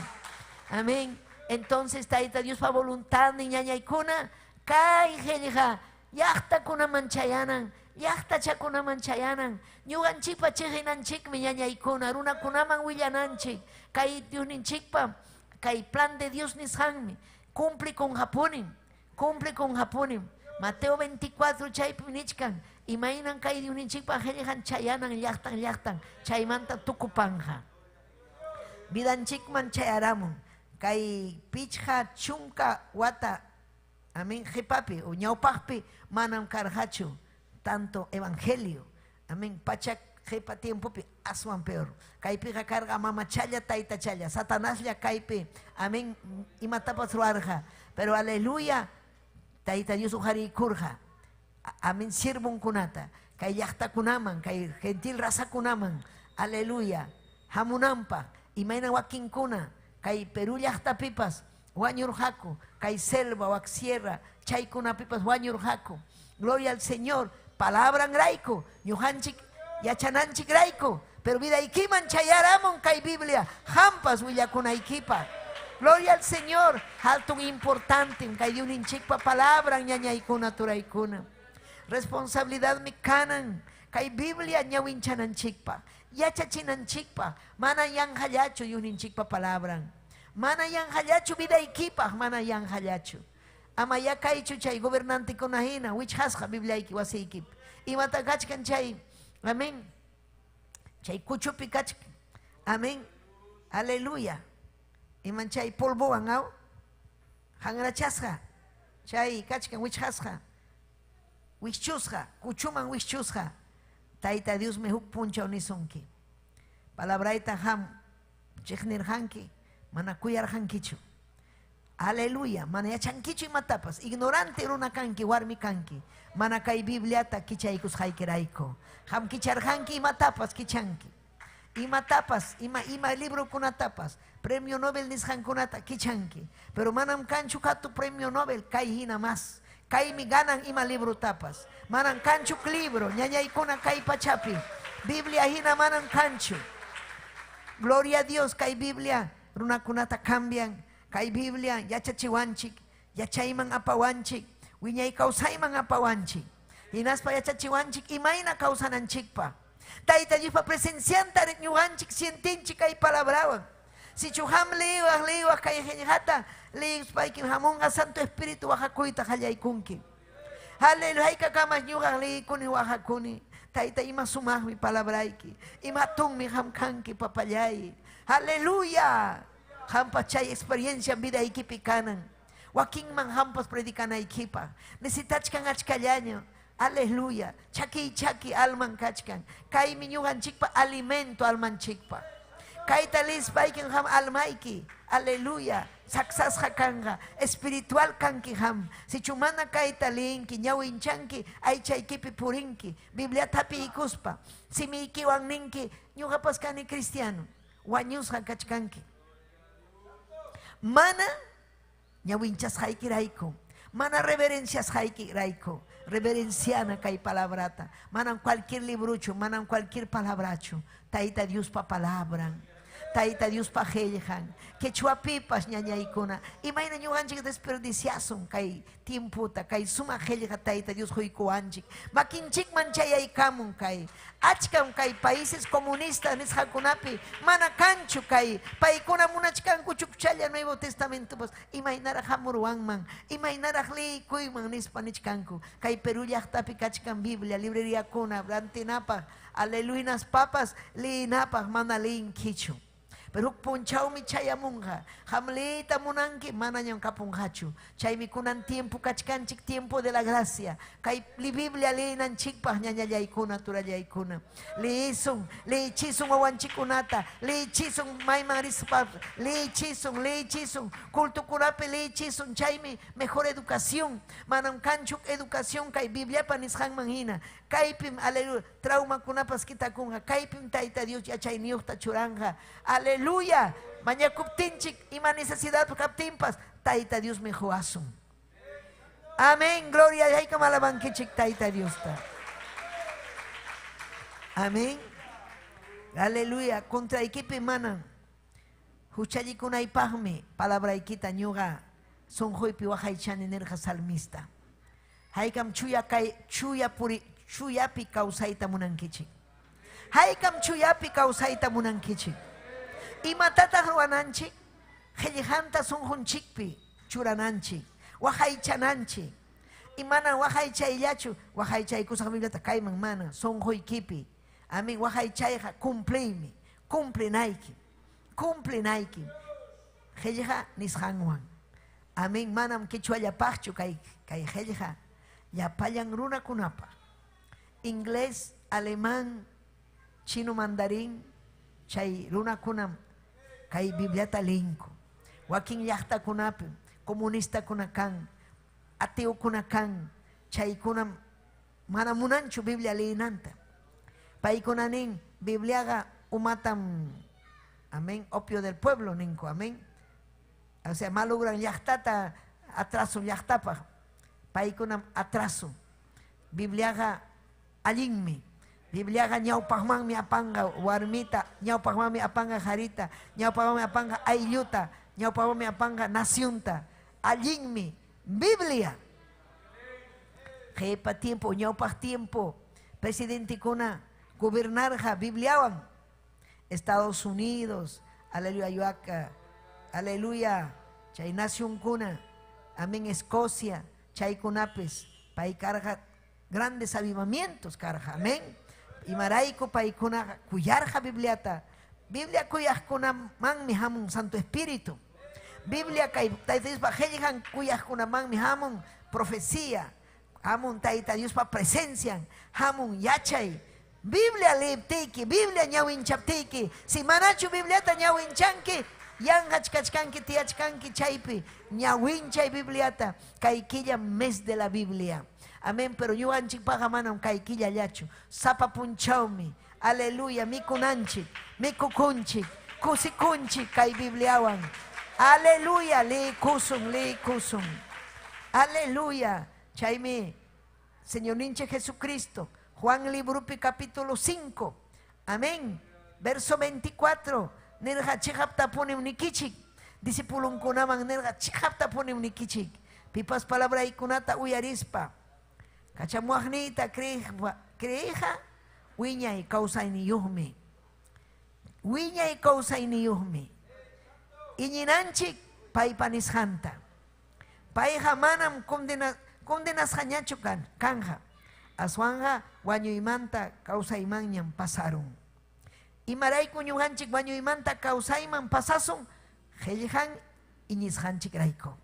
Amén. Entonces Tayta Dios pa voluntad ni ñañaykuna. Kay helija llaqtakuna manchayanan. Llaqtachakuna manchayanan. Ñuqanchikpa chiqinanchikmi ñañaykuna. Runakunaman willananchik. Kay Dios ninchikpa. Kay plan de Dios nishanmi. Cumple con Japonim. Cumple con Japonim. Mateo 24 chaypi nichkan. Imainan kay Dios ninchikpa helijan chayanan llaqtan. Chaymanta tukupanja. Vidanchikman chayaramun. Kay pichha chunka wata. Amén. Jepapi o ñaupajpi manam karhachu. Tanto evangelio. Amén. Pachak jepa tiempopi aswan peor. Kaypi carga mama challa taita challa. Satanás ya kaypi. Amén. Imatapas ruarja. Pero aleluya. Tayta Dios ujari kurja. Amén. Sirvun kunata. Kay llaqta kunaman. Kay gentil raza kunaman. Aleluya. Hamunampa. Imaina wakin kuna. Kay Perú llaqta pipas. Wañurjaku. Kay selva wak sierra. Chay kuna pipas wañurjaku. Gloria al Señor. Palabra graiko. Ñuhanchik yachananchik graiko. Pero vida ikiman chayaramon kay Biblia. Hampas willakunaykipa. Gloria al Señor. Alto importante. Kay diuninchikpa palabra ñañaykuna turaykuna. Responsabilidad mi kanan. Kay Biblia ñawinchananchikpa. Yachachinanchikpa. Mana yanhallachu yuninchikpa palabra. Mana yanhallachu vida ikipa. Mana yanhallachu. Amaya kaichu chay gobernante kunahina, which hasha Biblia iki wasiki. Imata kachkan chay, amén. Chay kuchupi kachkan, amén. Aleluya. Iman chay polvo angao, hangrachasha. Chay kachkan which hasha, which chusha, kuchuman which chusha. Taita Dios me huk puncha unisonki. Palabraita ham, chiknir hanki, manakuyar hankichu. Aleluya, mana ya chankichu matapas, ignorante runa kanki, warmi kanki, mana kai Bibliata kichaikus haikiraiko. Ham kichar hanki matapas kichanki. Ima tapas, ima libro kunatapas, premio Nobel nis hankunata kichanki. Pero manam kanchu katu premio Nobel kai hina mas. Kai mi ganan ima libro tapas. Manan kanchu libro, ñañaykuna kai pachapi. Biblia hina manan kanchu. Gloria a Dios, kai Biblia, runakunata cambian. Kai Biblia, yachachiwanchik, yachayman apawanchik, wiñay kausayman apawanchik. Hinaspa yachachiwanchik, imayna kausananchikpa. Taita Dios pa presencianta ñuganchik, sientinchik kay palabrawan. Si chuham liwah kay henjata, liwis paikin hamunga Santo Espíritu wajakuyta hallaykunki. Aleluya, hay kakamas ñugan liikuni wajakuni. Taita ima sumahmi palabraiki, ima tunmi hamkanki papayay. Aleluya. Hampas chay experiencia vida ikipi kanan. Wakin man hampas predicana ikipa. Necesitachkan achkallaño. Aleluya. Chaki alman kachkan. Kai miñugan chikpa alimento alman chikpa. Kai talis paikin ham almaiki. Aleluya. Saksas hakanga. Espiritual kanki ham. Si chumana kai talinki. Ñawinchanki. Ay chaykipi purinki. Biblia tapi ikuspa. Si mi ikiwan ninki. Ñuga paskani cristiano. Wañusha kachkanki. Mana ñawinchas haiki raiko, mana reverencias haiki raiko, reverenciana kai palabrata, manan cualquier librucho, manan cualquier palabracho, taita Dios pa palabran, taita Dios pa heljan, que chuapipas ñañaikuna, imagina ñuganchik desperdiciasun kai tiemputa, kai suma helja taita Dios huikuanchik, makinchik manchayaikamun kai, achkan kai países comunistas nishakunapi, mana kanchu kai, paikuna munachkan kuchukchalla Nuevo Testamento, pues imaginara hamuruanman, imaginara liikuyman nispanichkanku, kai Perú llaqtapi kachkan Biblia, librería kuna, brantinapa, aleluinas papas, liinapas, mana liin kichu. Pero punchau mi chayamunga, hamlita munanki mana ñan kapungachu. Chay mi kunan tiempo kachkanchik tiempo de la gracia. Kay li Biblia liinan chikpah ñañallaykuna turallaykuna. Liisun, liichisun awanchikunata, liichisun maymarispa, liichisun, kultukunapi liichisun, chaymi mejor educación. Manam kanchuk educación kay Biblia panishan manhina. Kaypim, aleluya, trauma kunapas kitakunga, kaypim taita Dios yachay niuhta churanja. Aleluya, mañakuptinchik, ima necesidad kaptimpas, taita Dios mejoasun. Amén, gloria a Dios, malabankichik taita Dios ta. Amén. Aleluya, contra equipe manan. Huchayi kunaipahme, palabra ikita ñuga, son hoipi wahaychan enerja salmista. Haikam chuyapi kausaita munankichik. Haikam chuyapi kausaita munankichik. Imatata ruananchik, hellihanta sunjunchikpi churananchik, wahaychananchik. Imana wahaychayllachu, wahaychay kusaq biblata kayman mana, sonjoykipi. Amén, wahaychayja cumplimi, cumplenaiki. Hellija nishanwan. Amén, manam kichwallapaqchu kay hellija. Yapayan runa kunapa. Inglés, alemán, chino mandarín, chay runa kunam, kay bibliata linko. Wakin llaqta kunapi, comunista kunakan, ateo kunakan, chay kunam, mana munanchu Biblia liinanta. Paikunanin, Bibliaga umatam, amén, opio del pueblo ninko, amén. O sea, malugran llaqtata, atraso llaqtapa. Paikunam atraso. Bibliaga allinmi. Bibliaga ñawpaqmanmi apanga warmita, ñawpaqmanmi apanga jarita, ñawpaqmanmi apanga aylluta, ñawpaqmanmi apanga nacionta. Allinmi. Biblia. Jepa tiempo, ñawpaq tiempo. Presidente kuna gobernarja Bibliawan. Estados Unidos, aleluya, yuaca, aleluya, chay nación kuna. Amén, Escocia, chaykunapis, pay karja grandes avivamientos karja, amén. Y maraico paykuna kuyarja Bibliata, Biblia kuyajkunamanmi hamun Santo Espíritu, Biblia kay Tayta Dios pa hellijan kuyajkunamanmi hamun profecía, hamun Tayta Dios pa presencia, hamun yachay, Biblia leiptiki, Biblia ñawinchaptiki, si manachu Bibliata ñawinchanki, yang hachkachkanki tiachkanki chaypi, ñawinchay Bibliata, kaikilla mes de la Biblia. Amén, pero yo anchik pagamanam kaikilla yachu, sapa punchawmi, aleluya, mikunanchik, mikukunchik, kusikunchik kay Bibliawan. Aleluya, li kusum. Aleluya, chaymi, Señor ninche Jesucristo. Juan Librupi capítulo 5, amén, verso 24, nerja chihapta pone unikichik, disipulun kunaman nerja chihapta pone unikichik, pipas palabra ikunata uyarispa, kachamuagnita creja, wiñay kausaini yuhmi, iñinanchik paipanishanta, paiha manam condenas hañachu kanja, aswanja wañuymanta kawsaymanñam pasaron. Imarayku ñuqanchik wañuymanta kawsayman pasasun qillqan iñisqanchik rayku.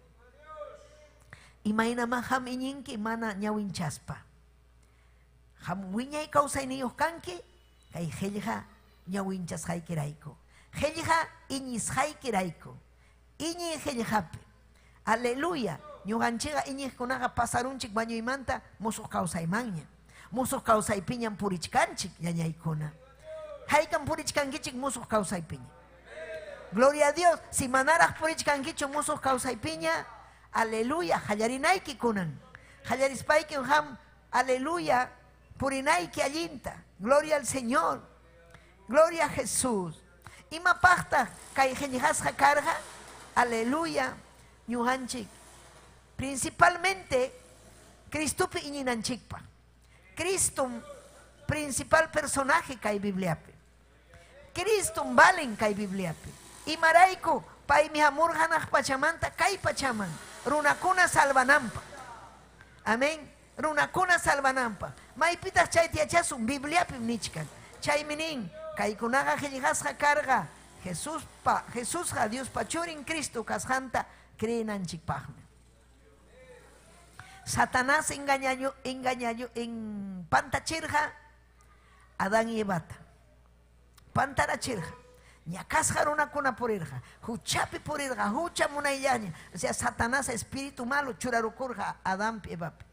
Imaynama ham iñinki mana ñawinchaspa. Ham wiñay kawsayniyuq kanki kay qillqa ñawinchasqayki rayku. Qillqa iñisqayki rayku. Iñi qillqapi. Aleluya. Ñuqanchikqa iñiqkunaqa pasarunchik wañuymanta musuq kawsaymanña. Musuq kawsaypiñam purichkanchik ñañaykuna. Haykan purichkankichik musuq kawsaypiña. Gloria a Dios. Si manaraq purichkankichu musuq kawsaypiña, aleluya, hallarinayki kunan. Hallarispayki ham, aleluya, purinayki allinta. Gloria al Señor. Gloria a Jesús. Imapaqtaq kay qillqasqa karqa, aleluya, ñuqanchik principalmente Cristo iñinanchikpa. Cristo principal personaje kay Bibliapi. Cristo valen kay Bibliapi. Imarayku paymi hamurhanaq pachamanta kay pachaman runakuna salvanampa. Amén. Runakuna salvanampa. Maypitas chaytiachasun Bibliapi nichkan. Chayminin kaykunaqa qillqasqa karqa Jesusqa Dios pachurin Cristo kasqanta creenanchikpaqmi. Satanás pantachirqa Adán y Evata. Pantarachirqa. Ñakasqa runakuna purirqa. Huchapi purirqa. Hucha munayllaña. O sea, Satanás espíritu malo churarukurqa Adán y Evapi.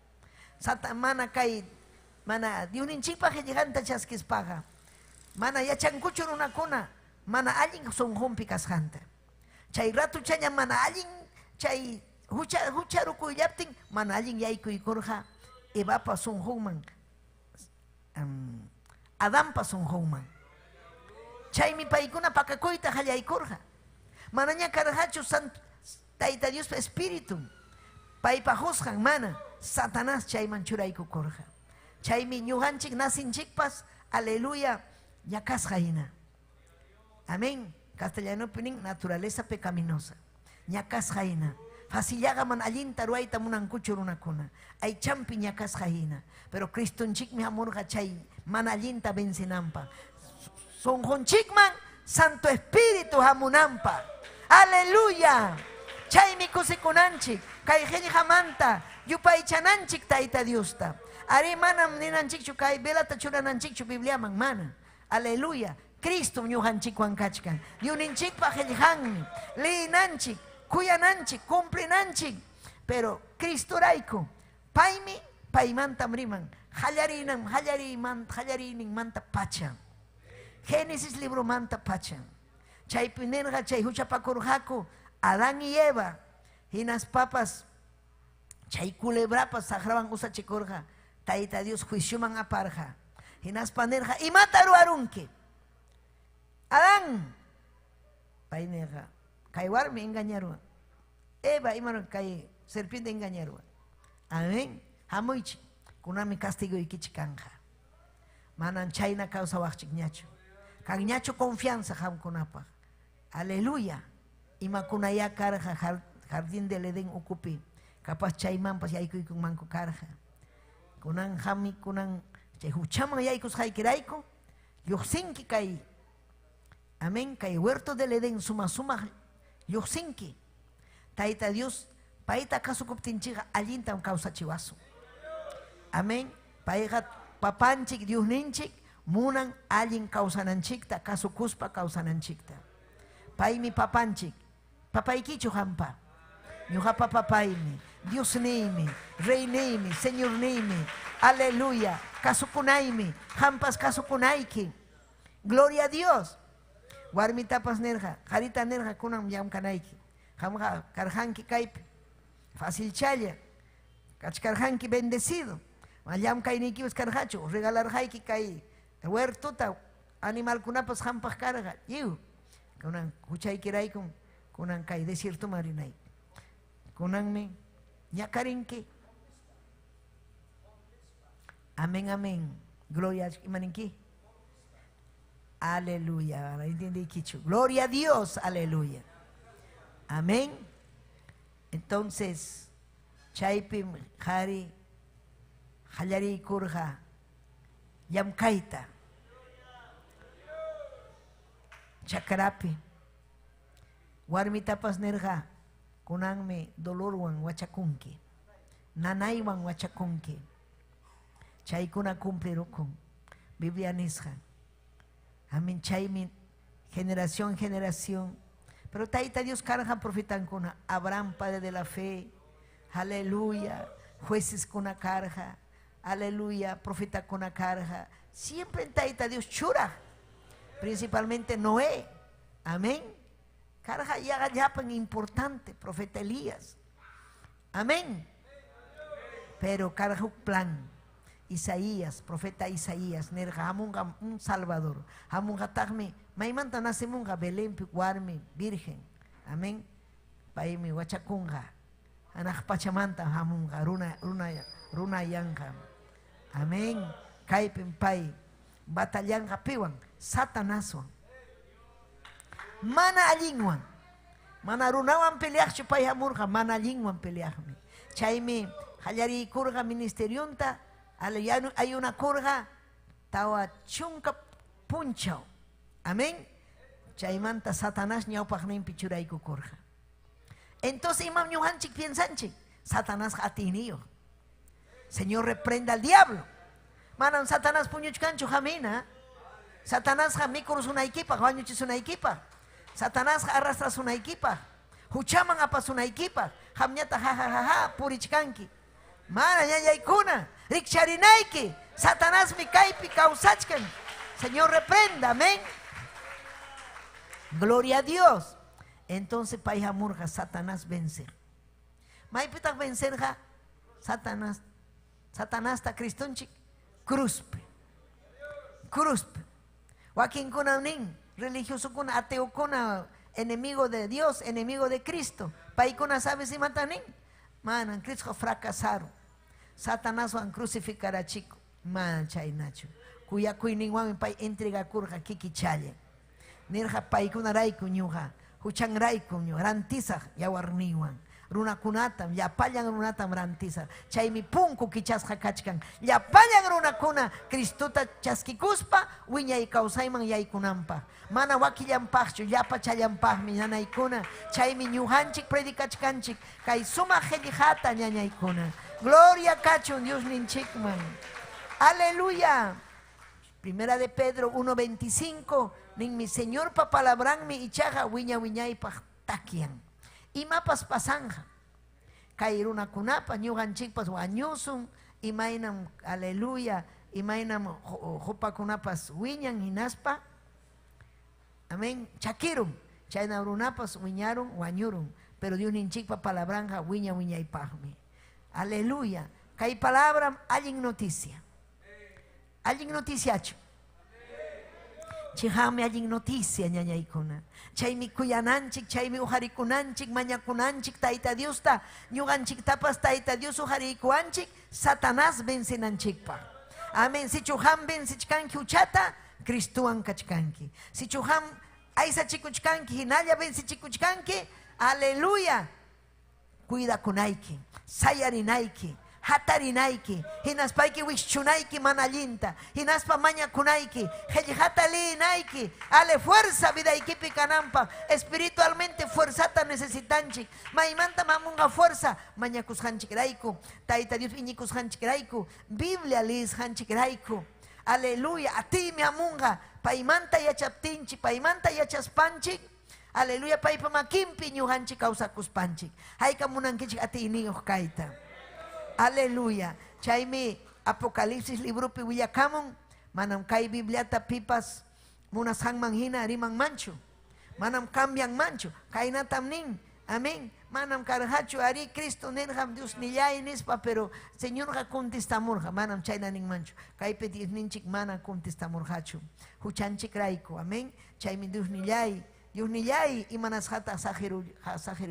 Mana kay, mana Diosninchikpaq qillqanta chaskispaqa. Mana yachankuchu runakuna. Mana allin sunqunpi kasqanta. Chay ratu chaña mana allin chay hucharukuyllaptin mana allin yaykuykurqa Evapa sunqunman, Adánpa sunqunman. Chaymi paykuna pakakuyta qallaykurqa. Manaña karqachu Tayta Dios espíritu paypa husqan mana Satanás chayman churaykukurqa. Chaymi ñuqanchik nasinchikpas, aleluya, ñakasqa hina. Amén. Castellano pinin naturaleza pecaminosa. Ñakasqa hina. Fasillaqa man allinta ruayta munankuchu runakuna. Aychampi ñakasqa hina. Pero Cristonchikmi hamurqa chay man allinta vencinampa. Sunqunchikman Santo Espíritu hamunampa. Aleluya. Chaymi kusikunanchik. Kay qillqamanta yupaychananchik Tayta Diosta. Ari manam ninanchikchu kay velata churananchikchu Bibliaman mana. Aleluya. Cristo ñuqanchikwan kachkan. Diosninchikpaq qillqanmi. Leyinanchik, kuyananchik, cumplinanchik. Pero Cristorayku, paymi paymantam riman. Hallarining manta pacha. Génesis libro manta pacha. Chaypi nerqa chay huchapakurqaku Adán y Eva. Hinas papas chay culebrapas saqrawan usachikurqa. Tayta Dios juicioman aparqa. Hinas panerqa imata ruarunki. Adán, painega, kay warmi engañarua. Eva, imano kay serpiente engañarua. Amén. Hamuichi, kunami castigo ikichikanja. Manan chayna causa wachik ñacho. Kan ñacho confianza ham kunapa. Aleluya. Ima kunaya karja jardín del Edén ocupi. Capaz chaymampas yaykuyku manku karja. Kunan hami kunan chay huchaman yaykus haykirayku lluqsinki kay. Amén. Kay huerto del Edén suma lluqsinki. Tayta Dios payta kasukuptinchiqa allintam kawsachiwasun. Amén. Payqa papanchik Dios ninchik munan allin kawsananchikta kasukuspa kawsananchikta. Paymi papanchik. Papaykichu hampa. Ñuqapa papaymi. Dios nimi, Rey nimi, Señor nimi. Aleluya. Kasukunaymi. Hampas kasukunayki. Gloria a Dios. Warmitapas nerja, jarita nerja kunan llamkanayki. Hamqa karjanki kaypi. Fácil challa. Kachkarjanki bendecido. Llamkaynikipas karjachu. Regalarjayki kay huertuta animalkunapas hampaq karja. Yiu. Kunan huchaykiraykun kunan kay desierto marinay. Kunanmi ñakarinki. Amén, amén. Gloria imaninki. Aleluya. Gloria a Dios. Aleluya. Amén. Entonces, chaypim hari hallari kurja yamkaita chakrapi warmitapas nerja kunanmi dolorwan wachakunki nanaywan wachakunki chaykuna cumplirukun Biblia nisqa. Amén. Chaymi generación pero Tayta Dios karja profetankuna Abraham padre de la fe. Aleluya. Jueces kuna karja. Aleluya. Profeta kuna karja. Siempre en Tayta Dios chura. Principalmente Noé. Amén. Karja yaga yapan importante. Profeta Elías. Amén. Pero karja plan. Isaías, profeta Isaías, nerja hamunga un salvador. Hamunga tagme, maimanta nasemunga Belén picuarme virgen. Amén. Paimi wachakunga. Anak pachamanta hamunga runa yanga. Amén. Kaipin pai batallanga piwan satanaswan. Mana alingwan. Mana runawan peleach pai hamurga mana alingwan peleachmi. Chaimi hallari kurga ministeriunta. Hay una kurga tawa chunka punchao. Amén. Chaymanta Satanás ñawpaqnin pichurayku kurga. Entonces imam ñuhanchik piensanchik Satanás atiniyo. Señor reprenda al diablo. Manan Satanás puñuchkanchu jamina. Satanás mikurus una equipa, bañuchis una equipa. Satanás arrastras una equipa. Huchaman apas una equipa. Hamñata jajajaja purichkanki. Mana ñañaykuna, rikcharinayki, Satanás mi kaypi kawsachkan. Señor reprenda, amén. Gloria a Dios. Entonces paija murja, Satanás vencer. Maypitak vencerja, Satanás. Satanás ta Cristonchik, cruzpe. Joaquín kuna nin, religioso kuna, ateo kuna, enemigo de Dios, enemigo de Cristo. Paikuna sabe si matanin. Manan, Cristo fracasaron. Satanás van crucificar a chico. Man chay nacho. Kuya kuiningwan pay entrega kurja kiki challe. Nirja pay kunarayku ñuja. Huchangrayku ñuja. Rantisa yawarniwan. Runakunatam, yapallan runatam rantisa. Chaymi punku kichasqa kachkan. Yapallan runakuna Cristota chaskikuspa wiñay kawsayman yaykunanpaq. Mana wakillampaqchu, yapa challampaqmi ñanaykuna. Chaymi ñujanchik predikachkanchik. Kay suma qhillijata ñañaykuna. Gloria kachun Dios ninchikman. Aleluya. Primera de Pedro 1:25. Nin mi Señor papalabranmi ichaja wiñaypaq takian. Imapas pasanja. Kay runakunapa ñuqanchikpas wañusun. Imaynam, aleluya. Imaynam hupakunapas wiñan hinaspa. Amén. Chakirum. Chayna runapas wiñaron, wañurun. Pero Dios ninchikpa palabranja wiñaypaqmi. Aleluya. Kay palabra allin noticia. Allin noticiacho. Chihame allin noticia ñañaykuna. Chaymi kuyananchik, chaymi ujarikunanchik, mañakunanchik, Tayta Dios ta, ñuganchik tapas Tayta Dios ujarikuanchik, Satanás vencenanchikpa. Amén. Si chuham vencichkanki uchata, Cristuan kachkanki. Si chuham aisa chikuchkanki, hinalla vencichikuchkanki, aleluya. cuida kunaiki, sayarinaiki, hatarinaiki, hinaspaiki wixchunaiki manallinta, hinaspa maña kunaiki, naiki, ale fuerza vida ikipi kanampa, espiritualmente fuerzata necesitanchik, maimanta mamunga fuerza, maña kushanchik raiku, taita Dios iñikus hanchik raiku, Biblia lis hanchik raiku, aleluya, a ti mi amunga, paimanta yachaptinchi, paimanta yachaspanchik, aleluya, paipa makimpi ñuhanchik kawsakuspanchik, hayka munankichik ati iniyoh kaita. Aleluya. Chaymi Apocalipsis librupi willakamun manam kay Bibliata pipas munas hangman hina rimang manchu. Manam cambian manchu. Kainatam nin. Amén. Manam karhachu ari Cristo nenham Dios nillay nispa pero Señor ha contestamurja. Manam chayna nin manchu. Kay petis ninchik mana contestamurjachu. Huchanchik raiku. Amén. Chaymi Dios nillay. Dios nillay y manas hata sajeru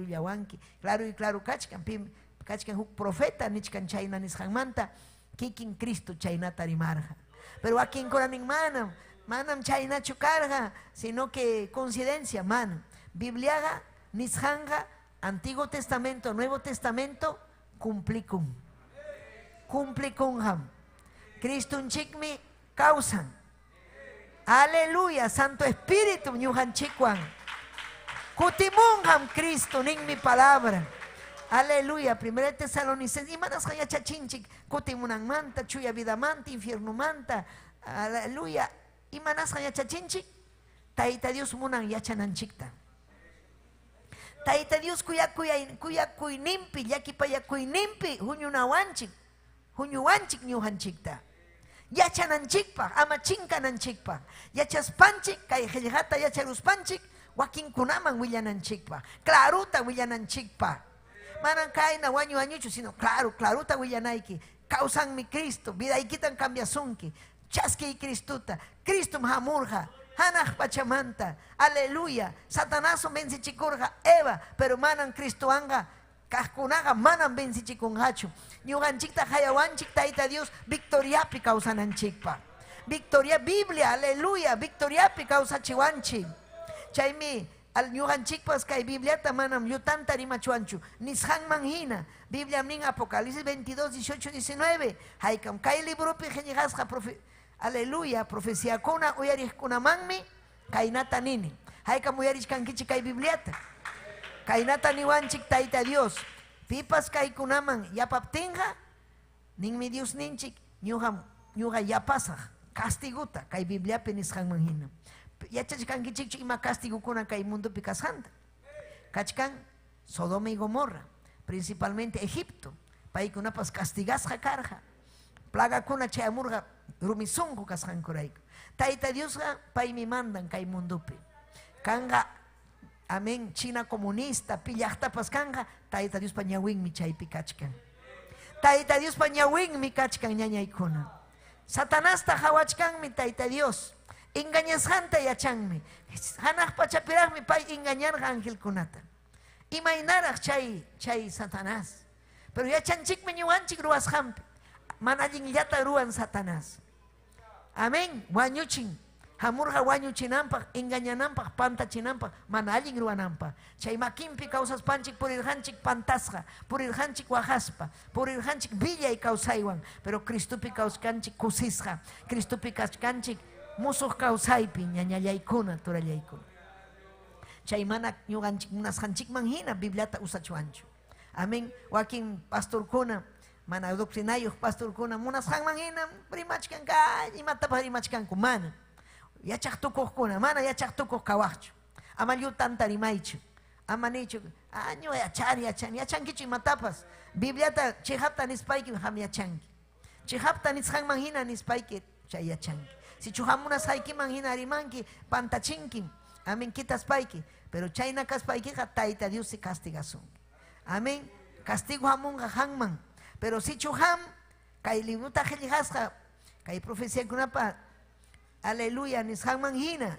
yawanki. Claro y claro kachkan pim. Kachkan huk profeta nichkan chayna nishangmanta kikin Cristo chaynata rimarja. Pero aquí en Coranin manam chayna chukarja, sino que coincidencia manam. Bibliaga nishanga Antiguo Testamento, Nuevo Testamento cumplicum. Cumplicunham. Cristo chikmi causan. Aleluya, Santo Espíritu ñuhan chikwan. Kutimunham Cristo nin mi palabra. Aleluya, 1 Tesalonicenses, y manas haya chachinchik, kutimunan manta, chuya vida manta, infierno manta, aleluya, y manas haya chachinchik, taita Dios munan yachananchikta. Taita Dios kuya nimpi, yaki paya nimpi, hunyunawanchik, hunyuwanchik nyuhanchikta. Yachananchikpa, ama chinkananchikpa, yachaspanchik, kay helijata yacharuspanchik, wakin kunaman willananchikpa, claruta willananchikpa. Manan kaina wañu añuchu, sino claruta willanaiki, causan mi Cristo, vida ikitan cambiasunki, chaski Cristuta, Cristo hamurja, hanaj pachamanta, aleluya, Satanaso bensichikurja, Eva, pero manan Cristo anga, kaskunaga manan bensichikunhachu, ñuganchikta hayawanchik taita Dios, victoriapi causananchikpa, victoria Biblia, aleluya, victoriapi causachiwanchik, chaymi, al ñuganchikpas kay Bibliata manam yutanta rimachuanchu nishan manhina Biblia nin Apocalipsis 22, 18, 19 haykam kay librupi geñijasqa aleluya profecía kuna uyarihkuna manmi kaynata nini haykam uyarishkankichik kay Bibliata kaynata niwanchik tayta Dios pipas kaykunaman yapaptinqa ninmi Dios ninchik ñuqa yapasaq castiguta kay Bibliapi nishan manhina yachachkankichik ima castigo kuna kay mundo pikasanta. Kachkan Sodoma y Gomorra, principalmente Egipto, paikunapas castigasqa karja. Plaga kuna chayamurga rumisunku kasqan kurayku. Taita Diosqa paymi mandan kay mundopi. Kanga amén China comunista pillaqtapas kanga Taita Dios pañawinmi chaypi kachkan. Taita Dios pañawinmi kachkan ñañaykuna. Satanasta hawachkanmi Taita Dios. Engañashanta yachanmi. Hanaq pachapiraqmi pay engañarqa angelkunata. Imaynaraq chay Satanás. Pero yachanchikmi ñuqanchik ruwasqanpi. Mana allinllata ruwan Satanás. Amén. Wañuchin. Hamurqa wañuchinanpaq, engañananpaq, pantachinanpaq, mana allin ruwananpaq. Chay makinpi kawsaspanchik purirqanchik pantasqa, purirqanchik waqaspa, purirqanchik villay kawsaywan. Pero Cristupi kawskanchik kusisqa. Cristupi kawskanchik musuq kawsaypi ñañallaykuna turallaykuna. Chaymana ñuqanchik munasqanchikman hina Bibliata usachuanchu. Amén. Wakin pastorkuna mana doctrinayuq pastorkuna munasqanman hina rimachkanka imatapas rimachkanku mana. Yachaq tukuqkuna mana yachaq tukuq kawaqchu. Ama llutanta rimaychu. Ama nichu ñuqa yachankichu imatapas. Bibliata chihapta nispayki ham yachanki. Chihapta nisqanman hina nispayki chay yachanki. Si chuhamunas haykiman hina rimanki, pantachinki, amén, quitas paiki, pero chayna kaspaiki taita Dios si castigasunki. Amén, castigo hamunga hangman, pero si chuham, kay libuta helijasqa, kay profecía kunapa, aleluya, nis hangman hina,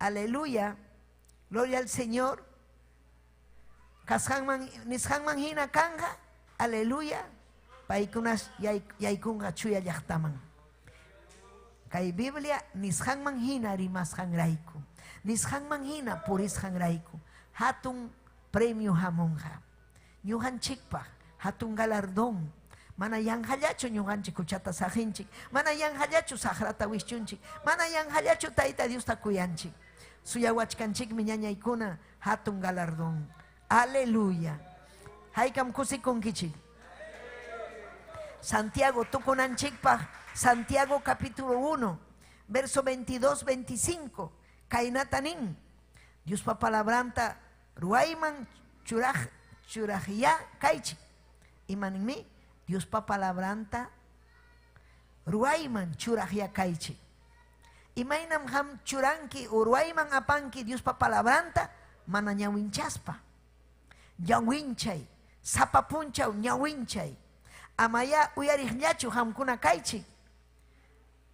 aleluya, gloria al Señor, nis hangman hina kanga, aleluya, paikunas yaykunga chuya llaqtaman. Kay Biblia nisqanman hina rimasqan rayku. Nisqanman hina purisqan rayku. Hatun premio hamunqa. ñuqanchikpaq hatun galardón. Mana yanqallachu ñuqanchik kuchata sajinchik, mana yanqallachu saqrata wischunchik, mana yanqallachu Tayta Diosta kuyanchik. Suyawachkanchikmi ñañaykuna hatun galardón. Aleluya. Haykam kusikunkichik. Santiago tukunanchikpaq, Santiago capítulo 1, verso 22-25. Kainatanin. Dios pa palabranta ruayman churajya kaichik. Imanimi Dios pa palabranta ruayman churajya kaichik. Imainam ham churanki uruayman apanki Dios pa palabranta mana ñawinchaspa. Ñawinchay, sapapunchaw ñawinchay. Amaya uyariqllachu hamkuna kaichik.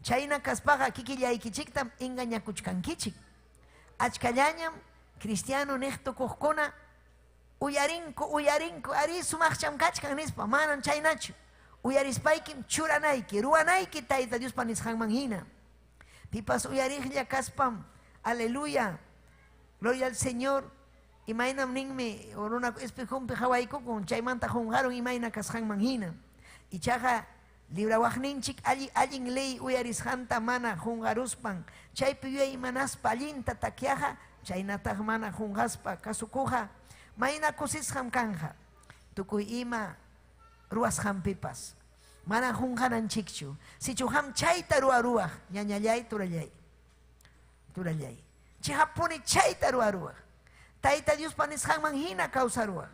Chayna kaspaqa kikillaykichiktam engañakuchkankichik. Achkallañam cristiano niqtukuqkuna uyarinku ari sumaqcham kachkan nispa manan chaynachu. Uyarispaykim churanayki, ruwanayki Tayta Diospa nisqanman hina. Pipas uyariqlla kaspam, aleluya, gloria al Señor. Imaynam ninmi uruna espejumpi hawaykukun chaymanta hunqarun imayna kasqanman hina. Ichaqa librawaqninchik allin ley uyarisqanta mana hunqaruspan chaypi yuyay manaspa allinta takyaqa chaynataq mana hunqaspa kasukuqa mayna kusisqam kanja. Tukuy ima ruwasqanpipas mana hunqananchikchu. Sichuqam chayta ruwaq ñañallay turallay. Chihapuni chayta ruwaq. Tayta Dios panisqanman hina kawsaruwaq.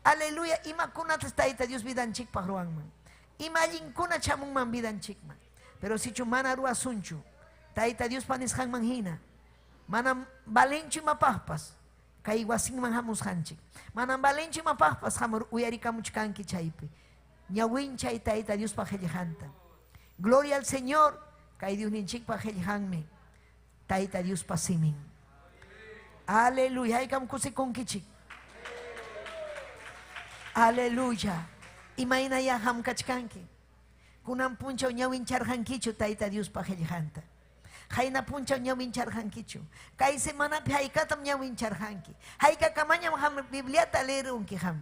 Aleluya, imakunatas Tayta Dios vidanchikpaq ruwanman. Ima allinkuna chamunman vidanchikman. Pero sichu mana ruwasunchu, Tayta Dios panisqanman hina. Manam valenchu imapaqpas kay wasinman hamusqanchik. Manam valenchu imapaqpas hamur uyarikamuchkanki chaypi. Ñawinchay Tayta Dios pa qillqanta. Gloria al Señor, kay Dios ninchikpa qillqanmi. Tayta Dios pa simin. Aleluya, haykam kusikunkichik. Aleluya. Imaynaya hamkachkanki. Kunan punchaw ñawincharqankichu Tayta Dios pa qillqanta. Hayna punchaw ñawincharqankichu. Kay semanapi haykatam ñawincharqanki. Hayka kamañam ham Bibliata leerunki ham.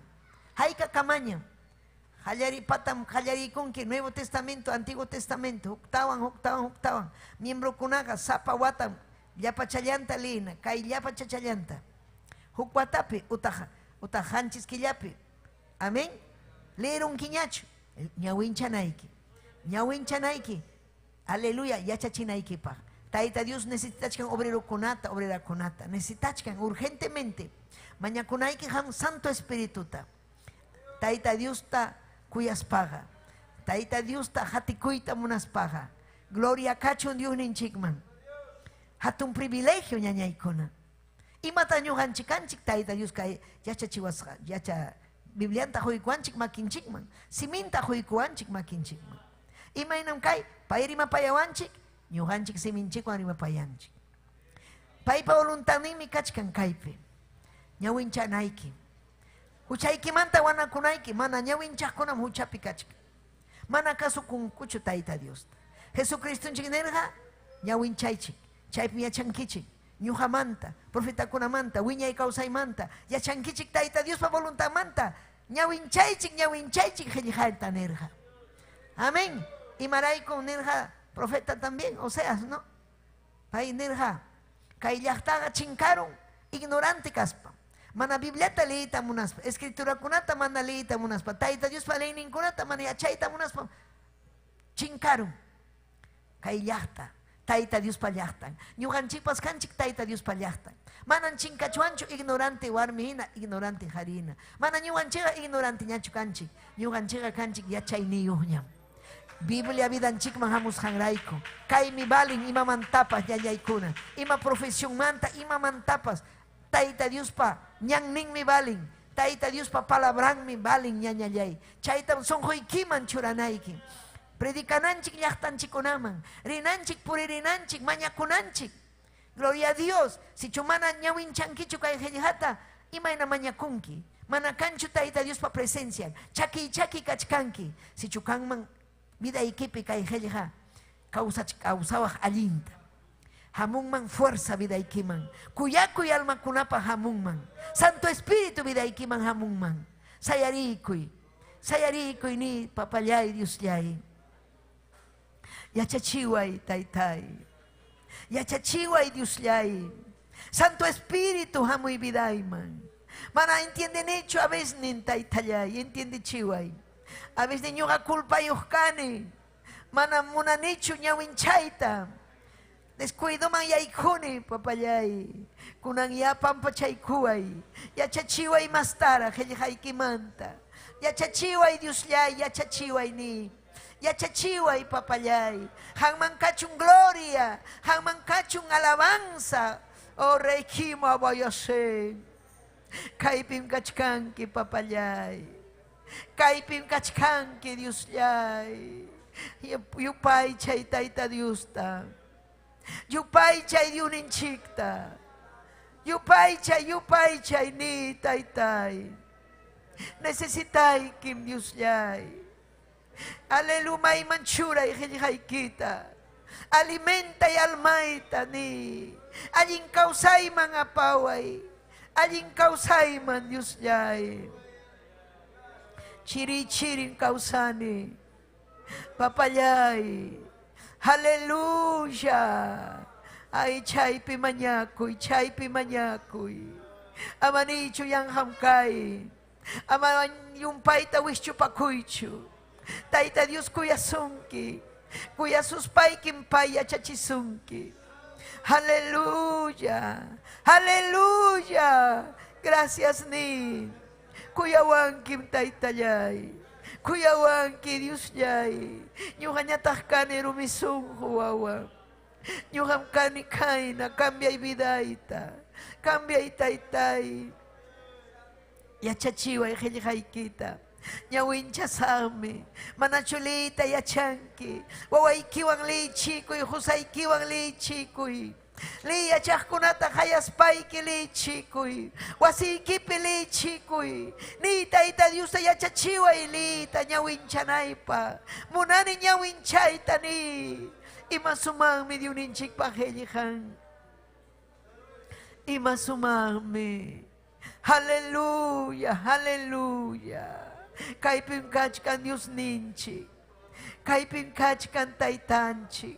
Hayka kamañam. Hallarikunki Nuevo Testamento, Antiguo Testamento, huktawan. Miembro kunaga sapa watam llapachallanta leena, kay llapachachallanta. Hukwatapi utajanchis killapi. Amén. Leerunki ñachu. Ñawinchanayki. Aleluya, yachachinaykipaq. Tayta Dios necesitachkan obrera kunata. Necesitachkan urgentemente. Mañakunayki ham Santo Espirituta. Tayta Dios ta kuyaspaga. Tayta Dios ta hatikuyta munaspaga. Gloria kachun Dios ninchikman. Hatun privilegio ñañaykuna. Imata ñuqanchikanchik Tayta Dios kay yachachiwasqa. Biblianta huykuanchik makinchikman. Siminta huykuanchik makinchikman. Imaynam kay payrimapayawanchik ñuqanchik siminchikwan rimapayanchik. Paypa voluntadninmi kachkan kaypi. Ñawinchanayki. Huchaykimanta wanakunayki mana ñawinchaqkunam huchapi kachkan. Mana kasukunkuchu Tayta Dios. Jesucristunchik nerqa ñawinchaychik. Chaypi yachankichik. Ñuqamanta, profetakunamanta, wiñay kawsaymanta, yachankichik Tayta Dios pa voluntadmanta. Ñawinchaychik qillqayta nerqa. Amén. Y marayku nerqa profeta también, Oseas, ¿no? Pay nerqa kay llaqtaqa chinkarun ignorante kaspa. Mana Bibliata leita munaspa, escritura kunata mana leita munaspa, Tayta Dios pa leyninkunata mana yachayta munaspa. Chinkarun kay llaqta. Tayta Dios pa llaqtan. Ñuqanchikpas kanchik Tayta Dios pa llaqtan. Manan chinkachuanchu ignorante warmi hina, ignorante harina. Mana ñuqanchiqa ignorante ñachu kanchik. Ñuqanchiqa kanchik yachayniyuqñam. Biblia vidanchikman hamusqanrayku. Kaymi balin imamantapas ñañaykuna. Ima profesión manta imamantapas. Tayta Dios pa ñanninmi balin. Tayta Dios pa palabranmi balin ñañallay. Chaytam sonquykiman churanayki. Predicananchik llaqtanchikunaman. Rinanchik puririnanchik mañakunanchik. Gloria a Dios. Si chumana ñawinchankichu kay qillqata, imayna mañakunki. Mana kanchu Tayta Dios pa presencia. Chaki kachkanki. Si chukanman vidaykipi kay qillqa kawsawaq allinta. Hamunman fuerza vidaykiman. Kuyakuy almakunapa hamunman. Santo Espíritu vidaykiman hamunman. sayarikuy ni papayay Dios yay. Yachachiway taytay. Yachachiway Dios yay. Santo Espíritu hamoy vidayman. Mana entiende hecho a veces nin taytayay, entiende chiway. A veces niño ga culpa yohkane. Mana muna nicho ñawin chayta. Descuido man yaikune papayay. Kunang yapam pachaykuay. Yachachiway mastara manta. Yachachiway Dios yay, yachachiway ni. Yachachiway papayay. Hangman kachung gloria, hangman kachung alabanza. Oh Rey Kimo aboyose. Kaipim kachkanki papayay. Kaipim kachkanki Dios yay. Yupay chay tayta Dios ta. Yupay chay diunin chikta. Yupay chay ni taytay. Necesitay kim Dios yay. Alelumay manchura y kita. Alimenta y almaita ni. Alin kausay mga paway. Alin kausay man Dios yay. Chiri-chiring kausani. Papayay. Hallelujah. Ay chay pimanyakoy. Amanicho yang hamkay. Ama yung paita wischu pakuychu. Taita Dios kuya sunki. Kuya suspay kimpay achachisunki. Hallelujah. Gracias ni. Kuya wangkim taitayay. Kuya wangki Dios yay. Nyuhanya tahkani rumisunghu wawa. Nyuham kani kaina. Cambia vidaita. Cambia itaytay. Yachachiwa kita. Nyawincha sami. Manachulita yachanki. Wawaikiwang lichikoy. Husaikiwang lichikoy. Liya chahkunata hayaspayki lichikoy. Wasikipi lichikoy. Ni tayta Dios yachachiwa ilita nyawinchanaypa. Munani nyawinchayta ni. Imasumami diuninchik pahelihan. Imasumami. Hallelujah. Kaipim kachkan Dios ninchi. Kaipim kachkan taytanchi.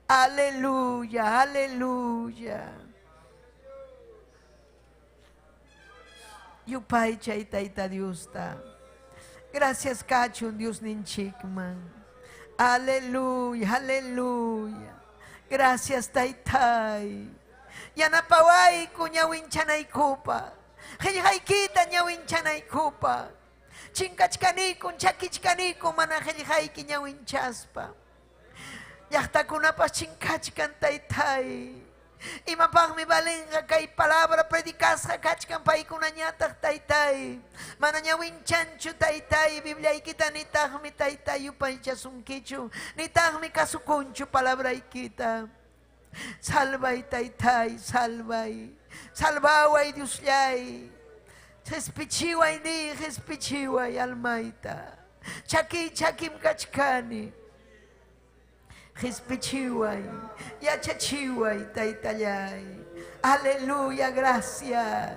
Aleluya. Yupay chay tayta Dios ta. Gracias kachun Dios ninchikman. Aleluya. Gracias taytay. Yanapaway ko nyawinchanay kupa. Haykita nyawinchanay kupa. Chinkachkaniko, chakichkaniko mana hayki nyawinchaspa. Yaktakunapas chinkachkan taytay. Imapaqmi balinqa kay palabra predicasqa kachkan paykunañataq taytay. Mana ñawinchanchu taytay. Bibliaykita nitaqmi taytay yupaychasunkichu. Nitaqmi kasukunchu palabraykita. Salvay taytay, salvay. Salvaway Diosllay. Respichiway ni, respichiway almayta. Chakim kachkani. Respichiway. Yachachiway taytallay. Aleluya, gracias.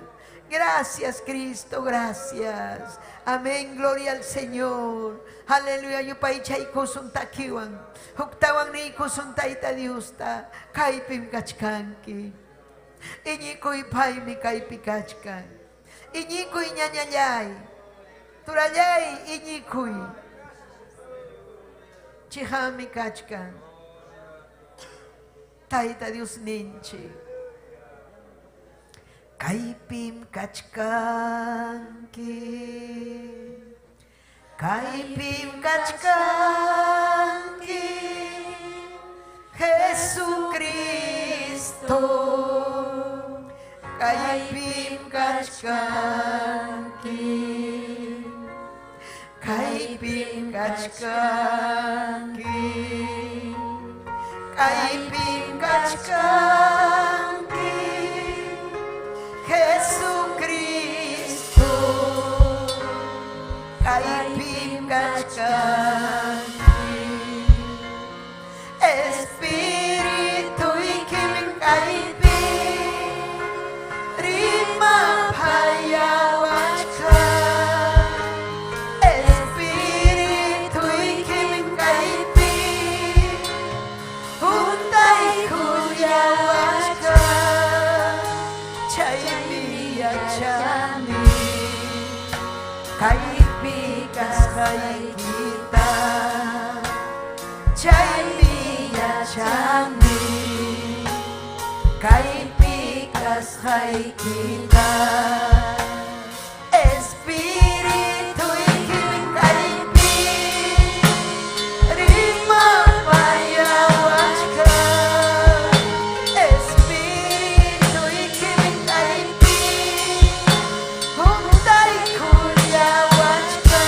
Gracias Cristo, gracias. Amén, gloria al Señor. Aleluya, yupay chay kusun takiwan. Huktawan ni kusun tayta Diusta. Kaipim kachkanki. Iñikoy paymi kaypi kachkan. Iñikoy ñañallay. Turallay iñikoy. Chihami kachkan. Tayta Dios ninchi. Kaipim kachkanki. Kaipim kachkanki. Jesucristo. Kaipim kachkanki. Kaipim kachkanki. Kaipim kachkanki. Jesucristo. Kaipim kachkanki. Espiritu ikim kaipim. Rima payawachkan. hai kita chay mia chami kai pikas hai kita Espiritu ikim kai pi rima payawachka Espiritu ikim kai pi hundai kulyawachka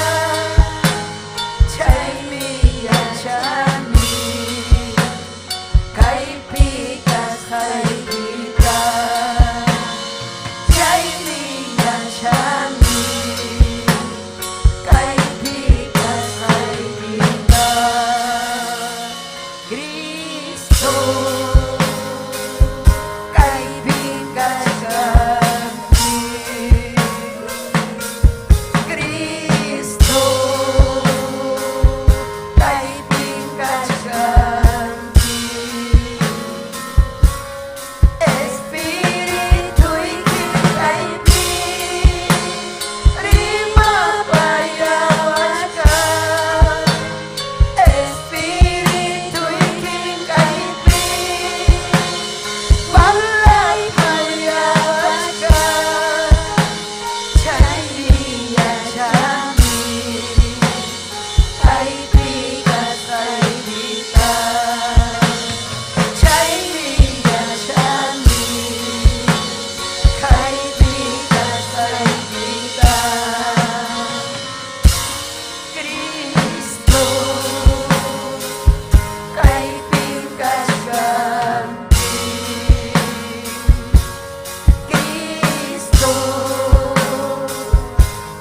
chay mia chami kai pikas hai kita chay mia chami kai pikas hai kita Cristo kai pikas kami Cristo kai pikas kami Espiritu ikim kai pi rima payawachka Espiritu ikim kai pi balai payawachka chay mia chami kai pikas hai kita chay mia chami kai pikas hai kita Cristo kai pikas kami Cristo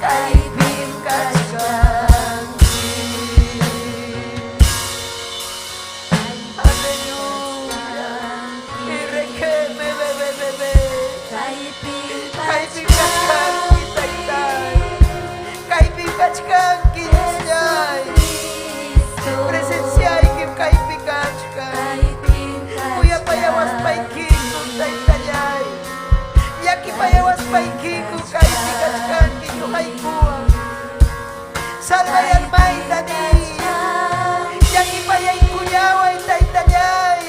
kai pikas kami Haleluya Ireke bebe kai pikas kami Taitai kai pikas kami Diosnya presencia ikim kai pikas kami Kuya payawas paikiku Taitai Yaki payawas paikiku kai pikas kami Tuhai kuwa Salva y alma y tani Yaki payay kunyaway Taitai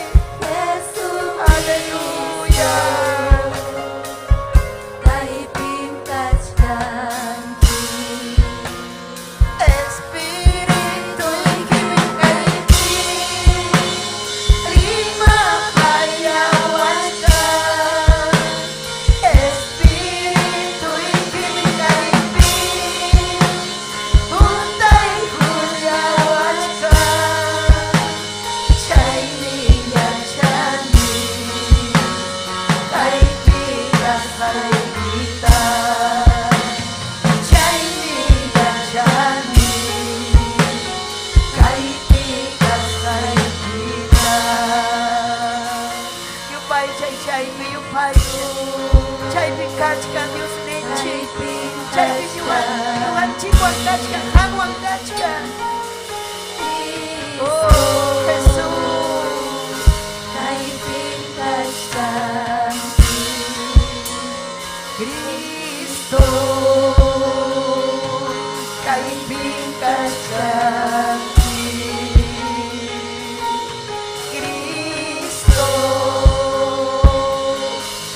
Aleluya Espiritu ikim kai pi rima payawachka Espiritu ikim kai pi hundai kulyawachka chay mia chami kai pikas hai kita chay mia chami kai pikas hai kita Yupai chay mi yupai chay pikas kan Dios nechi chay pi yuan chikuan kachkan hangwan kachkan Oh Jesús kai pikas kami Cristo kai pikas kami Cristo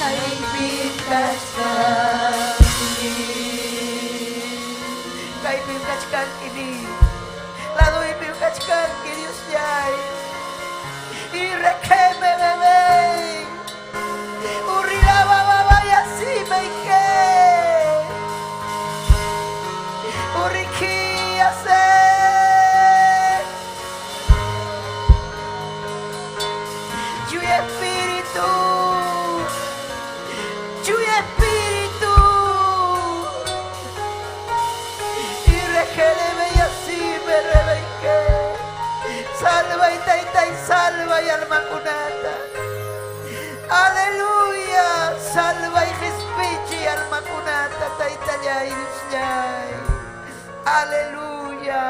kai pikas kami kai pikas kami lado y pikas kami Dios jai Ireke bebe Urira baba yasi meike Uriki yase Tu espíritu Tu espíritu Ireke bebe yasi meike Salva y taitai salva y alma kunata Aleluya salva y respeche alma kunata taitaya irisjai Aleluya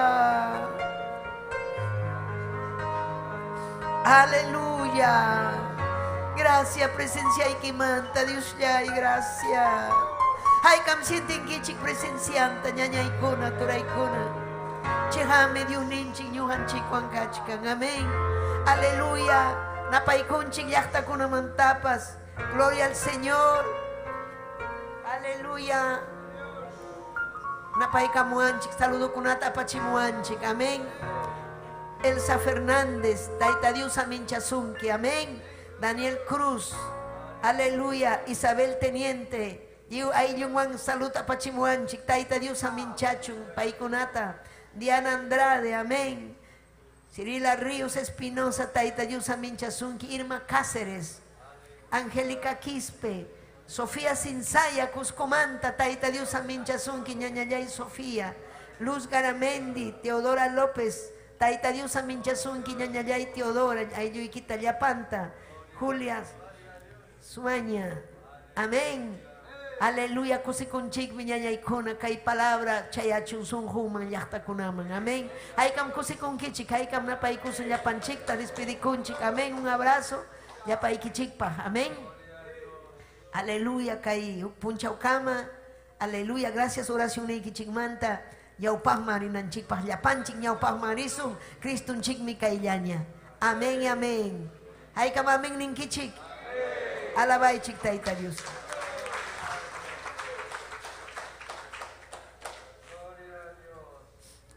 Aleluya Gracias presencia y que manta Dios ya y gracias Ay kam sienten kichik presencianta ñaña ikuna tura ikuna Chihame Dios ninchik ñuhanchik wankachkan. Amén. Aleluya. Napaykunchik llaqta kunamantapas. Gloria al Señor. Aleluya. Napaykamuanchik saludo kunata apachimuanchik. Amén. Elsa Fernández, Taita Dios Aminchasunki, amén. Daniel Cruz, aleluya. Isabel Teniente, Ayunwan Salud Apachimuanchik, Taita Dios Aminchachun, Paikunata. Diana Andrade, amén. Cirila Ríos Espinosa, Taita Dios Aminchasunki, Irma Cáceres, Angélica Quispe, Sofía Sinsaya, Cuscomanta, Taita Dios Aminchasunki, Ñañayay Sofía, Luz Garamendi, Teodora López, Taita Dios Aminchasunki, Ñañayay Teodora, Ayuiquita Yapanta, Julia Sueña, amén. Aleluya, kusikunchik Ñañaykuna, kay palabra chayachun sun human llaqtakunaman, amén. Haykam kusikunkichik, haykam napaykusun llapanchikta despidikunchik, amén. Un abrazo, yapaykichikpa, amén. Aleluya, kay punchaukama, aleluya, gracias oración neykichikmanta. Yaupah marinanchikpah llapanchik ñaupah marisun Kristunchik mi kayllaña. Amén y amén. Haykam amén ninkichik. Alabaychik Taita Dios.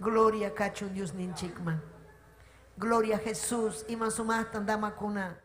Gloria kachun Dios ninchikman. Gloria a Jesús. Ima sumah tanda makuna.